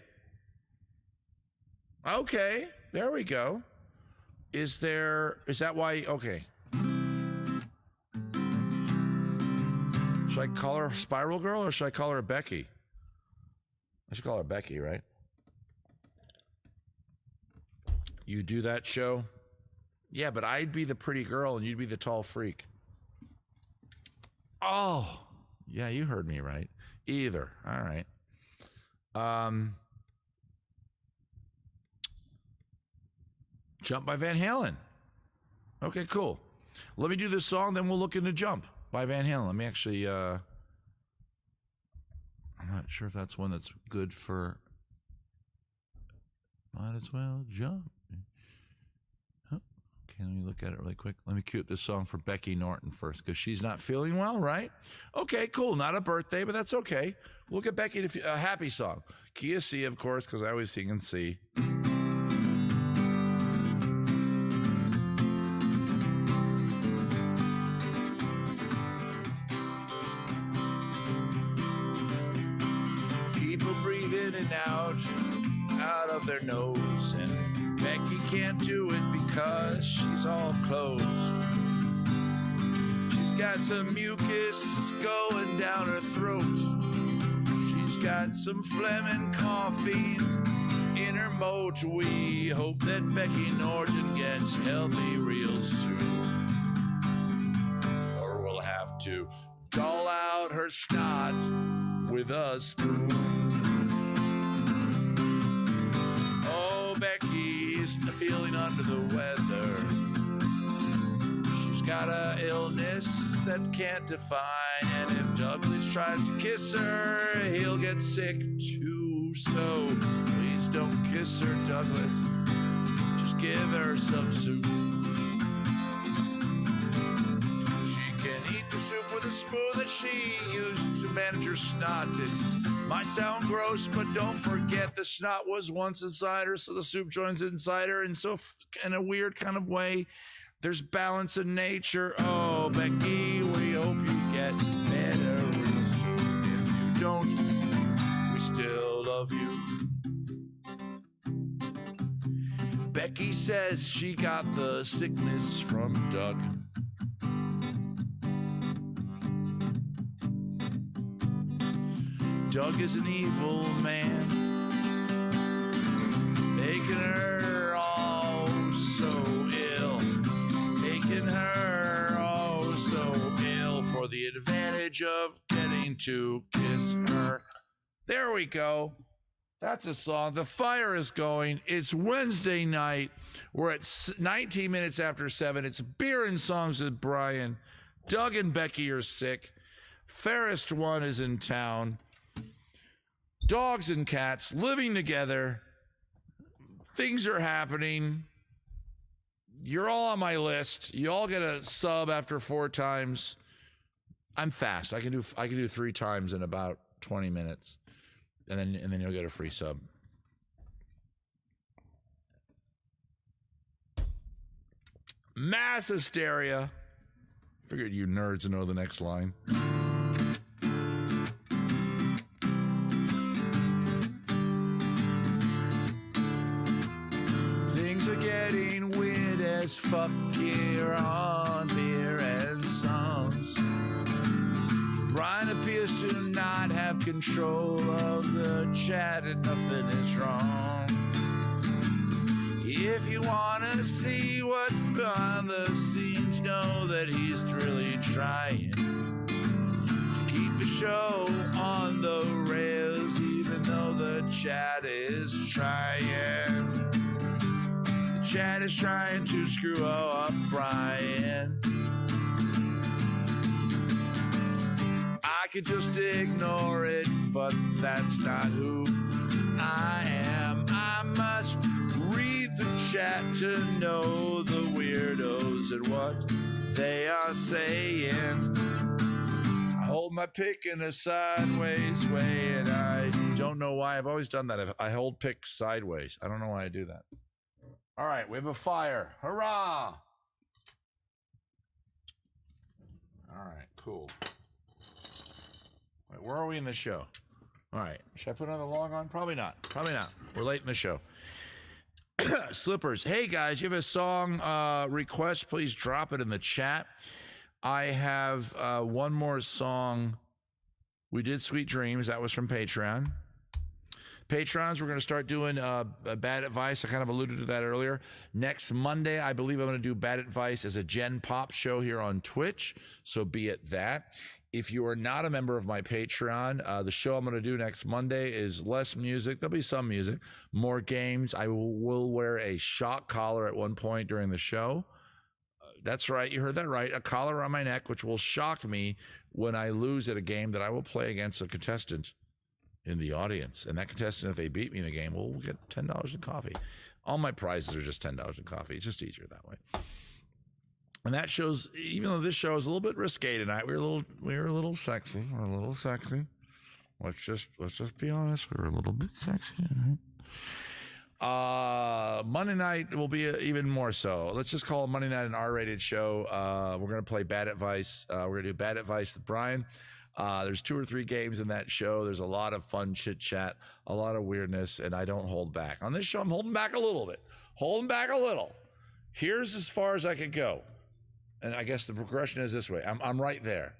Okay, there we go. Is that why? Okay. Should I call her Spiral Girl or should I call her Becky? I should call her Becky, right? You do that show? Yeah, but I'd be the pretty girl and you'd be the tall freak. Oh, yeah, you heard me right. Either. All right. Jump by Van Halen. Okay, cool. Let me do this song, then we'll look into Jump by Van Halen. Let me actually, I'm not sure if that's one that's good for, might as well jump. Okay, let me look at it really quick. Let me cue up this song for Becky Norton first, because she's not feeling well, right? Okay, cool. Not a birthday, but that's okay. We'll get Becky to a happy song. Key of C, of course, because I always sing in C. People breathe in and out of their nose, and Becky can't do it because she's all closed. She's got some mucus going down her throat. She's got some phlegm and coffee in her moat. We hope that Becky Norton gets healthy real soon. to dole out her snot with a spoon. Oh, Becky's feeling under the weather. She's got a illness that can't define, and if Douglas tries to kiss her, he'll get sick too. So please don't kiss her, Douglas. Just give her some soup. She can eat the soup with a spoon that she used to manage her snot. It might sound gross, but don't forget the snot was once inside her, so the soup joins inside her, and so in a weird kind of way, there's balance in nature. Oh, Becky, we hope you get better real soon. If you don't, we still love you. Becky says she got the sickness from Doug. Doug is an evil man, making her all so ill, making her all so ill for the advantage of getting to kiss her. There we go. That's a song. The fire is going. It's Wednesday night. We're at 19 minutes after 7. It's Beer and Songs with Brian. Doug and Becky are sick. Fairest one is in town. Dogs and cats living together. Things are happening. You're all on my list. You all get a sub after 4 times. I'm fast. I can do 3 times in about 20 minutes. And then you'll get a free sub. Mass hysteria. Figured you nerds know the next line. Things are getting weird as fuck here on Beer and Songs. Brian appears to not have control of the chat, and nothing is wrong. If you want to see what's behind the scenes, know that he's really trying to keep the show on the rails, even though the chat is trying. The chat is trying to screw up Brian. I could just ignore it, but that's not who I am. I must read the chat to know the weirdos and what they are saying. I hold my pick in a sideways way, and I don't know why. I've always done that. I hold pick sideways. I don't know why I do that. All right, we have a fire. Hurrah! All right, cool. Wait, where are we in the show? All right. Should I put another log on? Probably not. Probably not. We're late in the show. Slippers. Hey, guys, you have a song request, please drop it in the chat. I have one more song. We did Sweet Dreams. That was from Patreon. Patrons, we're going to start doing Bad Advice. I kind of alluded to that earlier. Next Monday, I believe I'm going to do Bad Advice as a Gen Pop show here on Twitch, so be it that. If you are not a member of my Patreon, the show I'm going to do next Monday is less music. There'll be some music, more games. I will wear a shock collar at one point during the show. That's right. You heard that right. A collar around my neck, which will shock me when I lose at a game that I will play against a contestant in the audience. And that contestant, if they beat me in the game, will get $10 in coffee. All my prizes are just $10 in coffee. It's just easier that way. And that shows, even though this show is a little bit risque tonight, we're a little sexy. We're a little sexy. Let's just be honest. We're a little bit sexy tonight. Monday night will be even more so. Let's just call it Monday night an R-rated show. We're going to play Bad Advice. We're going to do Bad Advice with Brian. There's 2 or 3 games in that show. There's a lot of fun chit chat, a lot of weirdness, and I don't hold back. On this show, I'm holding back a little bit. Holding back a little. Here's as far as I could go. And I guess the progression is this way. I'm right there.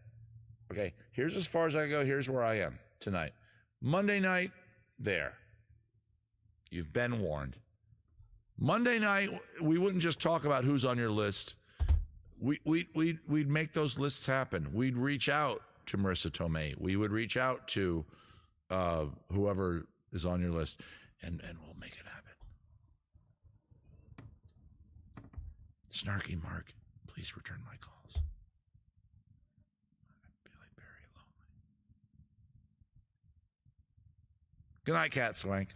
Okay, here's as far as I go. Here's where I am tonight. Monday night, there. You've been warned. Monday night, we wouldn't just talk about who's on your list. we'd make those lists happen. We'd reach out to Marissa Tomei. We would reach out to whoever is on your list, and we'll make it happen. Snarky Mark, please return my calls. I feel like very lonely. Good night, Cat Swank.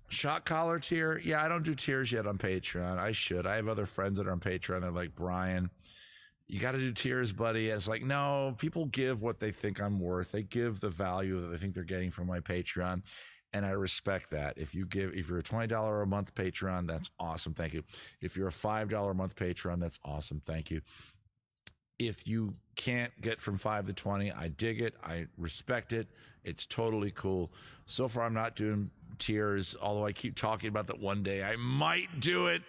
Shot collar tier. Yeah, I don't do tiers yet on Patreon. I should. I have other friends that are on Patreon. They're like, Brian, you got to do tiers, buddy. And it's like, no, people give what they think I'm worth. They give the value that they think they're getting from my Patreon. And I respect that. If you're a $20 a month Patreon, that's awesome. Thank you. If you're a $5 a month Patreon, that's awesome. Thank you. If you can't get from 5 to 20, I dig it. I respect it. It's totally cool. So far, I'm not doing tiers, although I keep talking about that one day I might do it.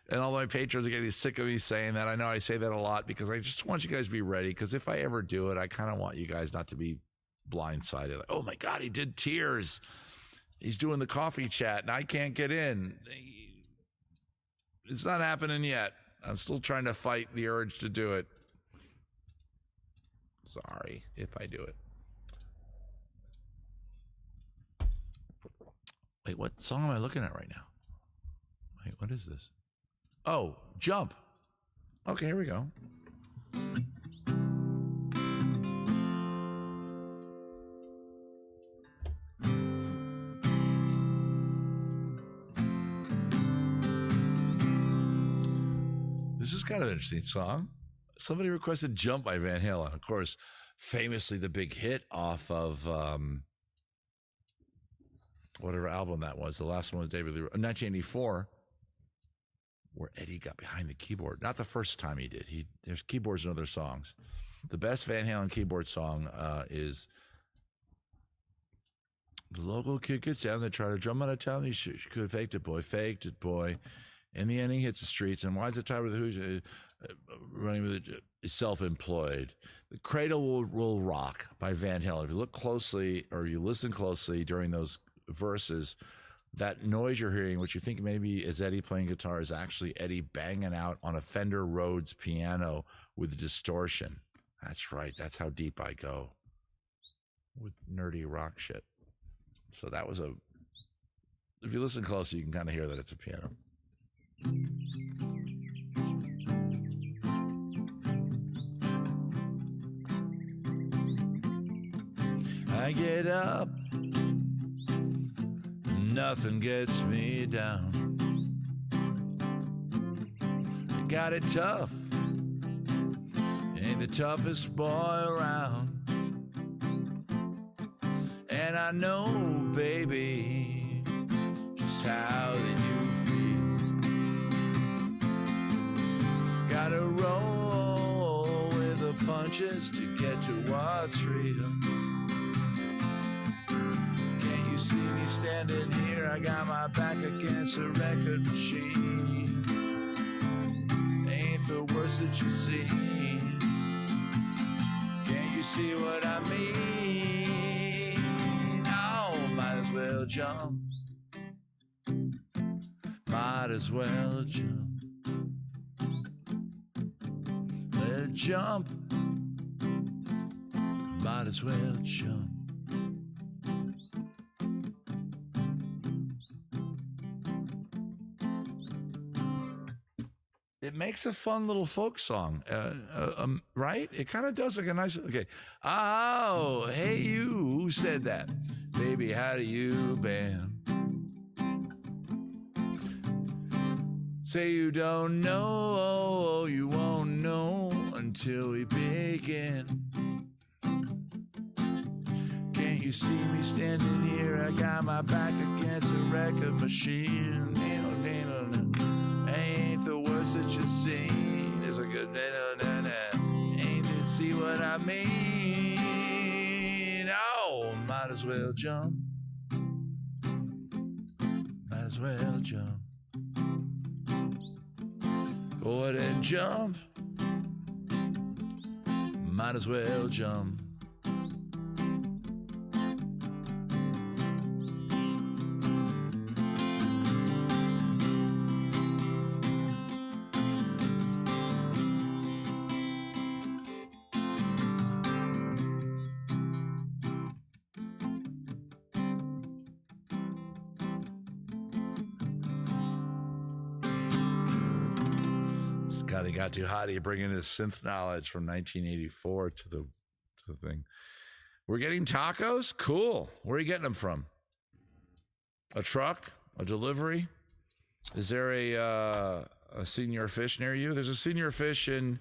And all my patrons are getting sick of me saying that. I know I say that a lot because I just want you guys to be ready. Because if I ever do it, I kind of want you guys not to be blindsided. Like, oh my God, he did tiers. He's doing the coffee chat and I can't get in. It's not happening yet. I'm still trying to fight the urge to do it. Sorry if I do it. Wait, what song am I looking at right now? Wait, what is this? Oh, Jump. Okay, here we go. This is kind of an interesting song. Somebody requested Jump by Van Halen. Of course, famously the big hit off of whatever album that was. The last one was David Lee, 1984, where Eddie got behind the keyboard. Not the first time he did. There's keyboards in other songs. The best Van Halen keyboard song is the local kid gets down. They try to drum out of town. He could have faked it, boy. In the end, he hits the streets. And why is it tied with who's running with it? Self-employed. The Cradle Will Rock by Van Halen. If you look closely or you listen closely during those verses, that noise you're hearing, which you think maybe is Eddie playing guitar, is actually Eddie banging out on a Fender Rhodes piano with distortion. That's right. That's how deep I go with nerdy rock shit. So that was if you listen closely, you can kind of hear that it's a piano. I get up, nothing gets me down. I got it tough, ain't the toughest boy around. And I know, baby, just how that you feel. Gotta roll with the punches to get to what's real. Can't you see me standing here? I got my back against a record machine. Ain't the worst that you see. Can't you see what I mean? Oh, might as well jump. Might as well jump. Let jump. Might as well jump. It makes a fun little folk song, right? It kind of does like a nice, okay. Oh, hey you, who said that? Baby, how do you been? Say you don't know, you won't know until we begin. Can't you see me standing here? I got my back against a record machine. Ain't the worst that you seen. It's a good ain't you see what I mean? Oh, might as well jump. Might as well jump. Go ahead and jump. Might as well jump. Scotty got too hotty, bringing his synth knowledge from 1984 to the thing. We're getting tacos? Cool. Where are you getting them from? A truck? A delivery? Is there a Senior Fish near you? There's a Senior Fish in.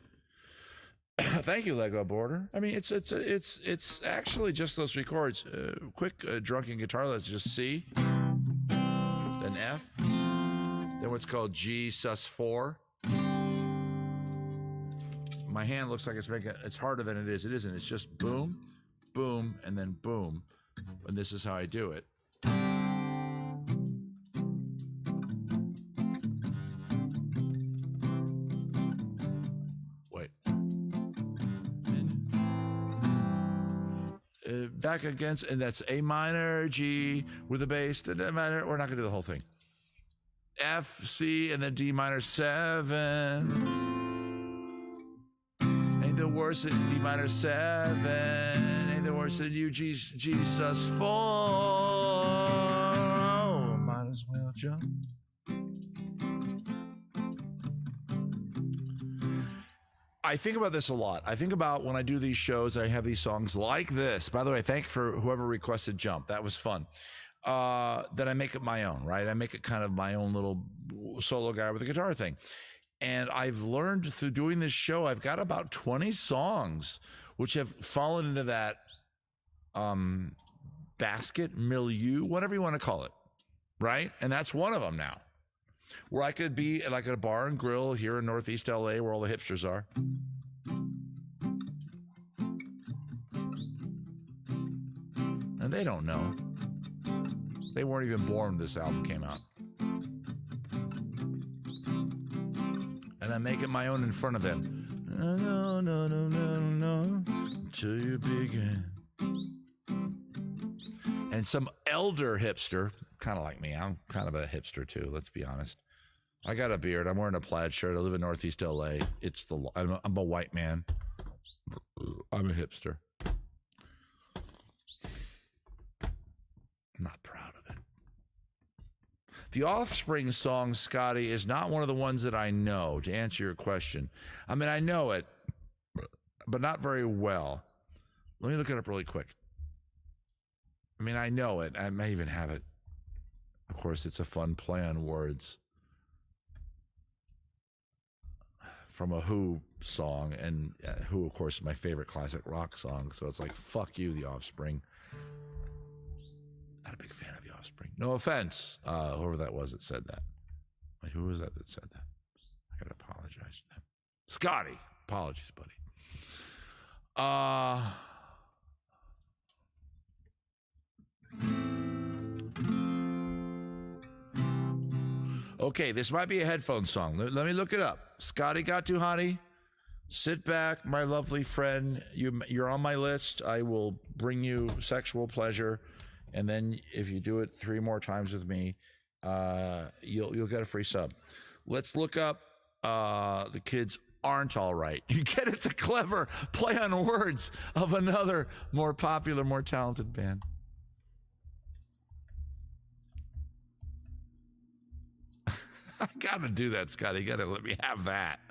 Thank you, Lego Border. I mean, it's actually just those 3 chords. Quick drunken guitar. Let's just C, then F, then what's called G sus4. My hand looks like it's harder than it is. It isn't. It's just boom, boom, and then boom. And this is how I do it. Wait. Back against, and that's A minor, G with a bass, D minor. We're not going to do the whole thing. F, C, and then D minor 7. Ain't the worse than D minor 7. Ain't the worse than you, G sus 4. Oh, might as well jump. I think about this a lot. I think about when I do these shows, I have these songs like this. By the way, thank you for whoever requested Jump. That was fun. That I make it my own, right? I make it kind of my own little solo guy with a guitar thing. And I've learned through doing this show, I've got about 20 songs which have fallen into that basket, milieu, whatever you want to call it, right? And that's one of them now, where I could be like at a bar and grill here in Northeast LA where all the hipsters are. And they don't know. They weren't even born when this album came out. And I make it my own in front of them. No, no, no, no, no, till you begin. And some elder hipster, kind of like me. I'm kind of a hipster too, let's be honest. I got a beard. I'm wearing a plaid shirt. I live in Northeast LA. I'm a white man. I'm a hipster. I'm not proud of it. The Offspring song, Scotty, is not one of the ones that I know, to answer your question. I mean, I know it, but not very well. Let me look it up really quick. I mean, I know it. I may even have it. Of course, it's a fun play on words from a Who song, and Who, of course, is my favorite classic rock song. So it's like, fuck you, The Offspring. Not a big fan of The Offspring. No offense, whoever that was that said that. Wait, who was that said that? I gotta apologize to them. Scotty, apologies, buddy. Okay, this might be a headphone song. Let me look it up. Scotty got too hotty. Sit back, my lovely friend. You're on my list. I will bring you sexual pleasure. And then if you do it 3 more times with me, you'll get a free sub. Let's look up The Kids Aren't All Right. You get it, the clever play on words of another more popular, more talented band. I gotta do that, Scotty. You gotta let me have that.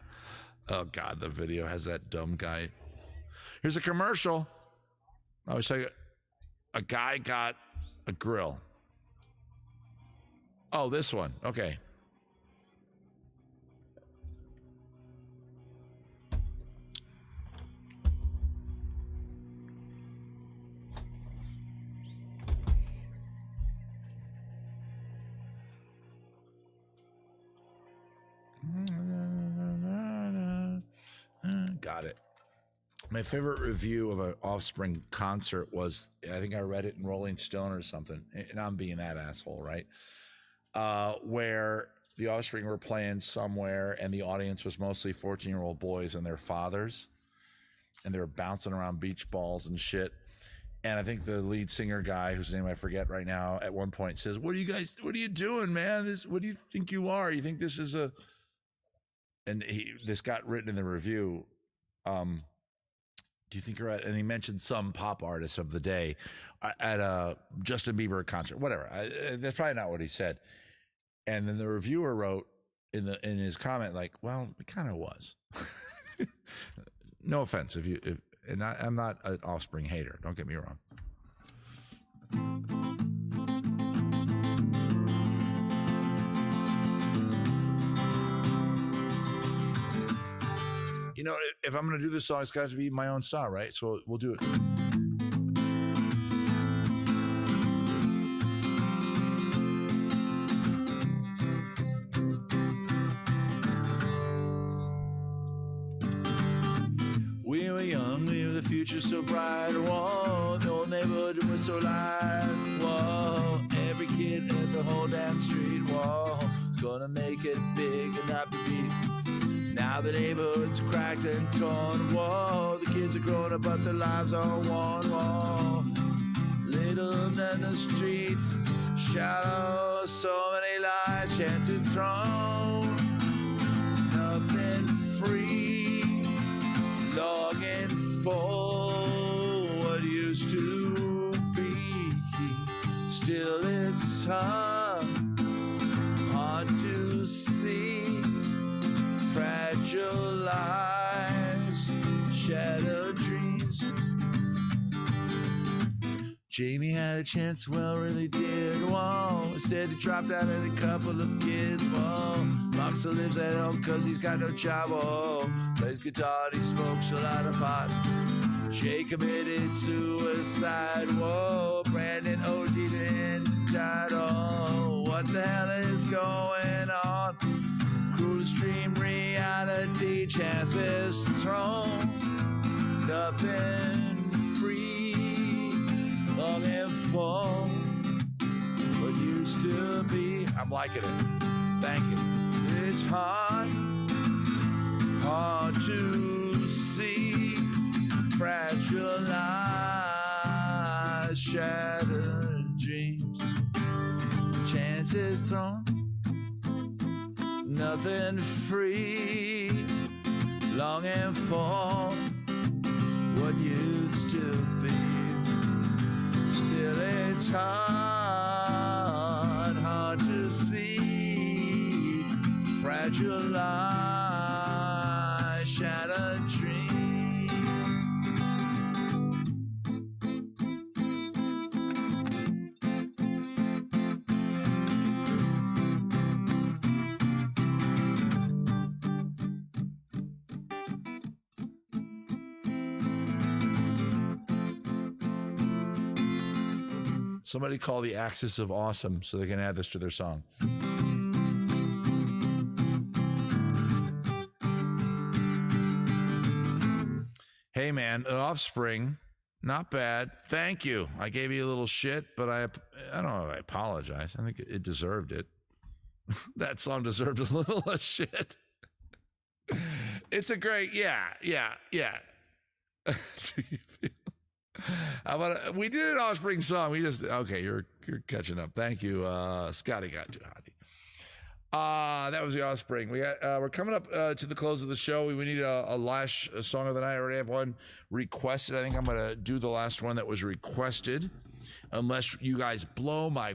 Oh, God, the video has that dumb guy. Here's a commercial. I was saying a guy got a grill. Oh, this one. Okay. Got it. My favorite review of an Offspring concert was, I think I read it in Rolling Stone or something, and I'm being that asshole, right? Where the Offspring were playing somewhere and the audience was mostly 14-year-old boys and their fathers, and they were bouncing around beach balls and shit. And I think the lead singer guy, whose name I forget right now, at one point says, what are you doing, man? What do you think you are? You think this is and this got written in the review. Do you think you're at, and he mentioned some pop artist of the day at a Justin Bieber concert, whatever. That's probably not what he said. And then the reviewer wrote, in his comment, like, well, it kind of was. No offense, I'm not an Offspring hater. Don't get me wrong. You know, if I'm going to do this song, it's got to be my own song, right? So we'll do it. We were young, we were the future so bright. Whoa, the old neighborhood was so live. Whoa, every kid in the whole damn street. Whoa, is gonna make it big and not be beat. Now the neighborhood's cracked and torn. Whoa, the kids are grown up, but their lives are worn. Whoa, little than the street, shallow, so many lies, chances thrown. Nothing free, longing for what used to be. Still it's hard to see. Fragile lives, shattered dreams. Jamie had a chance, well, really did. Whoa, instead he dropped out and a couple of kids. Whoa, Boxer lives at home cause he's got no job. Whoa, plays guitar, he smokes a lot of pot. Jay committed suicide. Whoa, Brandon OD'd and died. Oh, what the hell is going on? Cruelest dream, reality, chances thrown. Nothing free, longing for what used to be. I'm liking it. Thank you. It's hard to see. Fragile lies, shattered dreams. Chances thrown. Nothing free, longing for what used to be. Still it's hard to see. Fragile lies, shattered dreams. Somebody call the Axis of Awesome so they can add this to their song. Hey, man, Offspring, not bad. Thank you. I gave you a little shit, but I don't know if I apologize. I think it deserved it. That song deserved a little less shit. It's a great, yeah. Do you feel? How about we did an Offspring song? Okay. You're catching up. Thank you, Scotty. Got too hotty. That was the Offspring. We're coming up to the close of the show. We need a last song of the night. I already have one requested. I think I'm gonna do the last one that was requested, unless you guys blow my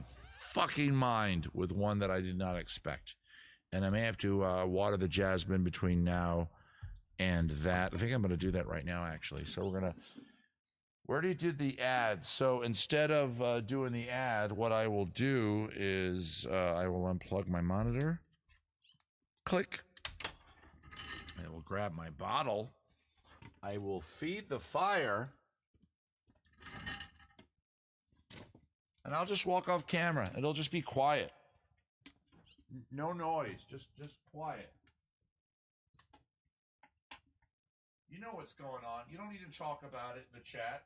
fucking mind with one that I did not expect. And I may have to water the jasmine between now and that. I think I'm gonna do that right now, actually. So we're gonna. We already did the ad, so instead of doing the ad, what I will do is I will unplug my monitor, click, I will grab my bottle, I will feed the fire, and I'll just walk off camera. It'll just be quiet. No noise, just quiet. You know what's going on. You don't need to talk about it in the chat.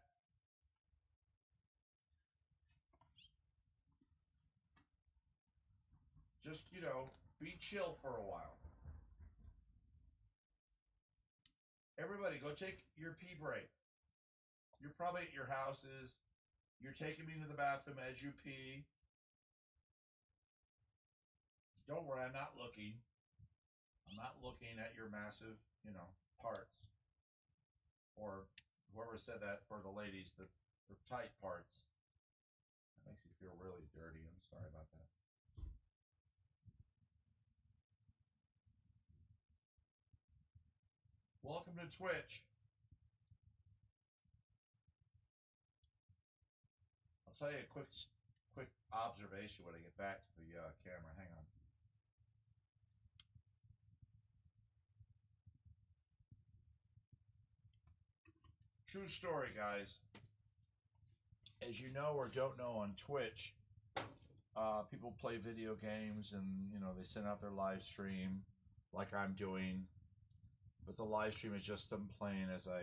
Just, be chill for a while. Everybody, go take your pee break. You're probably at your houses. You're taking me to the bathroom as you pee. Don't worry, I'm not looking. I'm not looking at your massive, parts. Or whoever said that for the ladies, the tight parts. That makes you feel really dirty. I'm sorry about that. Welcome to Twitch. I'll tell you a quick observation when I get back to the camera. Hang on. True story, guys. As you know or don't know, on Twitch, people play video games and, you know, they send out their live stream like I'm doing. But the live stream is just them playing, as I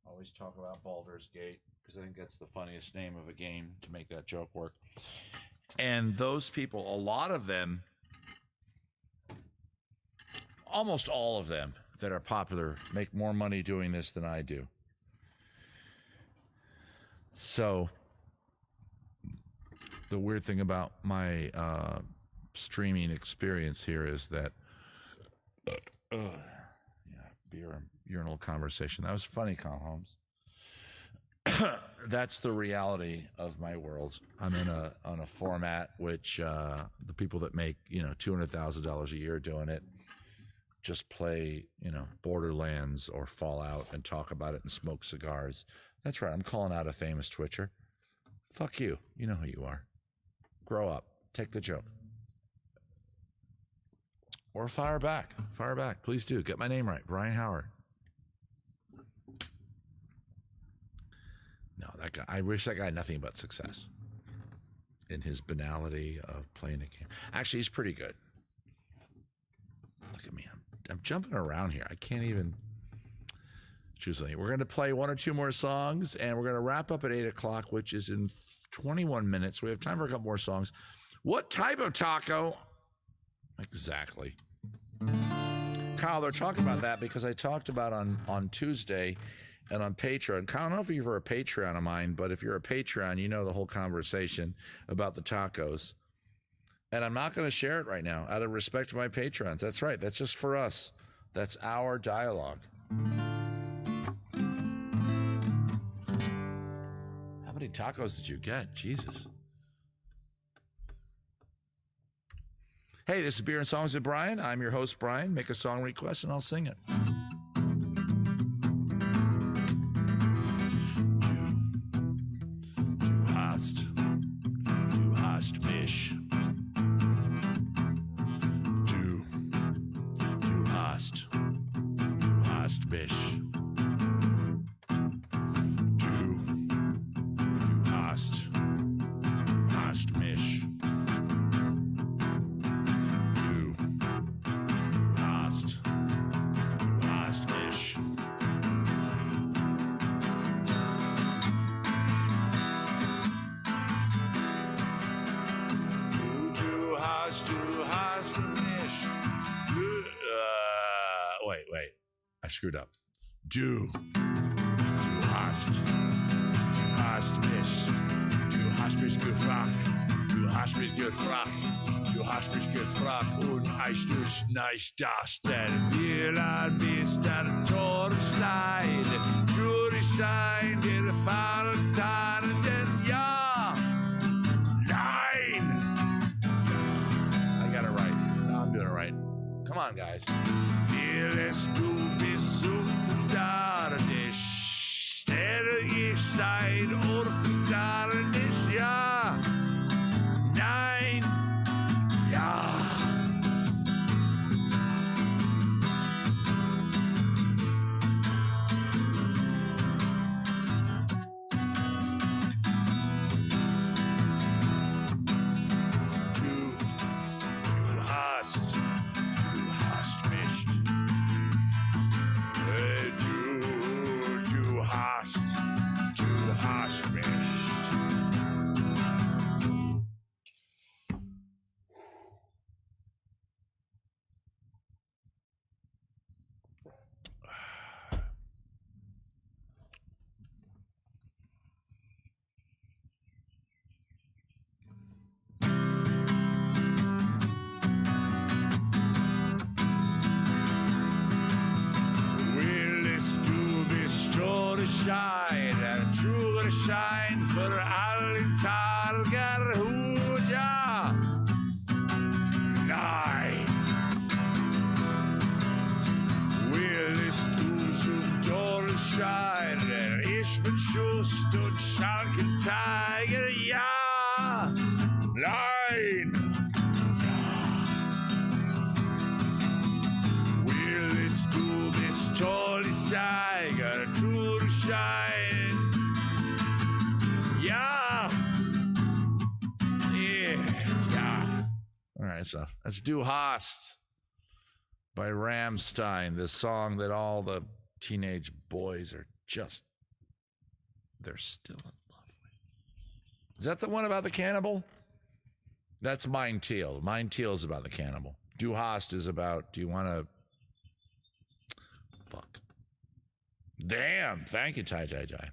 always talk about, Baldur's Gate, because I think that's the funniest name of a game to make that joke work. And those people, a lot of them, almost all of them that are popular, make more money doing this than I do. So the weird thing about my streaming experience here is that beer urinal conversation. That was funny, Kyle Holmes. That's the reality of my world. I'm on a format which the people that make, you know, $200,000 a year doing it just play, you know, Borderlands or Fallout and talk about it and smoke cigars. That's right. I'm calling out a famous Twitcher. Fuck you. You know who you are. Grow up. Take the joke. Or fire back. Fire back. Please do. Get my name right. Brian Howard. No, that guy, I wish that guy had nothing but success in his banality of playing a game. Actually, he's pretty good. Look at me. I'm jumping around here. I can't even choose anything. We're going to play one or two more songs, and we're going to wrap up at 8 o'clock, which is in 21 minutes. We have time for a couple more songs. What type of taco? Exactly. Kyle, they're talking about that because I talked about on Tuesday and on Patreon. Kyle, I don't know if you're a Patreon of mine, but if you're a Patreon, you know the whole conversation about the tacos. And I'm not going to share it right now out of respect to my patrons. That's right. That's just for us. That's our dialogue. How many tacos did you get? Jesus. Hey, this is Beer and Songs with Brian. I'm your host, Brian. Make a song request and I'll sing it. Du hast mich. Du hast mich. Du hast mich. Wait. I screwed up. Du hast mich. Du hast mich gefragt. Du hast mich gefragt. Du hast mich gefragt. Und ich tue nicht das, denn wir bist ein Torstein. Juristein, der Faltan, denn ja. Nein. I got it right. No, I'm doing it right. Come on, guys. Lässt du besuchten da dich, stelle ich sein oder verdammt nicht, ja, nein, ja. Schein für alle Tage, ja, nein. Will shine. Yeah. Yeah. All right, so let's do Hast by Rammstein, the song that all the teenage boys are just, they're still in love with. Is that the one about the cannibal? That's Mein Teal. Mein Teal is about the cannibal. Du Hast is about, do you want to, fuck. Damn, thank you, Tai Tai Tai.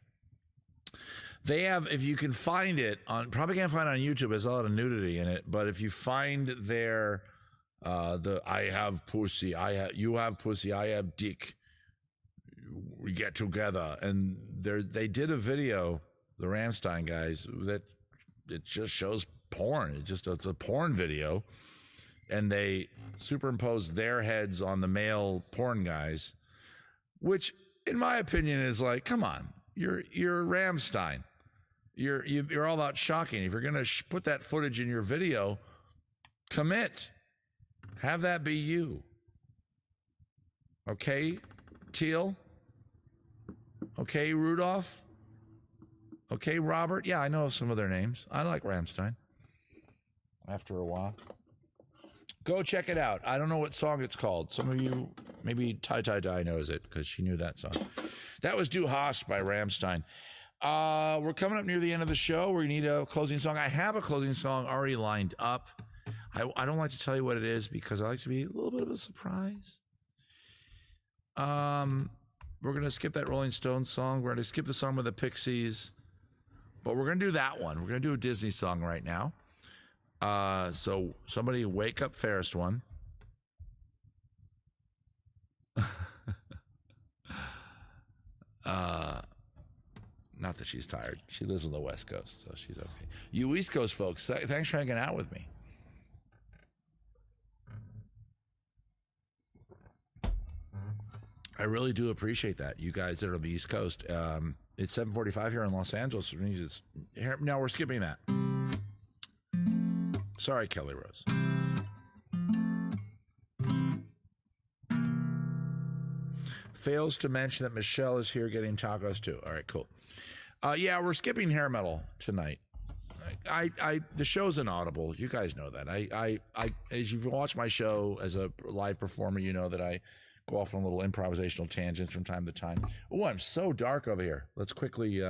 They have, if you can find it on, probably can't find it on YouTube, there's a lot of nudity in it, but if you find their, the I have pussy, you have pussy, I have dick, we get together, and they did a video, the Rammstein guys, that it just shows porn. It's a porn video, and they superimposed their heads on the male porn guys, which, in my opinion, is like, come on, you're Rammstein. You're all about shocking. If you're gonna put that footage in your video, commit. Have that be you. Okay, Teal? Okay, Rudolph? Okay, Robert? Yeah, I know some of their names. I like Rammstein. After a while. Go check it out. I don't know what song it's called. Some of you, maybe Tai Tai Tai knows it because she knew that song. That was Du Hast by Rammstein. We're coming up near the end of the show. We need a closing song. I have a closing song already lined up. I don't like to tell you what it is because I like to be a little bit of a surprise. We're going to skip that Rolling Stones song. We're going to skip the song with the Pixies. But we're going to do that one. We're going to do a Disney song right now. So somebody wake up Fairest One. Not that she's tired. She lives on the West Coast, so she's okay. You East Coast folks, thanks for hanging out with me. I really do appreciate that. You guys that are on the East Coast. It's 7:45 here in Los Angeles. Now we're skipping that. Sorry, Kelly Rose. Fails to mention that Michelle is here getting tacos too. All right, cool. Yeah, we're skipping hair metal tonight. The show's inaudible. You guys know that. As you've watched my show as a live performer, you know that I go off on little improvisational tangents from time to time. Oh, I'm so dark over here. Let's quickly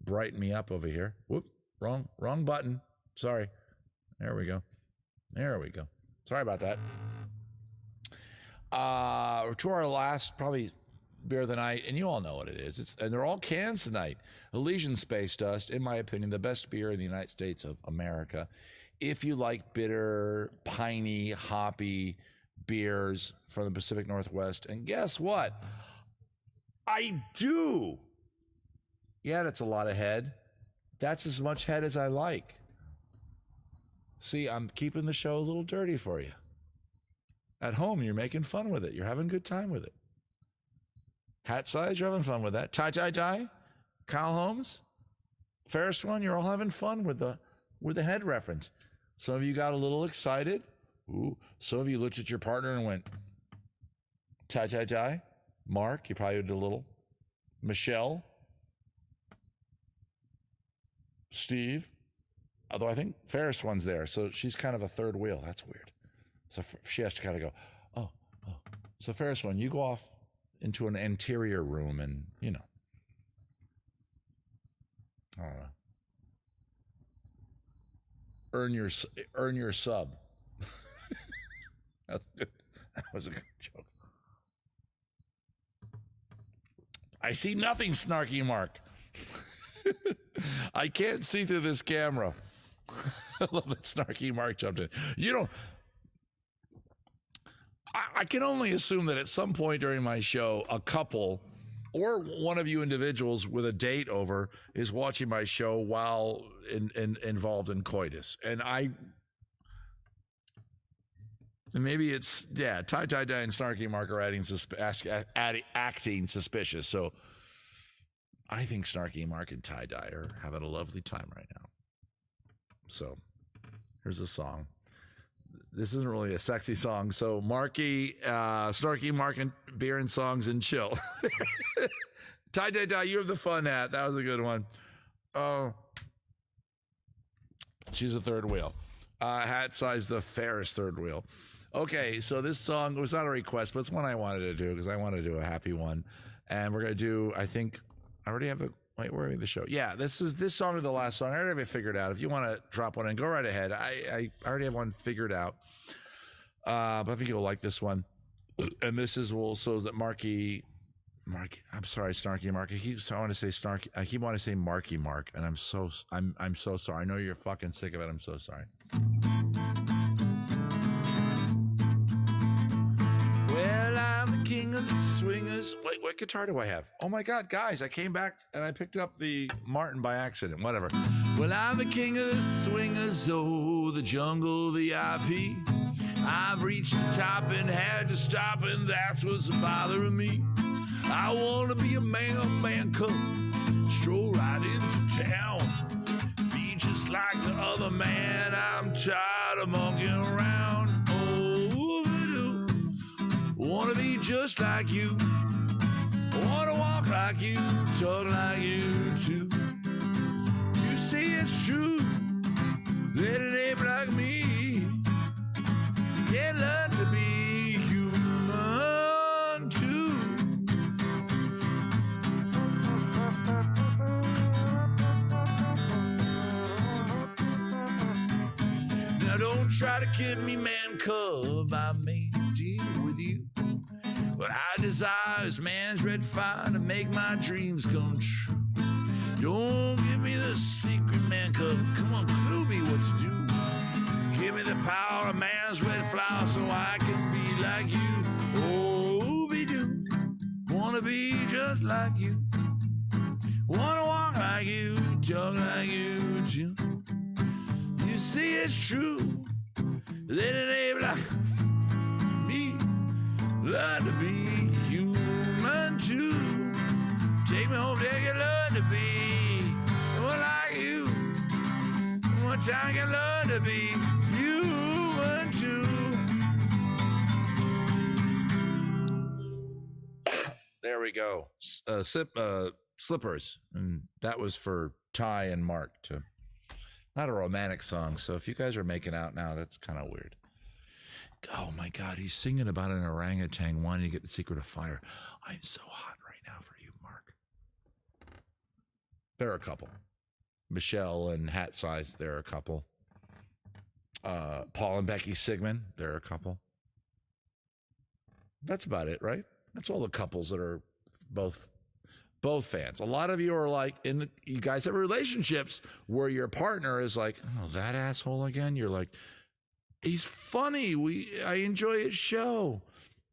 brighten me up over here. Whoop, wrong button. Sorry. There we go. Sorry about that. To our last, probably, beer of the night, and you all know what it is. And they're all cans tonight. Elysian Space Dust, in my opinion, the best beer in the United States of America. If you like bitter, piney, hoppy beers from the Pacific Northwest, and guess what? I do. Yeah, that's a lot of head. That's as much head as I like. See, I'm keeping the show a little dirty for you. At home, you're making fun with it. You're having a good time with it. Hat size, you're having fun with that. Tai Tai Tai, Kyle Holmes, Fairest One, you're all having fun with the head reference. Some of you got a little excited. Ooh, some of you looked at your partner and went, Tai Tai Tai. Mark, you probably did a little. Michelle. Steve. Although I think Fairest One's there, so she's kind of a third wheel. That's weird. So she has to kind of go, oh. So Fairest One, you go off into an interior room and, you know. I don't know. Earn your sub. That was a good joke. I see nothing, Snarky Mark. I can't see through this camera. I love that Snarky Mark jumped in. You know, I can only assume that at some point during my show, a couple or one of you individuals with a date over is watching my show while involved in coitus. And maybe it's, Tai Tai Tai and Snarky Mark are acting suspicious. So I think Snarky Mark and Tie Dye are having a lovely time right now. So here's a song. This isn't really a sexy song. So Marky, Snarky Mark and beer and songs and chill. Tie, you have the fun hat. That was a good one. She's a third wheel. Hat size, the fairest third wheel. Okay, so this song was not a request, but it's one I wanted to do because I want to do a happy one. And we're going to do, I think, I already have the, wait, where are we the show? Yeah, this song is the last song. I already have it figured out. If you want to drop one in, go right ahead. I already have one figured out. But I think you'll like this one. And this is also that Marky, I'm sorry, Snarky Mark. I want to say Snarky. I keep wanting to say Marky Mark, and I'm so sorry. I know you're fucking sick of it. I'm so sorry. Well, I'm the king of the swingers. Wait, what guitar do I have? Oh my God, guys, I came back and I picked up the Martin by accident. Whatever. Well, I'm the king of the swingers. Oh, the jungle, the IP. I've reached the top and had to stop, and that's what's bothering me. I want to be a man cub, stroll right into town, be just like the other man. I'm tired of monkeying around. Oh, I do want to be just like you, want to walk like you, talk like you too. You see it's true that it ain't like me. Can't learn to be human too. Now don't try to kid me, man cub. I may deal with you. What I desire is man's red fire to make my dreams come true. Don't give me the secret, man cub. Come on, clue me what to do. Give me the power of man's red flower so I can be like you. Oh, we do. Wanna be just like you. Wanna walk like you, talk like you too. You see it's true that it ain't like me. Learn to be human too. Take me home, take it, learn to be more like you. One time I can learn to be human too. There we go. Slippers. And that was for Ty and Mark too. Not a romantic song, so if you guys are making out now, that's kind of weird. Oh my God, he's singing about an orangutan wanting to get the secret of fire. I'm so hot right now for you, Mark. There are a couple. Michelle and Hat Size, there are a couple. Paul and Becky Sigmund, there are a couple. That's about it, right? That's all the couples that are both fans. A lot of you are like, you guys have relationships where your partner is like, oh, that asshole again. You're like, he's funny. I enjoy his show.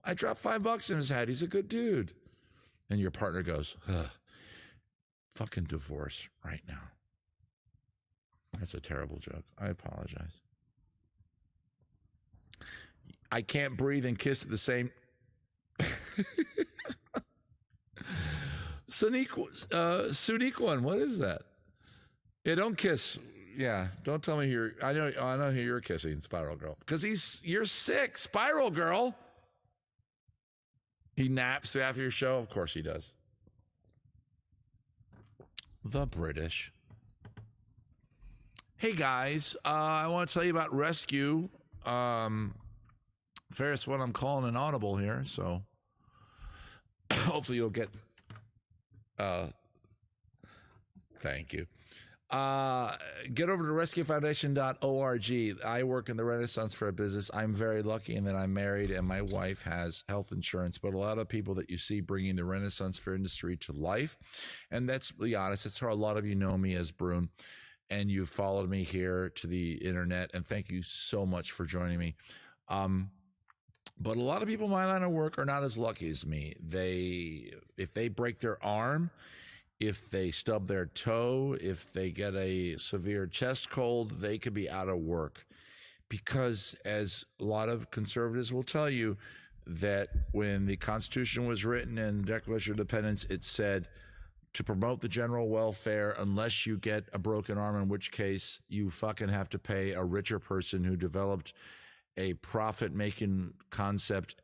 I dropped $5 in his head. He's a good dude. And your partner goes, fucking divorce right now. That's a terrible joke. I apologize. I can't breathe and kiss at the same. Sunique one. What is that? Yeah, don't kiss. Yeah, don't tell me you're. I know who you're kissing, Spiral Girl, because you're sick, Spiral Girl. He naps after your show. Of course he does. The British. Hey guys, I want to tell you about Rescue. Ferris, what I'm calling an audible here, so hopefully you'll get. Thank you. Get over to rescuefoundation.org. I work in the Renaissance Fair business. I'm very lucky in that I'm married and my wife has health insurance, but a lot of people that you see bringing the Renaissance Fair industry to life, and let's be honest, it's how a lot of you know me as Brune, and you've followed me here to the internet, and thank you so much for joining me. But a lot of people in my line of work are not as lucky as me. If they break their arm, if they stub their toe, if they get a severe chest cold, they could be out of work. Because as a lot of conservatives will tell you, that when the Constitution was written and the Declaration of Independence, it said to promote the general welfare unless you get a broken arm, in which case you fucking have to pay a richer person who developed a profit-making concept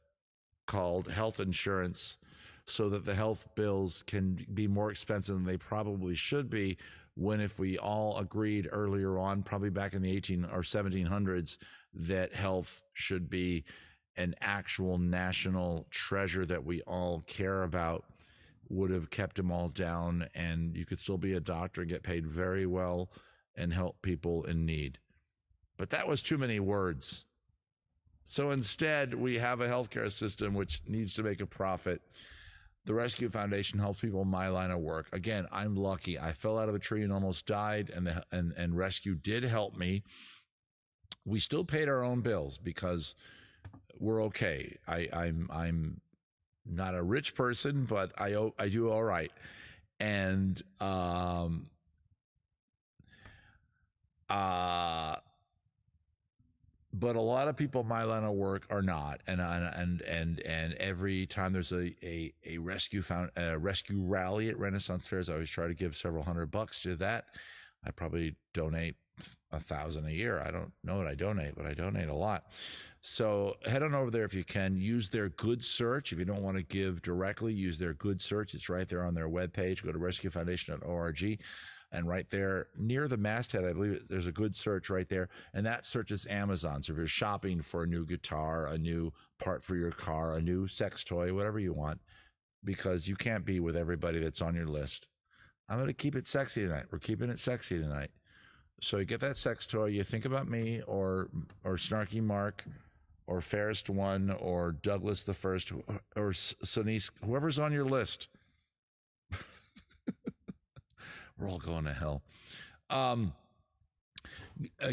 called health insurance so that the health bills can be more expensive than they probably should be, when if we all agreed earlier on, probably back in the 18 or 1700s, that health should be an actual national treasure that we all care about, would have kept them all down, and you could still be a doctor and get paid very well and help people in need. But that was too many words. So instead, we have a healthcare system which needs to make a profit. The Rescue Foundation helps people in my line of work. Again, I'm lucky. I fell out of a tree and almost died, and Rescue did help me. We still paid our own bills because we're okay. I'm not a rich person, but I do all right. And but a lot of people in my line of work are not, and every time there's a rescue rally at Renaissance fairs, I always try to give several $100 to that. I probably donate $1,000 a year. I don't know what I donate, but I donate a lot. So head on over there if you can. Use their good search. If you don't want to give directly, use their good search. It's right there on their webpage. Go to rescuefoundation.org. And right there near the masthead, I believe there's a good search right there. And that searches Amazon. So if you're shopping for a new guitar, a new part for your car, a new sex toy, whatever you want, because you can't be with everybody that's on your list. I'm going to keep it sexy tonight. We're keeping it sexy tonight. So you get that sex toy, you think about me or Snarky Mark or Fairest One or Douglas the First or Sonise, whoever's on your list. We're all going to hell.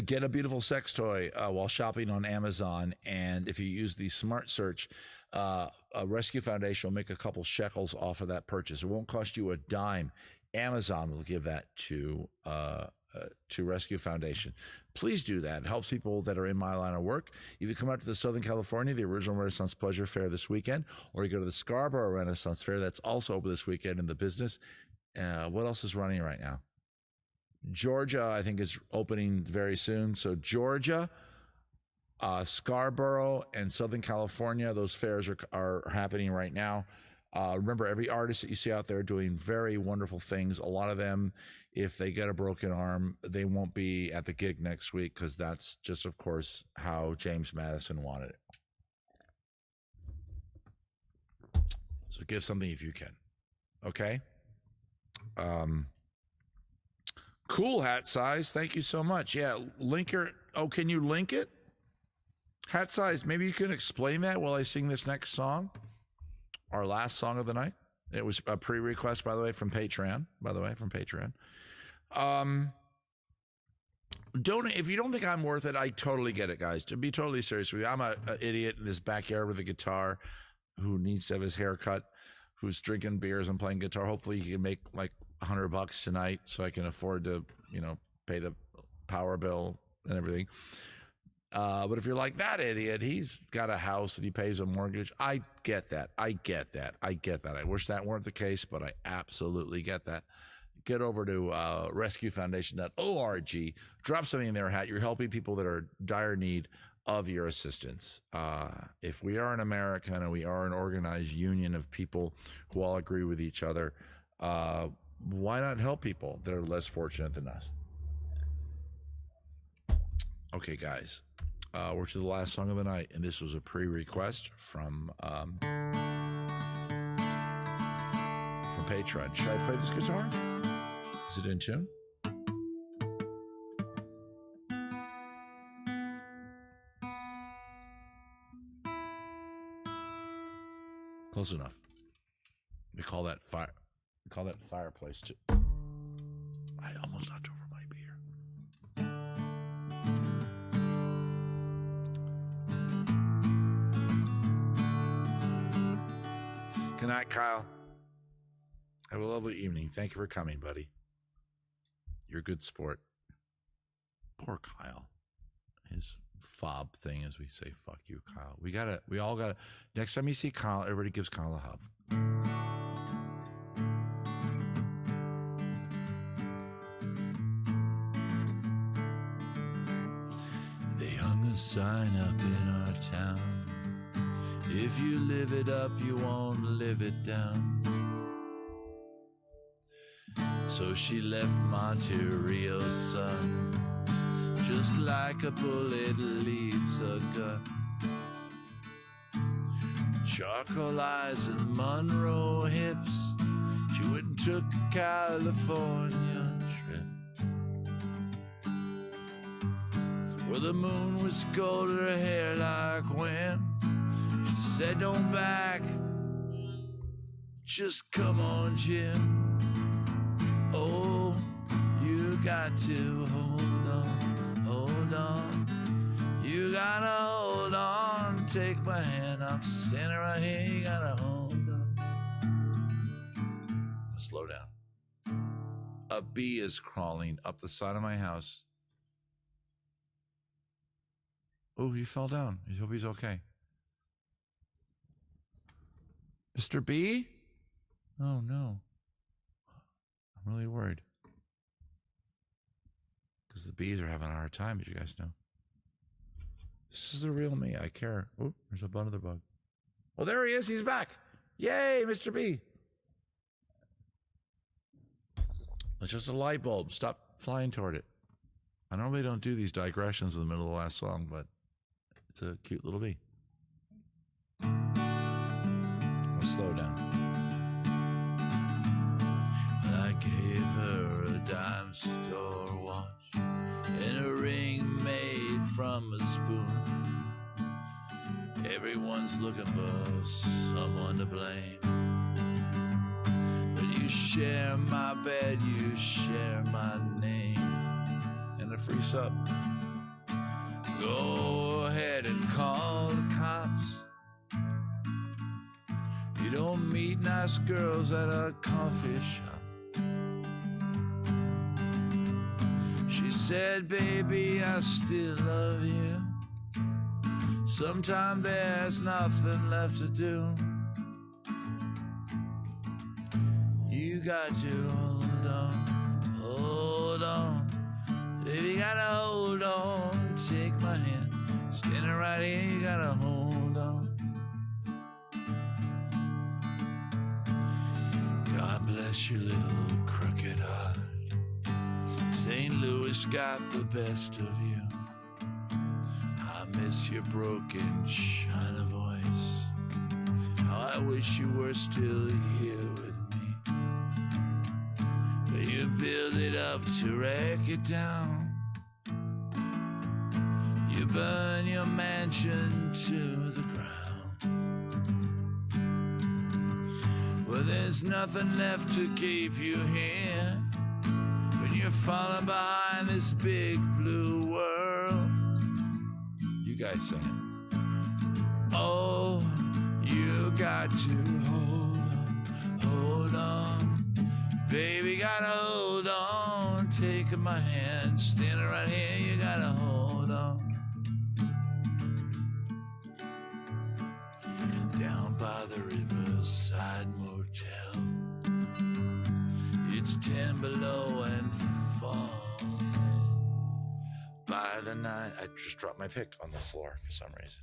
Get a beautiful sex toy while shopping on Amazon. And if you use the smart search, a Rescue Foundation will make a couple shekels off of that purchase. It won't cost you a dime. Amazon will give that to Rescue Foundation. Please do that. It helps people that are in my line of work. If you come out to the Southern California, the original Renaissance Pleasure Fair this weekend, or you go to the Scarborough Renaissance Fair, that's also open this weekend in the business. What else is running right now? Georgia, I think, is opening very soon. So Georgia, Scarborough, and Southern California, those fairs are happening right now. Remember, every artist that you see out there doing very wonderful things. A lot of them, if they get a broken arm, they won't be at the gig next week because that's just, of course, how James Madison wanted it. So give something if you can. Okay? Cool hat size. Thank you so much. Yeah, linker. Oh, can you link it? Hat size. Maybe you can explain that while I sing this next song. Our last song of the night. It was a pre-request, by the way, from Patreon. Don't, if you don't think I'm worth it, I totally get it, guys. To be totally serious with you, I'm an idiot in his backyard with a guitar who needs to have his hair cut, who's drinking beers and playing guitar. Hopefully he can make like $100 tonight so I can afford to, pay the power bill and everything. But if you're like that idiot, he's got a house and he pays a mortgage. I get that. I wish that weren't the case, but I absolutely get that. Get over to rescuefoundation.org. Drop something in their hat. You're helping people that are in dire need of your assistance. If we are in America and we are an organized union of people who all agree with each other, why not help people that are less fortunate than us? Okay, guys, we're to the last song of the night, and this was a pre-request from Patreon. Should I play this guitar? Is it in tune? Close enough. We call that fire. We call that fireplace too. I almost knocked over my beer. Good night, Kyle. Have a lovely evening. Thank you for coming, buddy. You're a good sport. Poor Kyle. His fob thing is we say, fuck you, Kyle. We all gotta, next time you see Kyle, everybody gives Kyle a hug. They hung a sign up in our town. If you live it up, you won't live it down. So she left Monterio's son, just like a bullet leaves a gun. Charcoal eyes and Monroe hips, she went and took a California trip, where the moon was gold, her hair like wind. She said, don't back, just come on, Jim. Oh, you got to hold on, hold on. You gotta hold on, take my hand, I'm standing right here, you gotta hold on. Slow down. A bee is crawling up the side of my house. Oh, he fell down. I hope he's okay. Mr. B? Oh, no. I'm really worried. Because the bees are having a hard time, as you guys know. This is the real me. I care. Oh, there's another bug. Well, there he is. He's back. Yay, Mr. B. It's just a light bulb. Stop flying toward it. I normally don't do these digressions in the middle of the last song, but it's a cute little bee. I'll slow down. I gave her a dime store watch and a ring made from a spoon. Everyone's looking for someone to blame, but you share my bed, you share my name, and a free sub. Go ahead and call the cops. You don't meet nice girls at a coffee shop. She said, baby, I still love you. Sometimes there's nothing left to do. You got to hold on, hold on. Baby, you gotta hold on, take my hand. Standing right here, you gotta hold on. God bless your little crooked heart. St. Louis got the best of you. I miss your broken China voice. How I wish you were still here with me. But you build it up to wreck it down. You burn your mansion to the ground. Well, there's nothing left to keep you here when you're falling behind this big blue world. You guys sing it. Oh, you got to hold on. Baby, gotta hold on. Take my hand, standing right here, you gotta hold on. Down by the riverside motel, it's 10 below and falling. By the night, I just dropped my pick on the floor for some reason.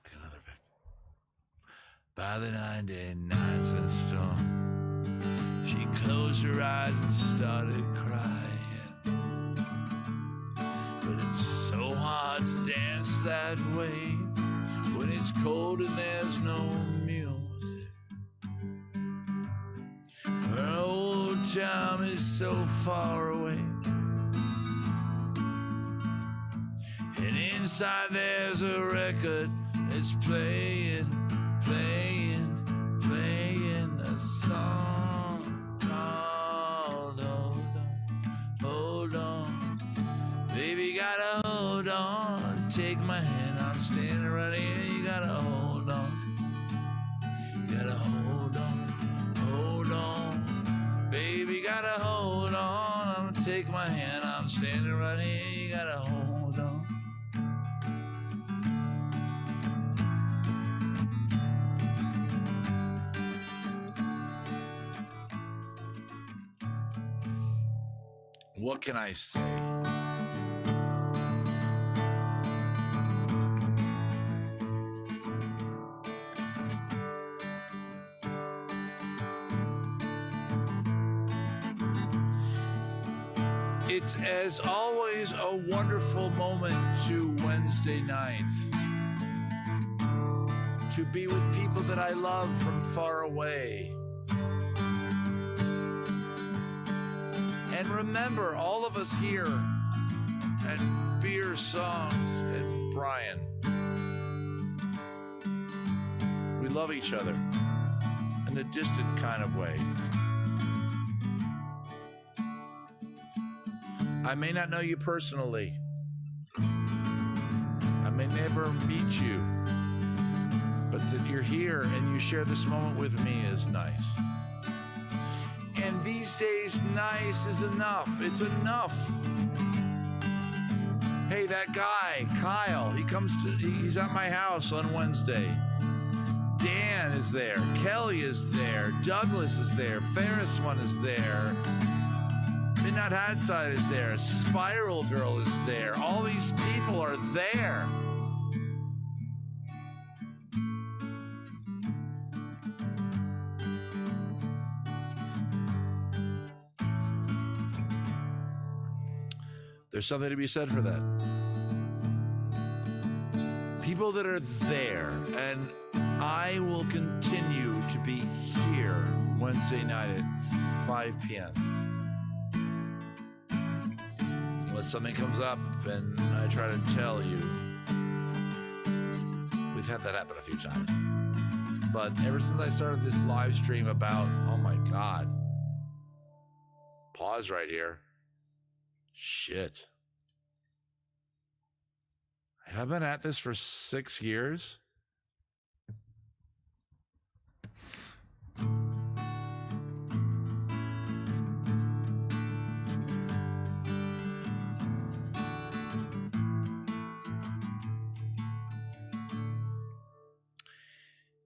I got another pick. By the 9-day night storm, she closed her eyes and started crying. But it's so hard to dance that way when it's cold and there's no music. Her old time is so far away, and inside there's a record that's playing a song called Hold On. Baby, gotta hold on, take my hand, I'm standing right here, you gotta hold on. You gotta hold on. Baby, gotta hold on, I'm gonna take my hand, I'm standing right here, you gotta hold on. What can I say? It's, as always, a wonderful moment to Wednesday night. To be with people that I love from far away. And remember, all of us here at Beer Songs and Brian, we love each other in a distant kind of way. I may not know you personally. I may never meet you. But that you're here and you share this moment with me is nice. And these days, nice is enough. It's enough. Hey, that guy, Kyle, he's at my house on Wednesday. Dan is there. Kelly is there. Douglas is there. Ferris One is there. Midnight Hadside is there. Spiral Girl is there. All these people are there. There's something to be said for that. People that are there, and I will continue to be here Wednesday night at 5 p.m. Unless something comes up and I try to tell you. We've had that happen a few times. But ever since I started this live stream about, oh my God, pause right here. Shit. I've been at this for 6 years.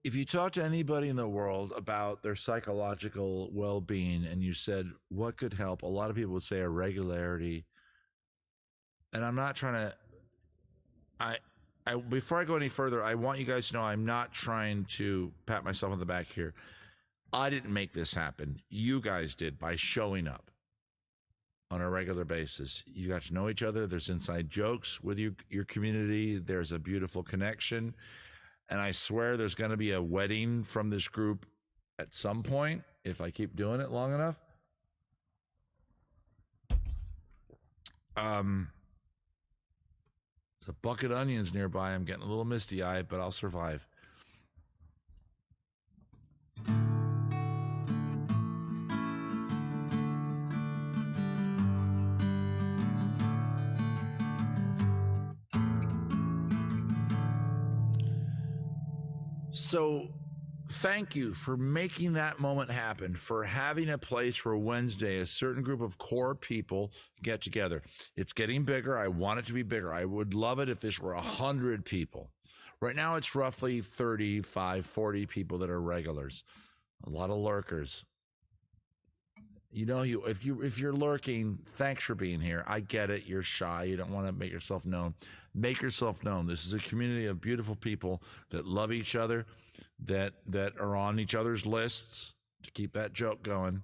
If you talk to anybody in the world about their psychological well-being and you said, what could help? A lot of people would say a regularity. And I'm not trying to, before I go any further, I want you guys to know I'm not trying to pat myself on the back here. I didn't make this happen. You guys did by showing up on a regular basis. You got to know each other. There's inside jokes with your community. There's a beautiful connection. And I swear there's going to be a wedding from this group at some point if I keep doing it long enough. There's a bucket of onions nearby. I'm getting a little misty-eyed, but I'll survive. So thank you for making that moment happen, for having a place where Wednesday, a certain group of core people get together. It's getting bigger. I want it to be bigger. I would love it if this were 100 people. Right now, it's roughly 35, 40 people that are regulars. A lot of lurkers. You know, if you're lurking, thanks for being here. I get it. You're shy. You don't want to make yourself known. Make yourself known. This is a community of beautiful people that love each other, that are on each other's lists to keep that joke going.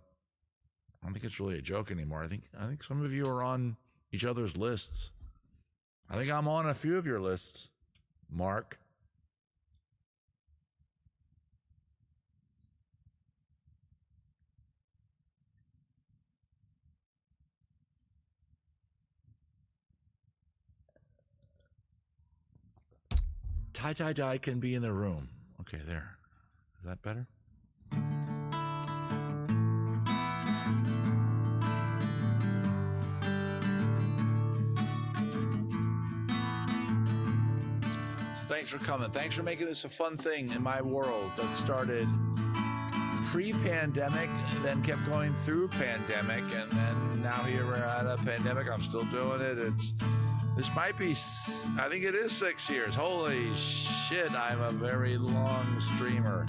I don't think it's really a joke anymore. I think some of you are on each other's lists. I think I'm on a few of your lists, Mark. Tie can be in the room. Okay, there. Is that better? So thanks for coming. Thanks for making this a fun thing in my world that started pre-pandemic and then kept going through pandemic, and then now here we're at a pandemic. I'm still doing it. This might be, I think it is 6 years. Holy shit, I'm a very long streamer.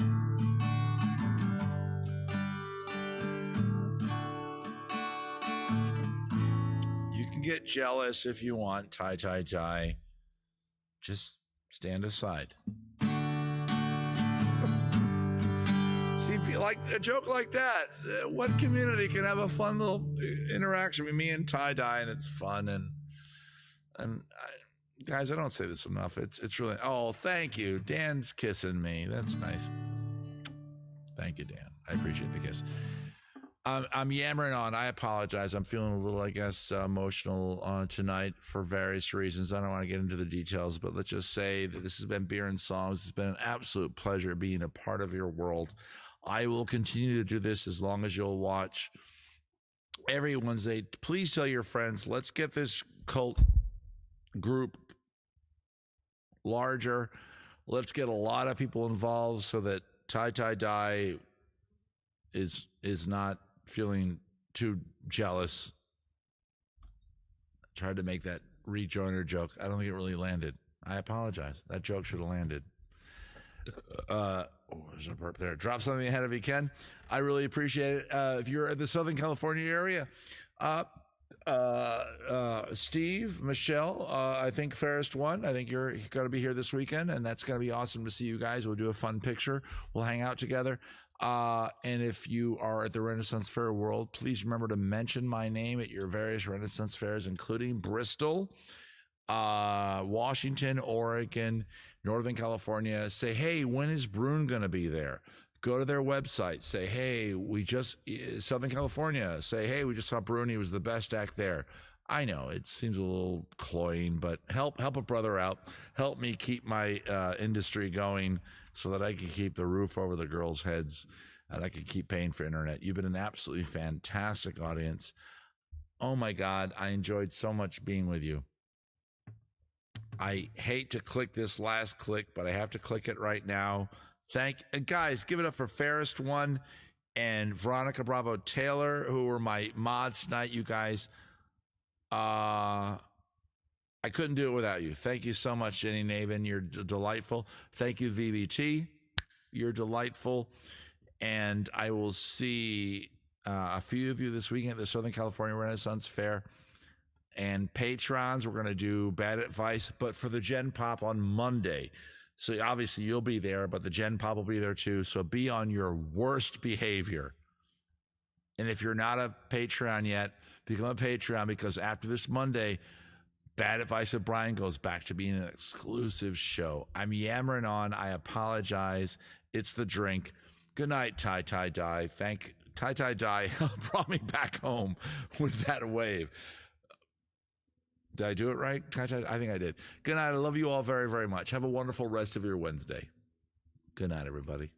You can get jealous if you want, tie. Just stand aside. See, like a joke like that. What community can have a fun little interaction with me and Tie Dye, and it's fun guys, I don't say this enough. It's really. Oh, thank you. Dan's kissing me. That's nice. Thank you, Dan. I appreciate the kiss. I'm yammering on. I apologize. I'm feeling a little, I guess, emotional tonight for various reasons. I don't want to get into the details, but let's just say that this has been Beer and Songs. It's been an absolute pleasure being a part of your world. I will continue to do this as long as you'll watch every Wednesday. Please tell your friends. Let's get this cult group larger. Let's get a lot of people involved so that Tie Dye is not feeling too jealous. I tried to make that rejoiner joke. I don't think it really landed. I apologize. That joke should have landed. There's a burp there. Drop something ahead if you can. I really appreciate it. If you're at the Southern California area, Steve, Michelle, I think Fairest One. I think you're going to be here this weekend, and that's going to be awesome to see you guys. We'll do a fun picture. We'll hang out together. And if you are at the Renaissance Fair World, please remember to mention my name at your various Renaissance fairs, including Bristol, Washington, Oregon, Northern California. Say, hey, when is Brune going to be there? Go to their website. Say, hey, Southern California. Say, hey, we just saw Brune. He was the best act there. I know it seems a little cloying, but help a brother out. Help me keep my industry going so that I can keep the roof over the girls' heads and I can keep paying for internet. You've been an absolutely fantastic audience. Oh my God, I enjoyed so much being with you. I hate to click this last click, but I have to click it right now. Guys, give it up for Fairest One and Veronica Bravo Taylor, who were my mods tonight, you guys. I couldn't do it without you. Thank you so much, Jenny Navin. You're delightful. Thank you, VBT. You're delightful. And I will see a few of you this weekend at the Southern California Renaissance Fair. And patrons, we're going to do Bad Advice, but for the Gen Pop on Monday. So obviously you'll be there, but the Gen Pop will be there too. So be on your worst behavior. And if you're not a Patreon yet, become a Patreon, because after this Monday, Bad Advice with Brian goes back to being an exclusive show. I'm yammering on. I apologize. It's the drink. Good night, Tie Dye. Tie Dye brought me back home with that wave. Did I do it right? I think I did. Good night. I love you all very, very much. Have a wonderful rest of your Wednesday. Good night, everybody.